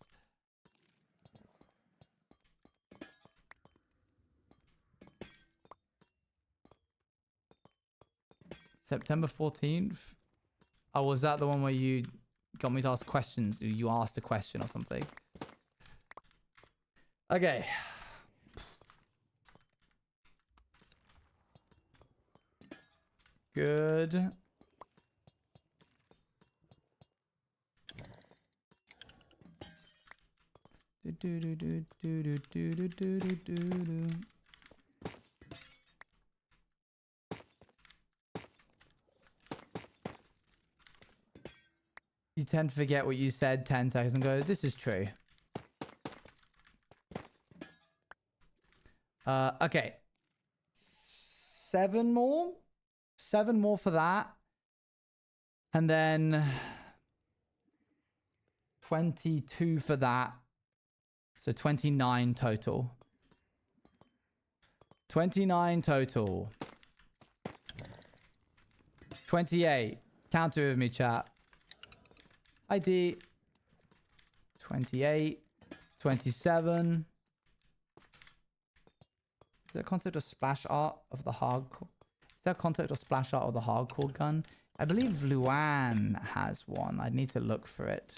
September 14th? Oh, was that the one where you got me to ask questions? You asked a question or something? Okay. Good. You tend to forget what you said 10 seconds ago. This is true. Okay. 7 more? 7 more for that. And then 22 for that. So 29 total. 29 total. 28. Counter with me, chat. ID. 28. 27. Is there a concept of splash art of the hardcore? Is there a concept of splash art of the hardcore gun? I believe Luan has one. I need to look for it.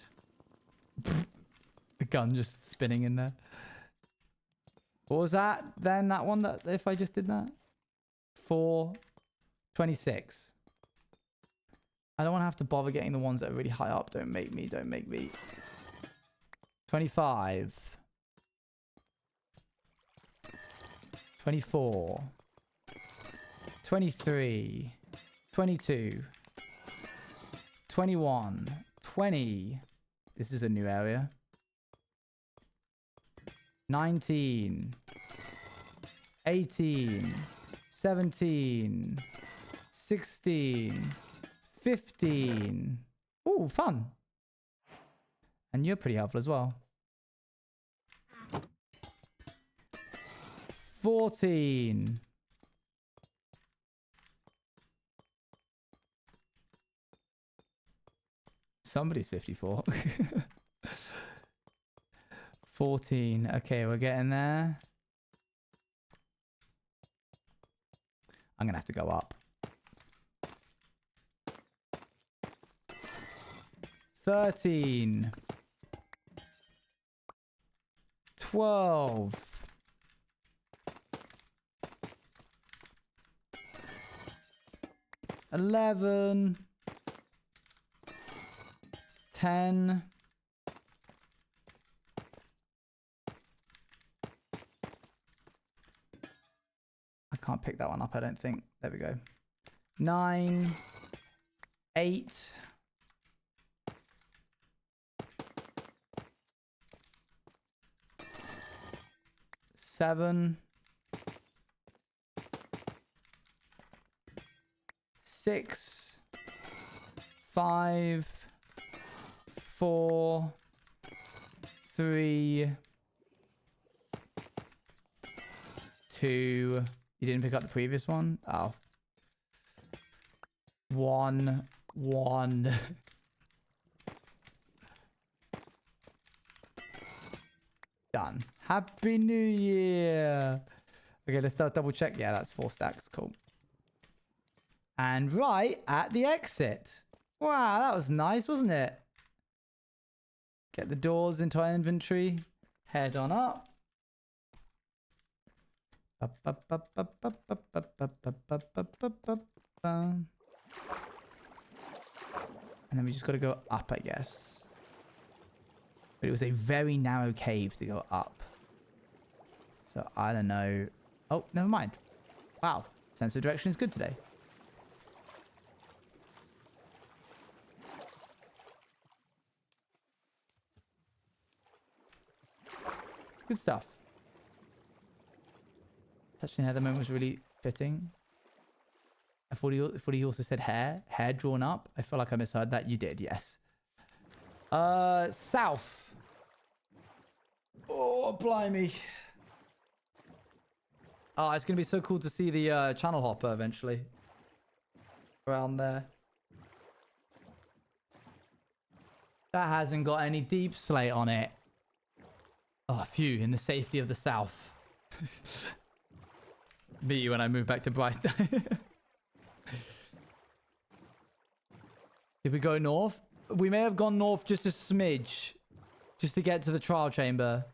The gun just spinning in there. What was that then? That one that if I just did that? 4, 26. I don't want to have to bother getting the ones that are really high up. Don't make me. 25. 24. 23. 22. 21. 20. This is a new area. 19. 18. 17. 16. 15. Ooh, fun. And you're pretty helpful as well. 14. Somebody's 54. 14. Okay, we're getting there. I'm going to have to go up. 13. 12. 11. 10. I can't pick that one up, I don't think. There we go. 9. 8. 7. 6. 5. 4. 3. 2. You didn't pick up the previous one? Oh. 1. 1. Done. Happy New Year. Okay, let's double check. Yeah, that's 4 stacks. Cool. And right at the exit. Wow, that was nice, wasn't it? Get the doors into our inventory. Head on up. And then we just got to go up, I guess. But it was a very narrow cave to go up. So I don't know. Oh, never mind. Wow. Sense of direction is good today. Good stuff. Touching hair at the moment was really fitting. I thought he also said hair. Hair drawn up. I feel like I misheard that. You did, yes. South. Oh, blimey. Oh, it's going to be so cool to see the channel hopper eventually. Around there. That hasn't got any deep slate on it. Oh, phew, in the safety of the south. Meet you when I move back to Brighton. Did we go north? We may have gone north just a smidge. Just to get to the trial chamber.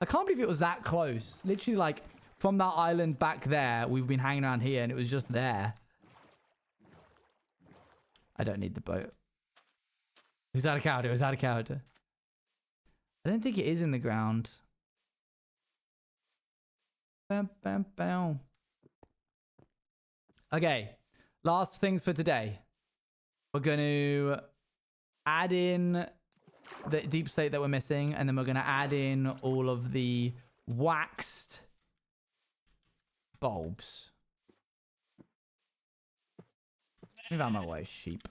I can't believe it was that close. Literally, like, from that island back there, we've been hanging around here and it was just there. I don't need the boat. Who's out of character? Who's out of character? I don't think it is in the ground. Bam, bam, bam. Okay. Last things for today. We're going to add in the deep slate that we're missing, and then we're going to add in all of the waxed bulbs. Move out of my way, sheep.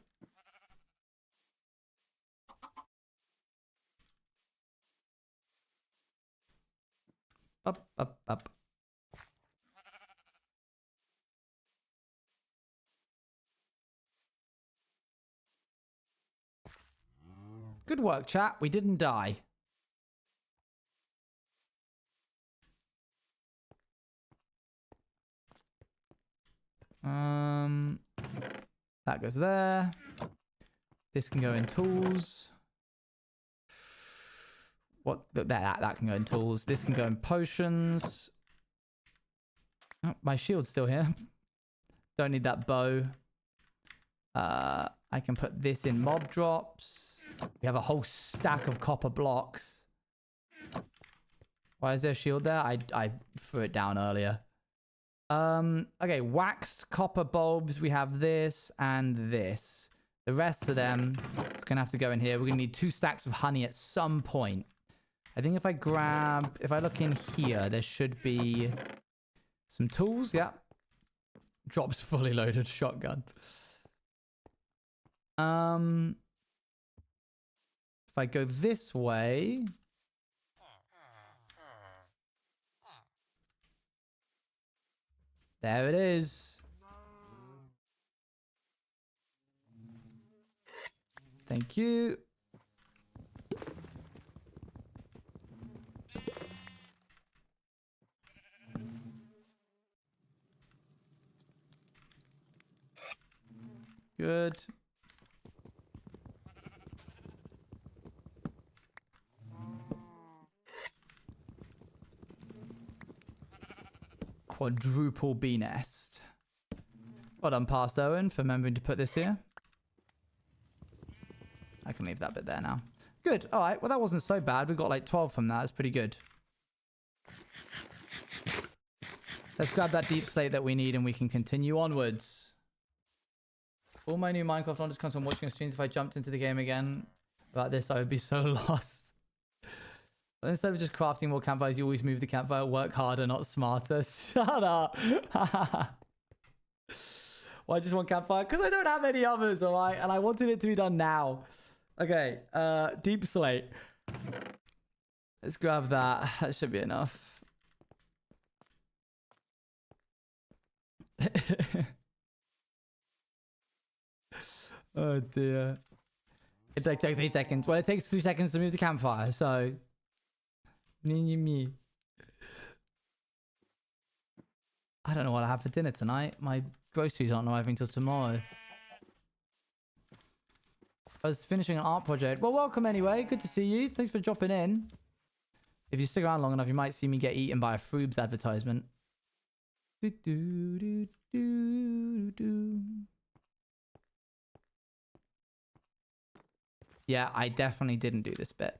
Up, up, up. Good work, chat. We didn't die. That goes there. This can go in tools. What? That can go in tools. This can go in potions. Oh, my shield's still here. Don't need that bow. I can put this in mob drops. We have a whole stack of copper blocks. Why is there a shield there? I threw it down earlier. Okay, waxed copper bulbs. We have this and this. The rest of them is gonna have to go in here. We're gonna need 2 stacks of honey at some point. I think if I look in here, there should be some tools. Yeah. Drops fully loaded shotgun. If I go this way. There it is. Thank you. Good. Quadruple bee nest. Well done, past Owen, for remembering to put this here. I can leave that bit there now. Good. All right. Well, that wasn't so bad. We got like 12 from that. That's pretty good. Let's grab that deep slate that we need and we can continue onwards. All my new Minecraft knowledge comes from watching streams. If I jumped into the game again about this, I would be so lost. But instead of just crafting more campfires, you always move the campfire, work harder, not smarter. Shut up. Well, I just want campfire because I don't have any others, all right? And I wanted it to be done now. Okay, deep slate. Let's grab that. That should be enough. Oh dear. It takes 8 seconds. Well, it takes 2 seconds to move the campfire, so... Me. I don't know what I have for dinner tonight. My groceries aren't arriving till tomorrow. I was finishing an art project. Well, welcome anyway. Good to see you. Thanks for dropping in. If you stick around long enough, you might see me get eaten by a Froobs advertisement. Yeah, I definitely didn't do this bit.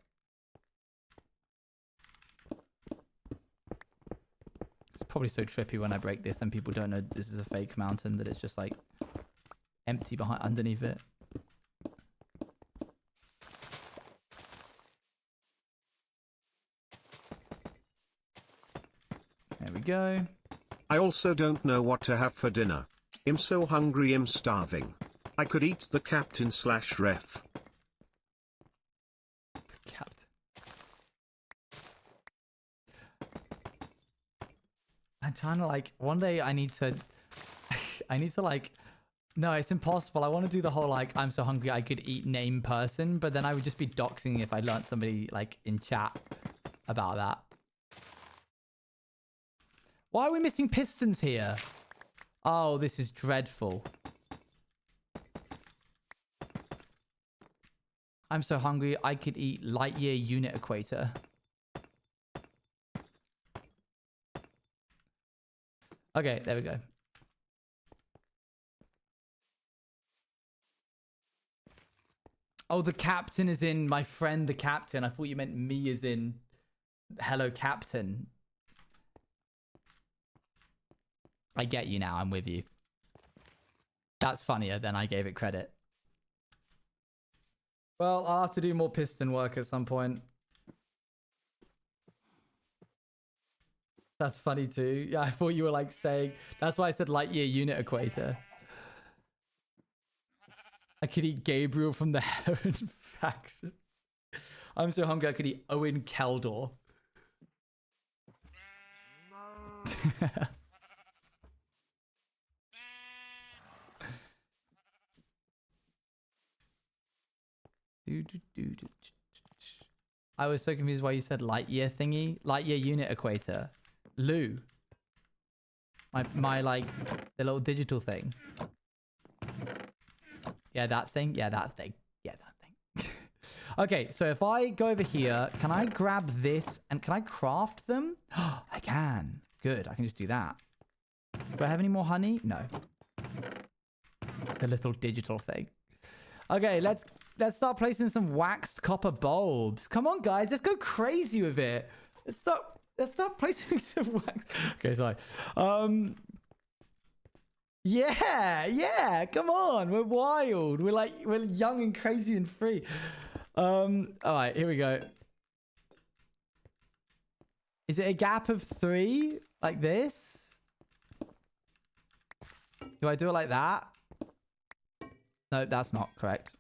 It's probably so trippy when I break this and people don't know this is a fake mountain, that it's just like empty behind underneath it. There we go. I also don't know what to have for dinner. I'm so hungry, I'm starving. I could eat the captain/ref. I'm trying to like, one day I need to like, no, it's impossible. I want to do the whole like, I'm so hungry I could eat name person, but then I would just be doxing if I learned somebody like in chat about that. Why are we missing pistons here? Oh, this is dreadful. I'm so hungry I could eat light year unit equator. Okay, there we go. Oh, the captain is in my friend, the captain. I thought you meant me as in hello, captain. I get you now. I'm with you. That's funnier than I gave it credit. Well, I'll have to do more piston work at some point. That's funny too. Yeah, I thought you were like saying... That's why I said light year unit equator. I could eat Gabriel from the Heron faction. I'm so hungry I could eat Owen Keldor. I was so confused why you said light year thingy. Light year unit equator. Lou. My like, the little digital thing. Yeah, that thing. Yeah, that thing. Yeah, that thing. Okay, so if I go over here, can I grab this and can I craft them? I can. Good, I can just do that. Do I have any more honey? No. The little digital thing. Okay, let's start placing some waxed copper bulbs. Come on, guys, let's go crazy with it. Let's start placing some wax. Okay, sorry. Yeah, come on. We're wild. We're young and crazy and free. All right, here we go. Is it a gap of 3 like this? Do I do it like that? No, that's not correct.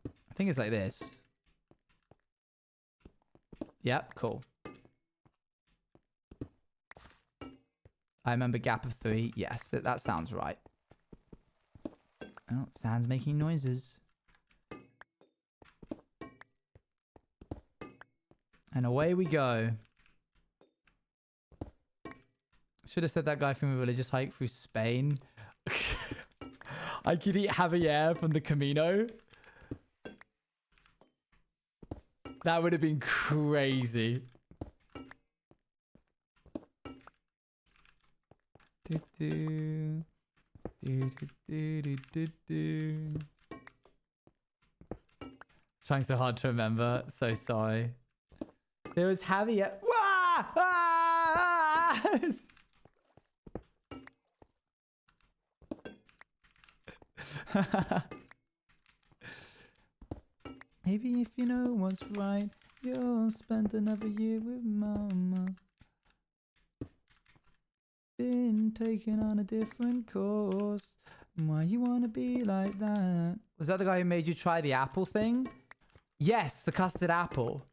I think it's like this. Yep, cool. I remember gap of 3. Yes, that sounds right. Oh, Sand's making noises. And away we go. Should have said that guy from a religious hike through Spain. I could eat Javier from the Camino. That would have been crazy. Trying so hard to remember. So sorry. There was Javier. Wah! Ah! Maybe if you know what's right, you'll spend another year with mama. Been taken on a different course. Why you wanna be like that? Was that the guy who made you try the apple thing? Yes, the custard apple.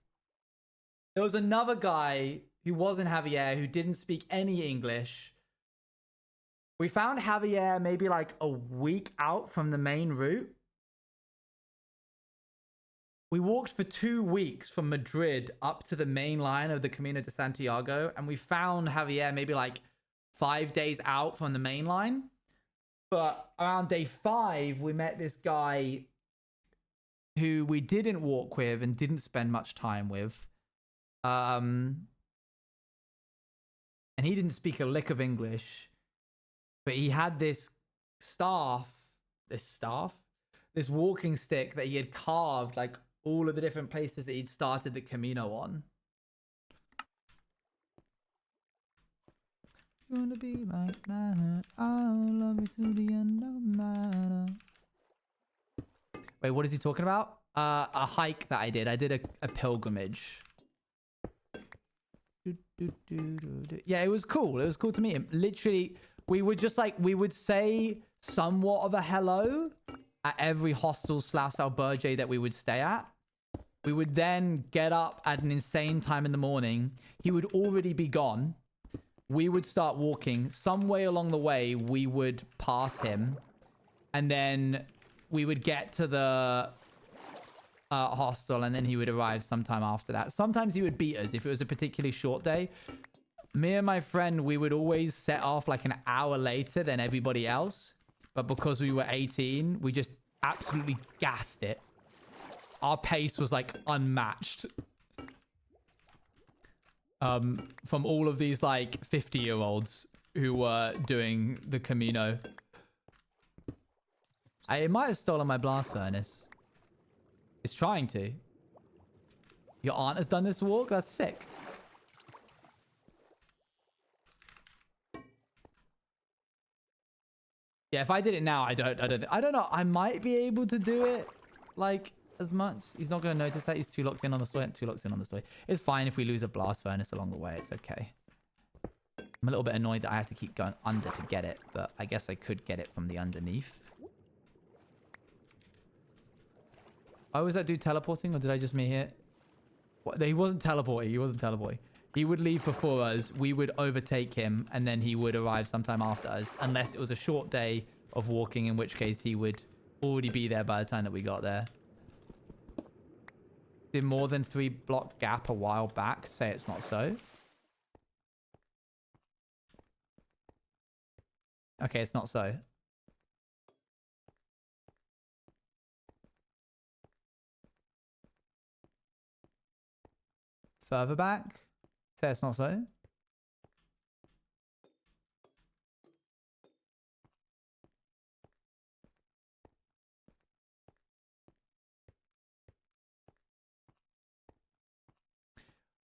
There was another guy who wasn't Javier who didn't speak any English. We found Javier maybe like a week out from the main route. We walked for 2 weeks from Madrid up to the main line of the Camino de Santiago, and we found Javier maybe like 5 days out from the main line. But around day 5, we met this guy who we didn't walk with and didn't spend much time with. And he didn't speak a lick of English, but he had this this walking stick that he had carved like all of the different places that he'd started the Camino on. Gonna be like that. I'll love you to the end of matter. Wait, what is he talking about? A hike that I did. I did a pilgrimage. Yeah, it was cool. It was cool to meet him. Literally, we would say somewhat of a hello at every hostel / albergue that we would stay at. We would then get up at an insane time in the morning. He would already be gone. We would start walking. Some way along the way, we would pass him. And then we would get to the hostel, and then he would arrive sometime after that. Sometimes he would beat us if it was a particularly short day. Me and my friend, we would always set off like an hour later than everybody else. But because we were 18, we just absolutely gassed it. Our pace was like unmatched. From all of these like 50-year-olds who were doing the Camino. It might have stolen my blast furnace. It's trying to. Your aunt has done this walk? That's sick. Yeah, if I did it now, I don't know. I might be able to do it like as much. He's not going to notice that. He's too locked in on the story. Too locked in on the story. It's fine if we lose a blast furnace along the way. It's okay. I'm a little bit annoyed that I have to keep going under to get it, but I guess I could get it from the underneath. Oh, was that dude teleporting, or did I just meet it? What? He wasn't teleporting. He wasn't teleporting. He would leave before us. We would overtake him, and then he would arrive sometime after us, unless it was a short day of walking, in which case he would already be there by the time that we got there. Did more than 3 block gap a while back. Say it's not so. Okay, it's not so. Further back. Say it's not so.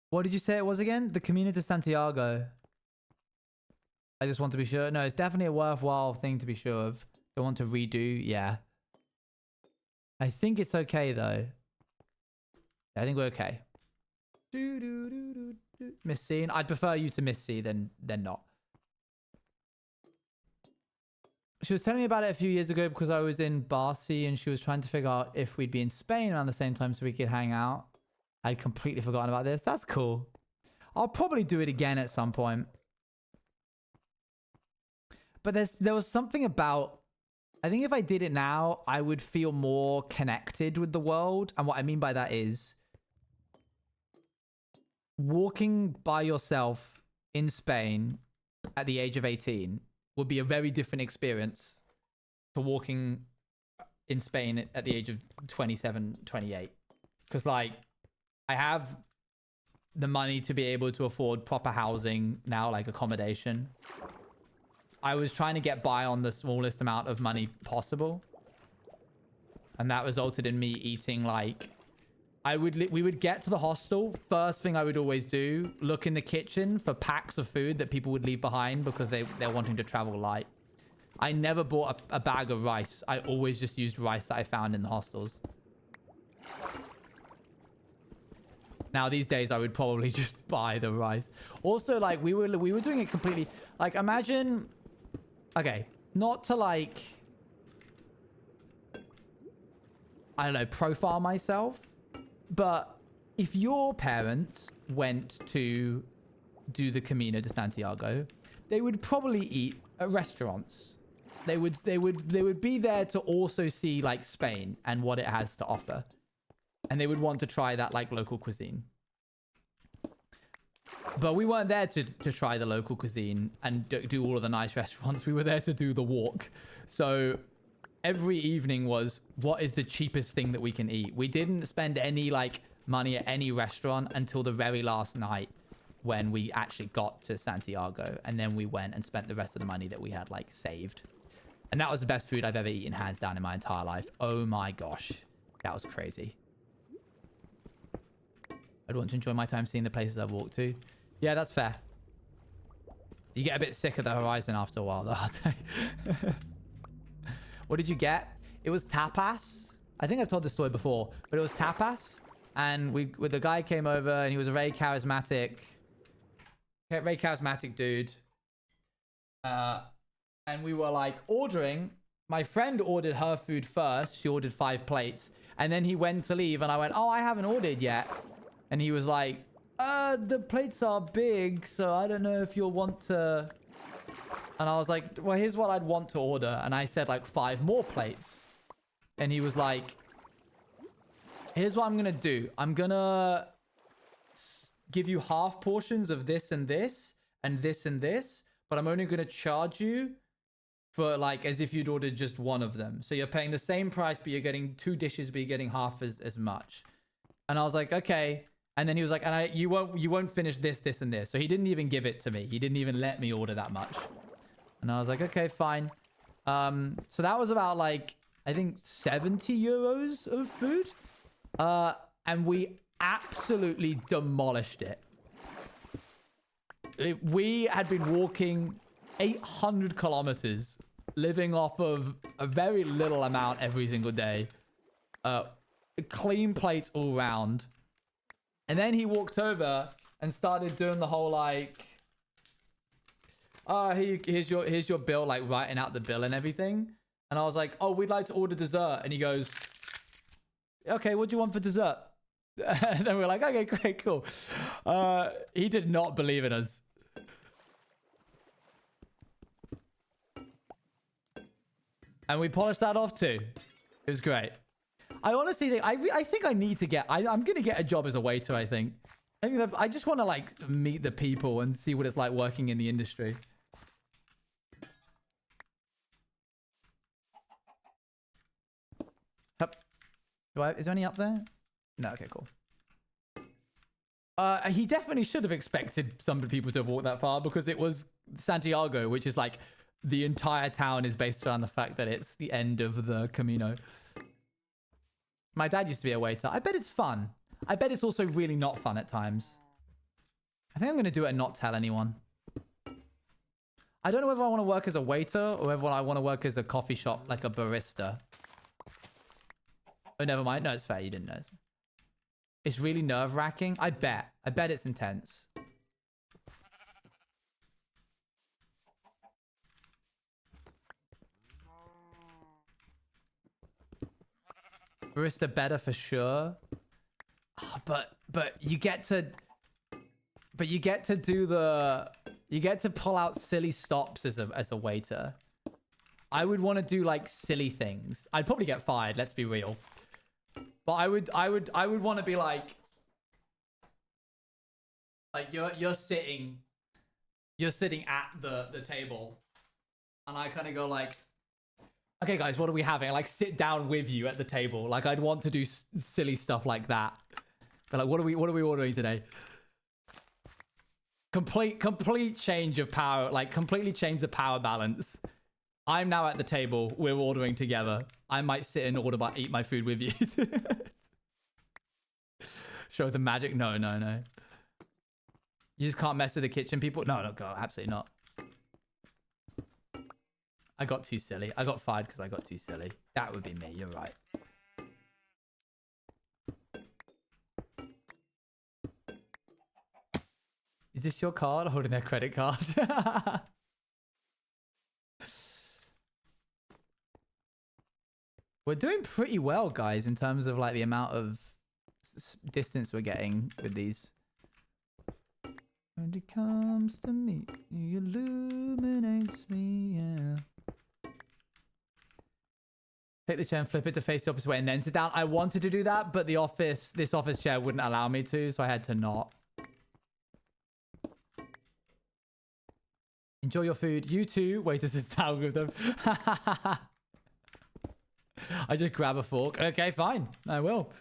What did you say it was again? The Camino de Santiago. I just want to be sure. No, it's definitely a worthwhile thing to be sure of. Don't want to redo. Yeah. I think it's okay, though. I think we're okay. Miss C. I'd prefer you to Miss C than not. She was telling me about it a few years ago because I was in Barcy and she was trying to figure out if we'd be in Spain around the same time so we could hang out. I'd completely forgotten about this. That's cool. I'll probably do it again at some point. But there was something about... I think if I did it now, I would feel more connected with the world. And what I mean by that is... walking by yourself in Spain at the age of 18 would be a very different experience to walking in Spain at the age of 27, 28. Because, like, I have the money to be able to afford proper housing now, like accommodation. I was trying to get by on the smallest amount of money possible. And that resulted in me eating, like... we would get to the hostel. First thing I would always do, look in the kitchen for packs of food that people would leave behind because they're wanting to travel light. I never bought a bag of rice. I always just used rice that I found in the hostels. Now these days I would probably just buy the rice. Also, like we were doing it completely. Like imagine, okay, not to like, I don't know, profile myself. But if your parents went to do the Camino de Santiago, they would probably eat at restaurants. They would be there to also see like Spain and what it has to offer. And they would want to try that like local cuisine. But we weren't there to try the local cuisine and do all of the nice restaurants. We were there to do the walk. So every evening was, what is the cheapest thing that we can eat? We didn't spend any like money at any restaurant until the very last night when we actually got to Santiago. And then we went and spent the rest of the money that we had like saved. And that was the best food I've ever eaten, hands down, in my entire life. Oh my gosh. That was crazy. I'd want to enjoy my time seeing the places I've walked to. Yeah, that's fair. You get a bit sick of the horizon after a while, though, I'll tell you. What did you get? It was tapas. I think I've told this story before, but it was tapas. And the guy came over and he was a very charismatic dude. And we were like ordering. My friend ordered her food first. She ordered 5 plates. And then he went to leave and I went, oh, I haven't ordered yet. And he was like, the plates are big, so I don't know if you'll want to... And I was like, well, here's what I'd want to order. And I said like 5 more plates. And he was like, here's what I'm going to do. I'm going to give you half portions of this and this and this and this. But I'm only going to charge you for like as if you'd ordered just one of them. So you're paying the same price, but you're getting 2 dishes, but you're getting half as much. And I was like, okay. And then he was like, and you won't finish this, this, and this. So he didn't even give it to me. He didn't even let me order that much. And I was like, okay, fine. So that was about like I think 70 euros of food. And we absolutely demolished it. We had been walking 800 kilometers, living off of a very little amount every single day. Clean plates all round. And then he walked over and started doing the whole like, here's your bill, like writing out the bill and everything. And I was like, oh, we'd like to order dessert. And he goes, okay, what do you want for dessert? And then we're like, okay, great, cool. He did not believe in us. And we polished that off too. It was great. I honestly think I think I need to get. I'm gonna get a job as a waiter. I think. I just want to like meet the people and see what it's like working in the industry. Yep. Is there any up there? No. Okay. Cool. He definitely should have expected some people to have walked that far because it was Santiago, which is like the entire town is based around the fact that it's the end of the Camino. My dad used to be a waiter. I bet it's fun. I bet it's also really not fun at times. I think I'm going to do it and not tell anyone. I don't know whether I want to work as a waiter or whether I want to work as a coffee shop, like a barista. Oh, never mind. No, it's fair. You didn't know. It's really nerve-wracking. I bet it's intense. Barista better for sure. Oh, but you get to do the, you get to pull out silly stops as a waiter. I would want to do like silly things. I'd probably get fired, let's be real. But I would want to be like you're sitting at the table, and I kind of go like, okay guys, what are we having? Like sit down with you at the table. Like I'd want to do silly stuff like that. But like, what are we ordering today? Complete change of power. Like completely change the power balance. I'm now at the table. We're ordering together. I might sit and eat my food with you. Show the magic. No. You just can't mess with the kitchen people. No, go. Absolutely not. I got too silly. I got fired because I got too silly. That would be me. You're right. Is this your card? Holding their credit card. We're doing pretty well, guys, in terms of like the amount of distance we're getting with these. When it comes to me, he illuminates me, yeah. Take the chair and flip it to face the opposite way and then sit down. I wanted to do that, but this office chair wouldn't allow me to, so I had to not. Enjoy your food. You too. Wait to sit down with them. I just grab a fork. Okay, fine. I will.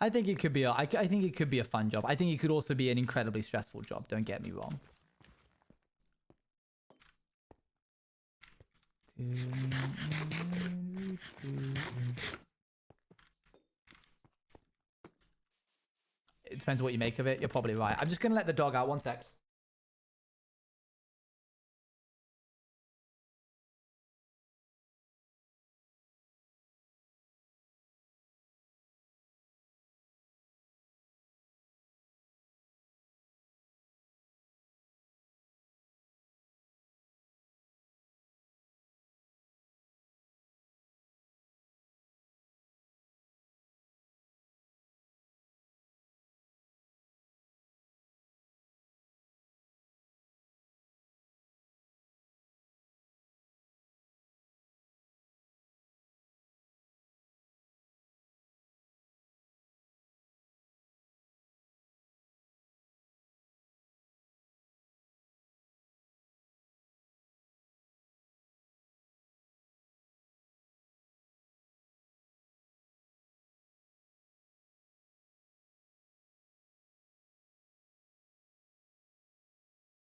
I think it could be I think it could be a fun job. I think it could also be an incredibly stressful job. Don't get me wrong. It depends what you make of it. You're probably right. I'm just going to let the dog out. One sec.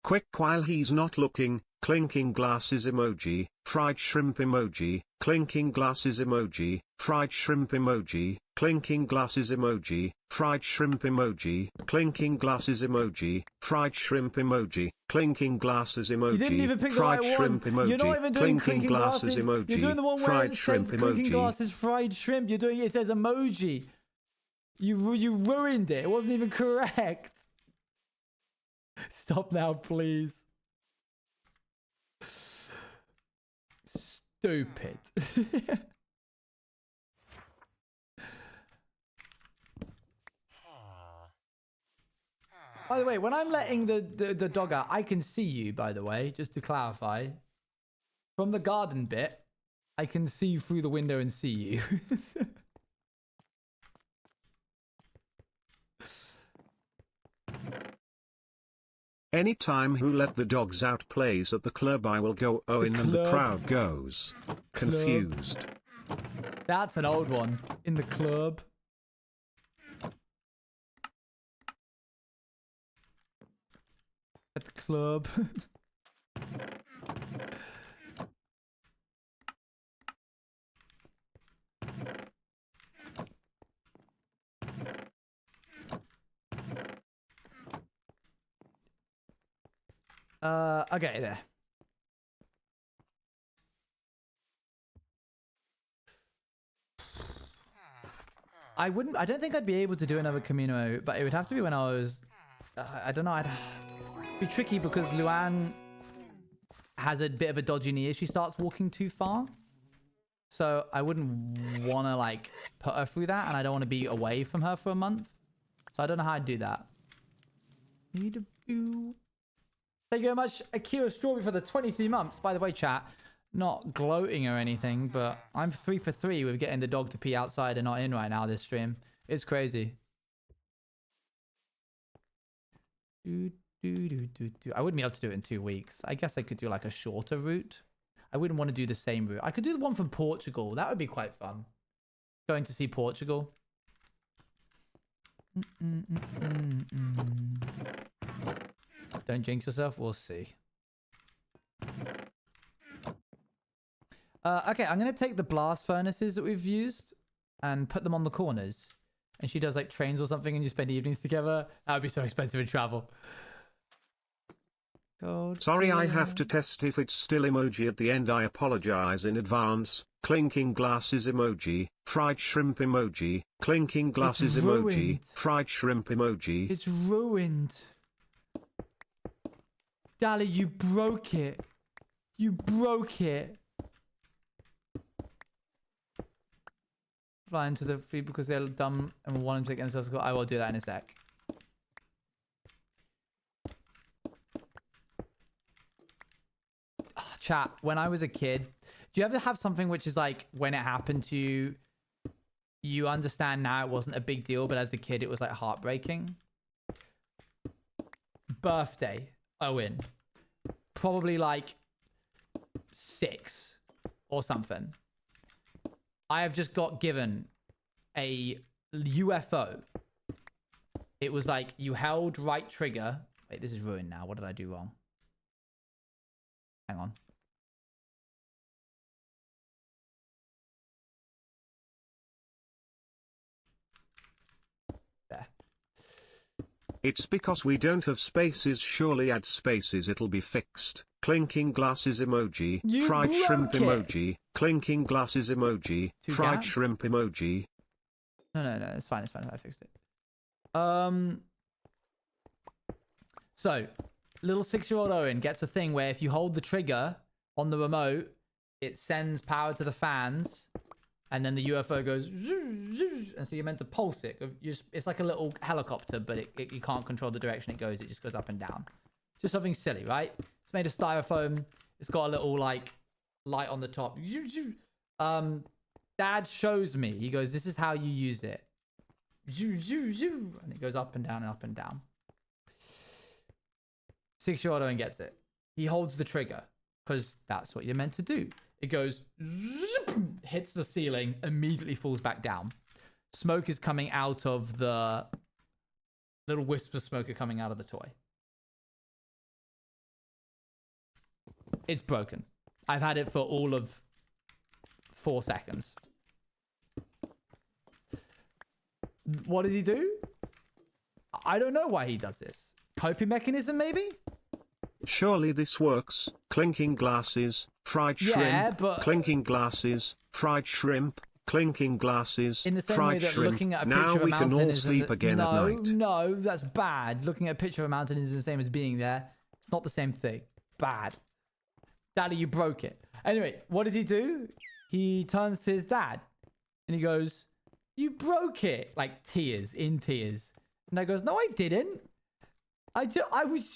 Quick, while he's not looking, clinking glasses emoji, fried shrimp emoji, clinking glasses emoji, fried shrimp emoji, clinking glasses emoji, fried shrimp emoji, clinking glasses emoji, fried shrimp emoji, clinking glasses You didn't even emoji, pick the fried right shrimp one. You're not emoji, even doing clinking glasses You're doing the one emoji, where fried it says shrimp clinking emoji. glasses, fried shrimp. You're doing it says emoji. You ruined it. It wasn't even correct. Stop now, please. Stupid. By the way, when I'm letting the dog out, I can see you, by the way, just to clarify. From the garden bit, I can see through the window and see you. Anytime Who Let the Dogs Out plays at the club, I will go Owen, and the crowd goes confused. That's an old one. In the club. At the club. Okay, there. I don't think I'd be able to do another Camino, but it would have to be when I was, I don't know, it'd be tricky because Luan has a bit of a dodgy knee if she starts walking too far. So I wouldn't want to like put her through that, and I don't want to be away from her for a month. So I don't know how I'd do that. Thank you very much, Akira Strawberry, for the 23 months. By the way, chat, not gloating or anything, but I'm 3 for 3 with getting the dog to pee outside and not in right now this stream. It's crazy. I wouldn't be able to do it in 2 weeks. I guess I could do like a shorter route. I wouldn't want to do the same route. I could do the one from Portugal. That would be quite fun. Going to see Portugal. Don't jinx yourself. We'll see. Okay, I'm going to take the blast furnaces that we've used and put them on the corners. And she does like trains or something and you spend evenings together. That would be so expensive in travel. Sorry, I have to test if it's still emoji at the end. I apologize in advance. Clinking glasses emoji, fried shrimp emoji, clinking glasses emoji, fried shrimp emoji. It's ruined. Dali, you broke it. You broke it. Fly into the feed because they're dumb and want them to get themselves. I will do that in a sec. Oh, chat, when I was a kid, do you ever have something which is like when it happened to you, you understand now it wasn't a big deal, but as a kid it was like heartbreaking? Birthday, Owen. Probably like 6 or something. I have just got given a UFO. It was like you held right trigger. Wait, this is ruined now. What did I do wrong? Hang on. There. It's because we don't have spaces. Surely add spaces, it'll be fixed. Clinking glasses emoji, fried shrimp emoji, clinking glasses emoji, fried shrimp emoji. No, it's fine, I fixed it. So, little 6-year-old Owen gets a thing where if you hold the trigger on the remote, it sends power to the fans, and then the UFO goes, and so you're meant to pulse it. It's like a little helicopter, but you can't control the direction it goes. It just goes up and down. Just something silly, right? It's made of styrofoam. It's got a little like light on the top. Dad shows me. He goes, "This is how you use it." And it goes up and down and up and down. 6-year-old Owen gets it. He holds the trigger because that's what you're meant to do. It goes, hits the ceiling, immediately falls back down. Smoke is coming out of the little wisps of smoke are coming out of the toy. It's broken. I've had it for all of 4 seconds. What does he do? I don't know why he does this. Coping mechanism, maybe? Surely this works. Clinking glasses, fried shrimp, but clinking glasses, fried shrimp, clinking glasses, in the same fried way that shrimp. looking at a Now picture of a we can mountain all is sleep again at night. No, that's bad. Looking at a picture of a mountain is the same as being there. It's not the same thing. Bad. Daddy, you broke it. Anyway, what does he do? He turns to his dad and he goes, "You broke it." Like tears, in tears. And I goes, "No, I didn't.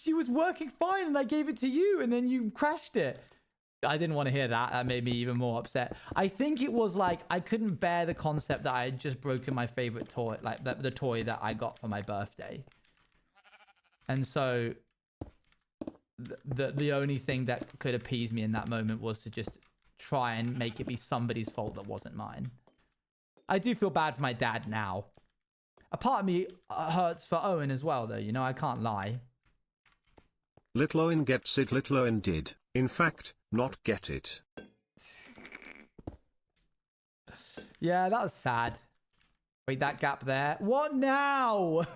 She was working fine and I gave it to you and then you crashed it." I didn't want to hear that. That made me even more upset. I think it was like I couldn't bear the concept that I had just broken my favorite toy, like the toy that I got for my birthday. And so the only thing that could appease me in that moment was to just try and make it be somebody's fault that wasn't mine. I do feel bad for my dad now. A part of me hurts for Owen as well, though. You know, I can't lie. Little Owen gets it. Little Owen did, in fact, not get it. Yeah, that was sad. Wait, that gap there. What now?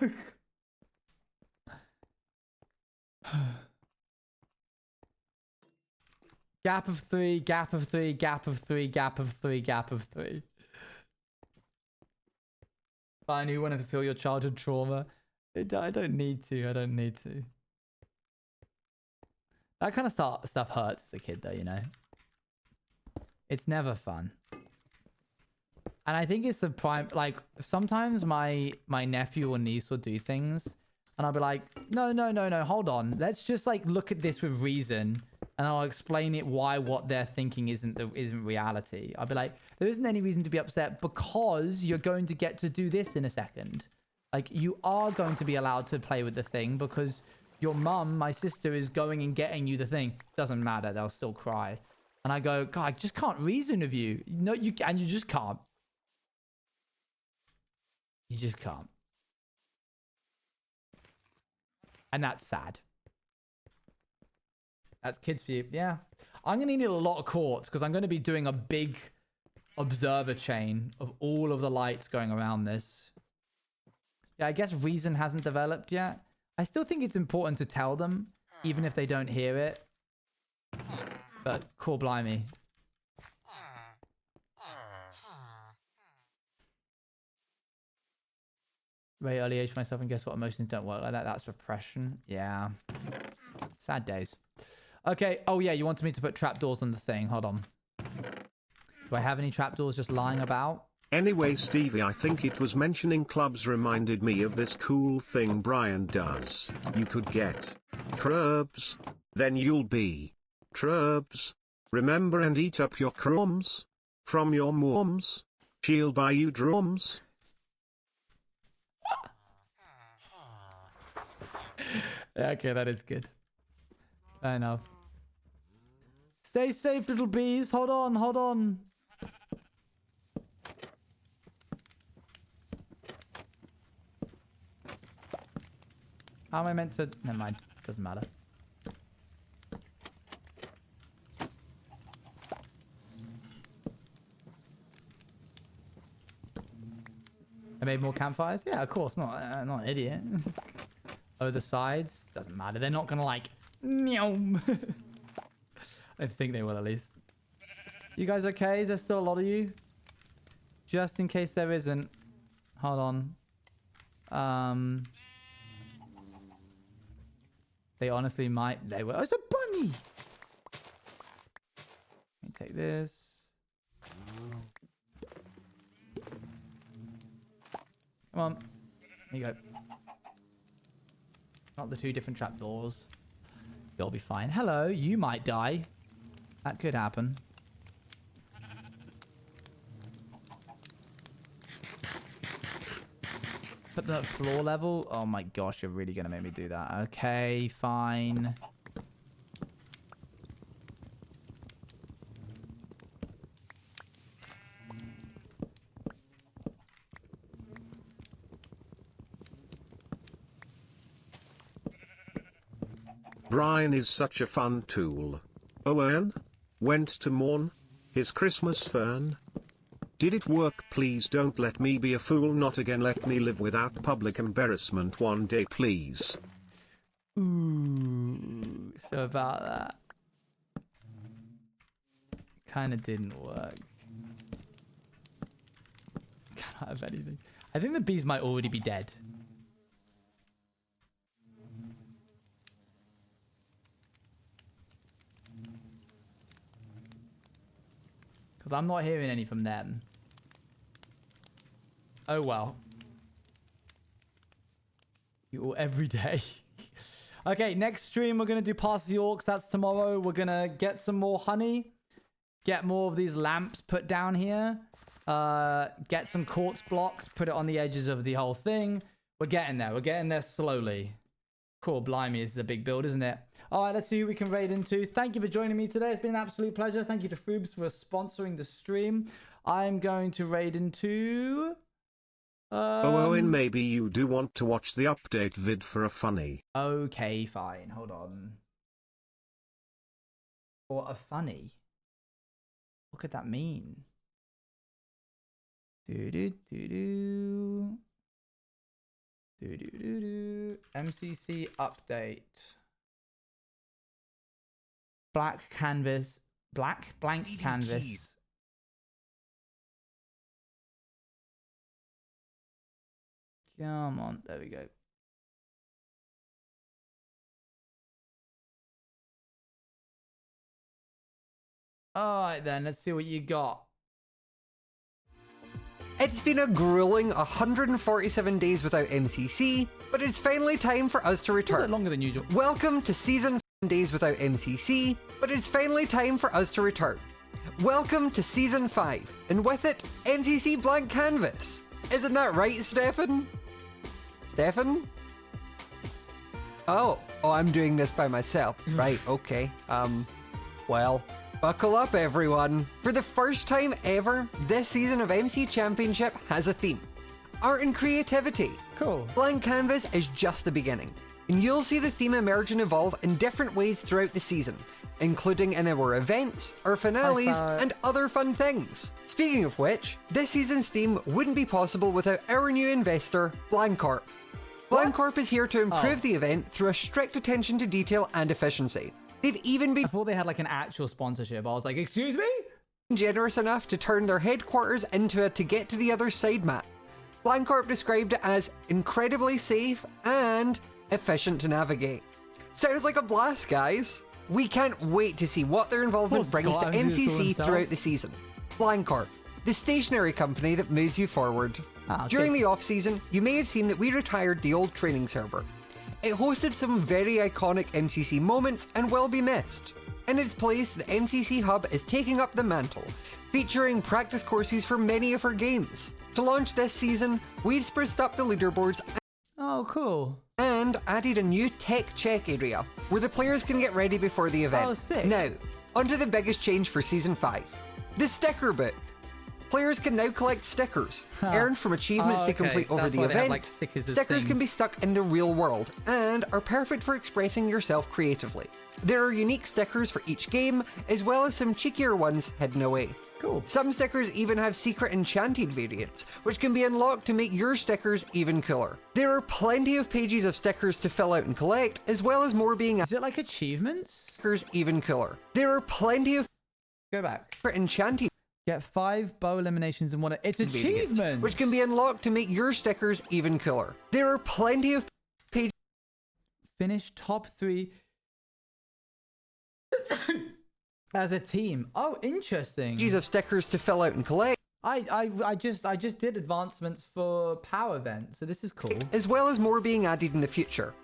Gap of 3, gap of 3, gap of 3, gap of 3, gap of 3. Fine, you want to feel your childhood trauma. I don't need to. I don't need to. That kind of stuff hurts as a kid, though, you know. It's never fun. And I think it's the prime... Like, sometimes my nephew or niece will do things. And I'll be like, no, hold on. Let's just, like, look at this with reason. And I'll explain it why what they're thinking isn't reality. I'll be like, there isn't any reason to be upset because you're going to get to do this in a second. Like, you are going to be allowed to play with the thing because your mum, my sister, is going and getting you the thing. Doesn't matter. They'll still cry. And I go, God, I just can't reason with you. No, you just can't. You just can't. And that's sad. That's kids for you. Yeah. I'm going to need a lot of quartz because I'm going to be doing a big observer chain of all of the lights going around this. Yeah, I guess reason hasn't developed yet. I still think it's important to tell them, even if they don't hear it. But cool, blimey. Very early age for myself, and guess what? Emotions don't work like that. That's repression. Yeah. Sad days. Okay. Oh, yeah. You wanted me to put trapdoors on the thing. Hold on. Do I have any trapdoors just lying about? Anyway, Stevie, I think it was mentioning clubs reminded me of this cool thing Brian does. You could get crabs, then you'll be trubs. Remember, and eat up your crumbs from your mums. She'll buy you drums. Okay, that is good. Fair enough. Stay safe, little bees. Hold on, hold on. How am I meant to... Never mind. Doesn't matter. I made more campfires? Yeah, of course. Not an idiot. Oh, the sides? Doesn't matter. They're not going to like... I think they will at least. You guys okay? Is there still a lot of you? Just in case there isn't. Hold on. They honestly might. They will. Oh, it's a bunny! Let me take this. Come on. Here you go. Not the 2 different trapdoors. You'll be fine. Hello, you might die. That could happen. Put the floor level. Oh my gosh, you're really going to make me do that. Okay, fine. Brian is such a fun tool. Owen went to mourn his Christmas fern. Did it work? Please don't let me be a fool. Not again. Let me live without public embarrassment one day, please. Ooh, so about that. Kind of didn't work. Can't have anything. I think the bees might already be dead. Because I'm not hearing any from them. Oh well. You all every day. Okay, next stream we're going to do Past the Orcs. That's tomorrow. We're going to get some more honey. Get more of these lamps put down here. Get some quartz blocks. Put it on the edges of the whole thing. We're getting there. We're getting there slowly. Cool. Blimey, this is a big build, isn't it? All right, let's see who we can raid into. Thank you for joining me today. It's been an absolute pleasure. Thank you to Foobs for sponsoring the stream. I'm going to raid into... Owen, maybe you do want to watch the update vid for a funny. Okay, fine. Hold on. For a funny? What could that mean? Do-do-do-do. Do-do-do-do. MCC update. Black canvas. Blank CD canvas. keys. Come on. There we go. Alright then, let's see what you got. It's been a grueling 147 days without MCC, but it's finally time for us to return. Feels like longer than usual. Welcome to Season 5 days without MCC, but it's finally time for us to return. Welcome to Season 5, and with it, MCC Blank Canvas. Isn't that right, Stefan? Stefan? Oh, I'm doing this by myself. Right, okay. Well, buckle up, everyone. For the first time ever, this season of MC Championship has a theme. Art and creativity. Cool. Blank Canvas is just the beginning, and you'll see the theme emerge and evolve in different ways throughout the season, including in our events, our finales, and other fun things. Speaking of which, this season's theme wouldn't be possible without our new investor, Blancorp. Blancorp is here to improve the event through a strict attention to detail and efficiency. They've even been I thought they had like an actual sponsorship. I was like, excuse me? Generous enough to turn their headquarters into a to get to the other side map. Blancorp described it as incredibly safe and efficient to navigate. Sounds like a blast, guys. We can't wait to see what their involvement brings to MCC throughout the season. Blancorp, the stationery company that moves you forward. During the off-season, you may have seen that we retired the old training server. It hosted some very iconic MCC moments and will be missed. In its place, the MCC Hub is taking up the mantle, featuring practice courses for many of our games. To launch this season, we've spruced up the leaderboards cool. And added a new tech check area, where the players can get ready before the event. Oh, sick. Now, onto the biggest change for Season 5. The sticker book. Players can now collect stickers, earned from achievements they complete over the event. Like stickers Stickers can be stuck in the real world, and are perfect for expressing yourself creatively. There are unique stickers for each game, as well as some cheekier ones hidden away. Cool. Some stickers even have secret enchanted variants, which can be unlocked to make your stickers even cooler. There are plenty of pages of stickers to fill out and collect, as well as more being Is it like achievements? Stickers even cooler. There are plenty of Go back. enchanted Get 5 bow eliminations in one. It's achievements, which can be unlocked to make your stickers even cooler. There are plenty of pages. Finish top 3 as a team. Oh, interesting. Pages of stickers to fill out and collect. I just did advancements for power event, so this is cool. As well as more being added in the future.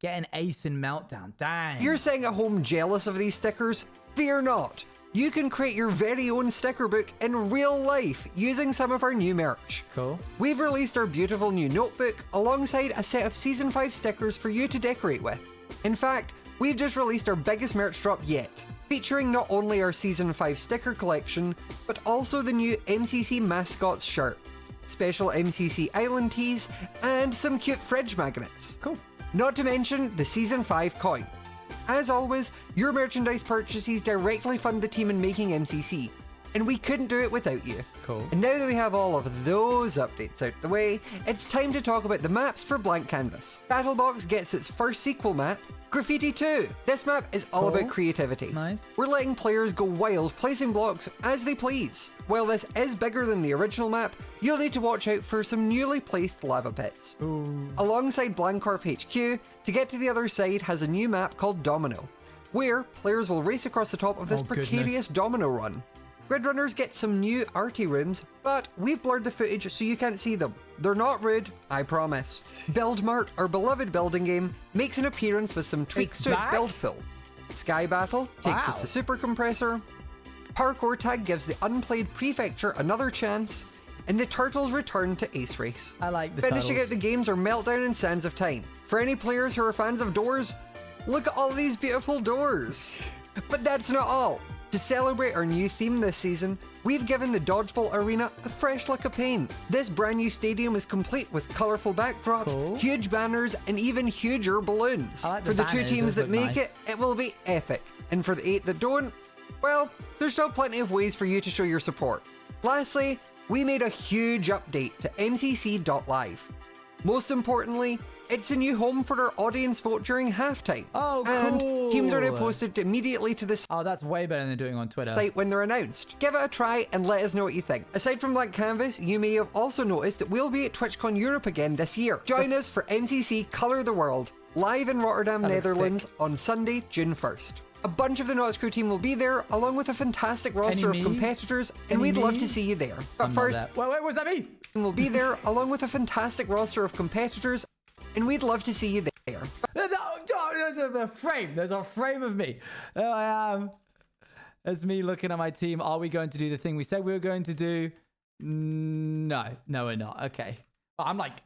Get an ace in Meltdown. Dang. If you're sitting at home jealous of these stickers, fear not. You can create your very own sticker book in real life using some of our new merch. Cool. We've released our beautiful new notebook alongside a set of Season 5 stickers for you to decorate with. In fact, we've just released our biggest merch drop yet, featuring not only our Season 5 sticker collection, but also the new MCC Mascots shirt, special MCC Island tees, and some cute fridge magnets. Cool. Not to mention the Season 5 coin. As always, your merchandise purchases directly fund the team in making MCC, and we couldn't do it without you. Cool. And now that we have all of those updates out the way, it's time to talk about the maps for Blank Canvas. Battlebox gets its first sequel map, Graffiti 2. This map is all about creativity. Nice. We're letting players go wild, placing blocks as they please. While this is bigger than the original map, you'll need to watch out for some newly placed lava pits. Ooh. Alongside Blancorp HQ, to get to the other side has a new map called Domino, where players will race across the top of this precarious domino run. Gridrunners get some new arty rooms, but we've blurred the footage so you can't see them. They're not rude, I promise. Build Mart, our beloved building game, makes an appearance with some tweaks to its build pool. Sky Battle takes us to Super Compressor. Parkour Tag gives the unplayed Prefecture another chance. And the Turtles return to Ace Race. I like the Finishing turtles. out the games are Meltdown and Sands of Time. For any players who are fans of doors, look at all these beautiful doors. But that's not all. To celebrate our new theme this season, we've given the Dodgeball Arena a fresh look of paint. This brand new stadium is complete with colourful backdrops, huge banners, and even huger balloons. I like For the two banners, teams those that look make nice. it will be epic. And for the 8 that don't, well, there's still plenty of ways for you to show your support. Lastly, we made a huge update to MCC.live. Most importantly, it's a new home for our audience vote during halftime. Oh, and teams are now cool. posted immediately to the Oh, that's way better than doing on Twitter. site when they're announced. Give it a try and let us know what you think. Aside from Blank Canvas, you may have also noticed that we'll be at TwitchCon Europe again this year. Join us for MCC Colour the World, live in Rotterdam, That looks Netherlands on Sunday, June 1st. A bunch of the Knots Crew team will be there, along with a fantastic roster of me? competitors, and Any we'd love me? to see you there. But I'm not first, there. Wait, was that me? we'll be there, along with a fantastic roster of competitors, and we'd love to see you there. There's a frame. There's a frame of me. There I am. There's me looking at my team. Are we going to do the thing we said we were going to do? No, we're not. Okay. I'm like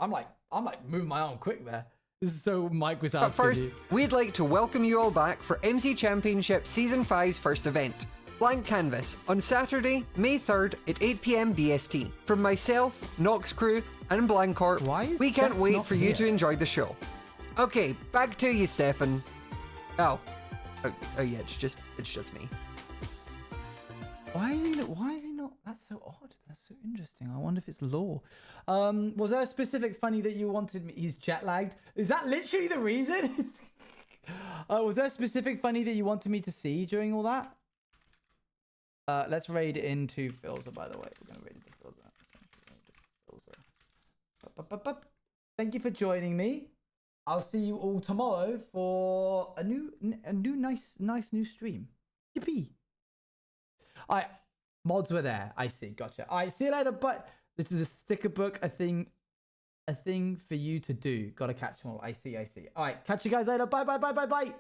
moving my arm quick there. This is so Mike was asking But first, you. we'd like to welcome you all back for MC Championship Season 5's first event, Blank Canvas, on Saturday, May 3rd at 8 PM BST. From myself, Nox Crew, and Blancorp, we can't Steph wait not for you here? to enjoy the show. Okay, back to you, Stefan. Oh yeah, it's just me. Why is he not? That's so odd. That's so interesting. I wonder if it's lore. Was there a specific funny that you wanted me? He's jet lagged. Is that literally the reason? Was there a specific funny that you wanted me to see during all that? Let's raid into Filzer, by the way. We're gonna raid into Filzer. Thank you for joining me. I'll see you all tomorrow for a new nice new stream. Yippee! Alright, mods were there. I see. Gotcha. Alright, see you later. But this is a sticker book, a thing for you to do. Gotta catch them all. I see. Alright, catch you guys later. Bye.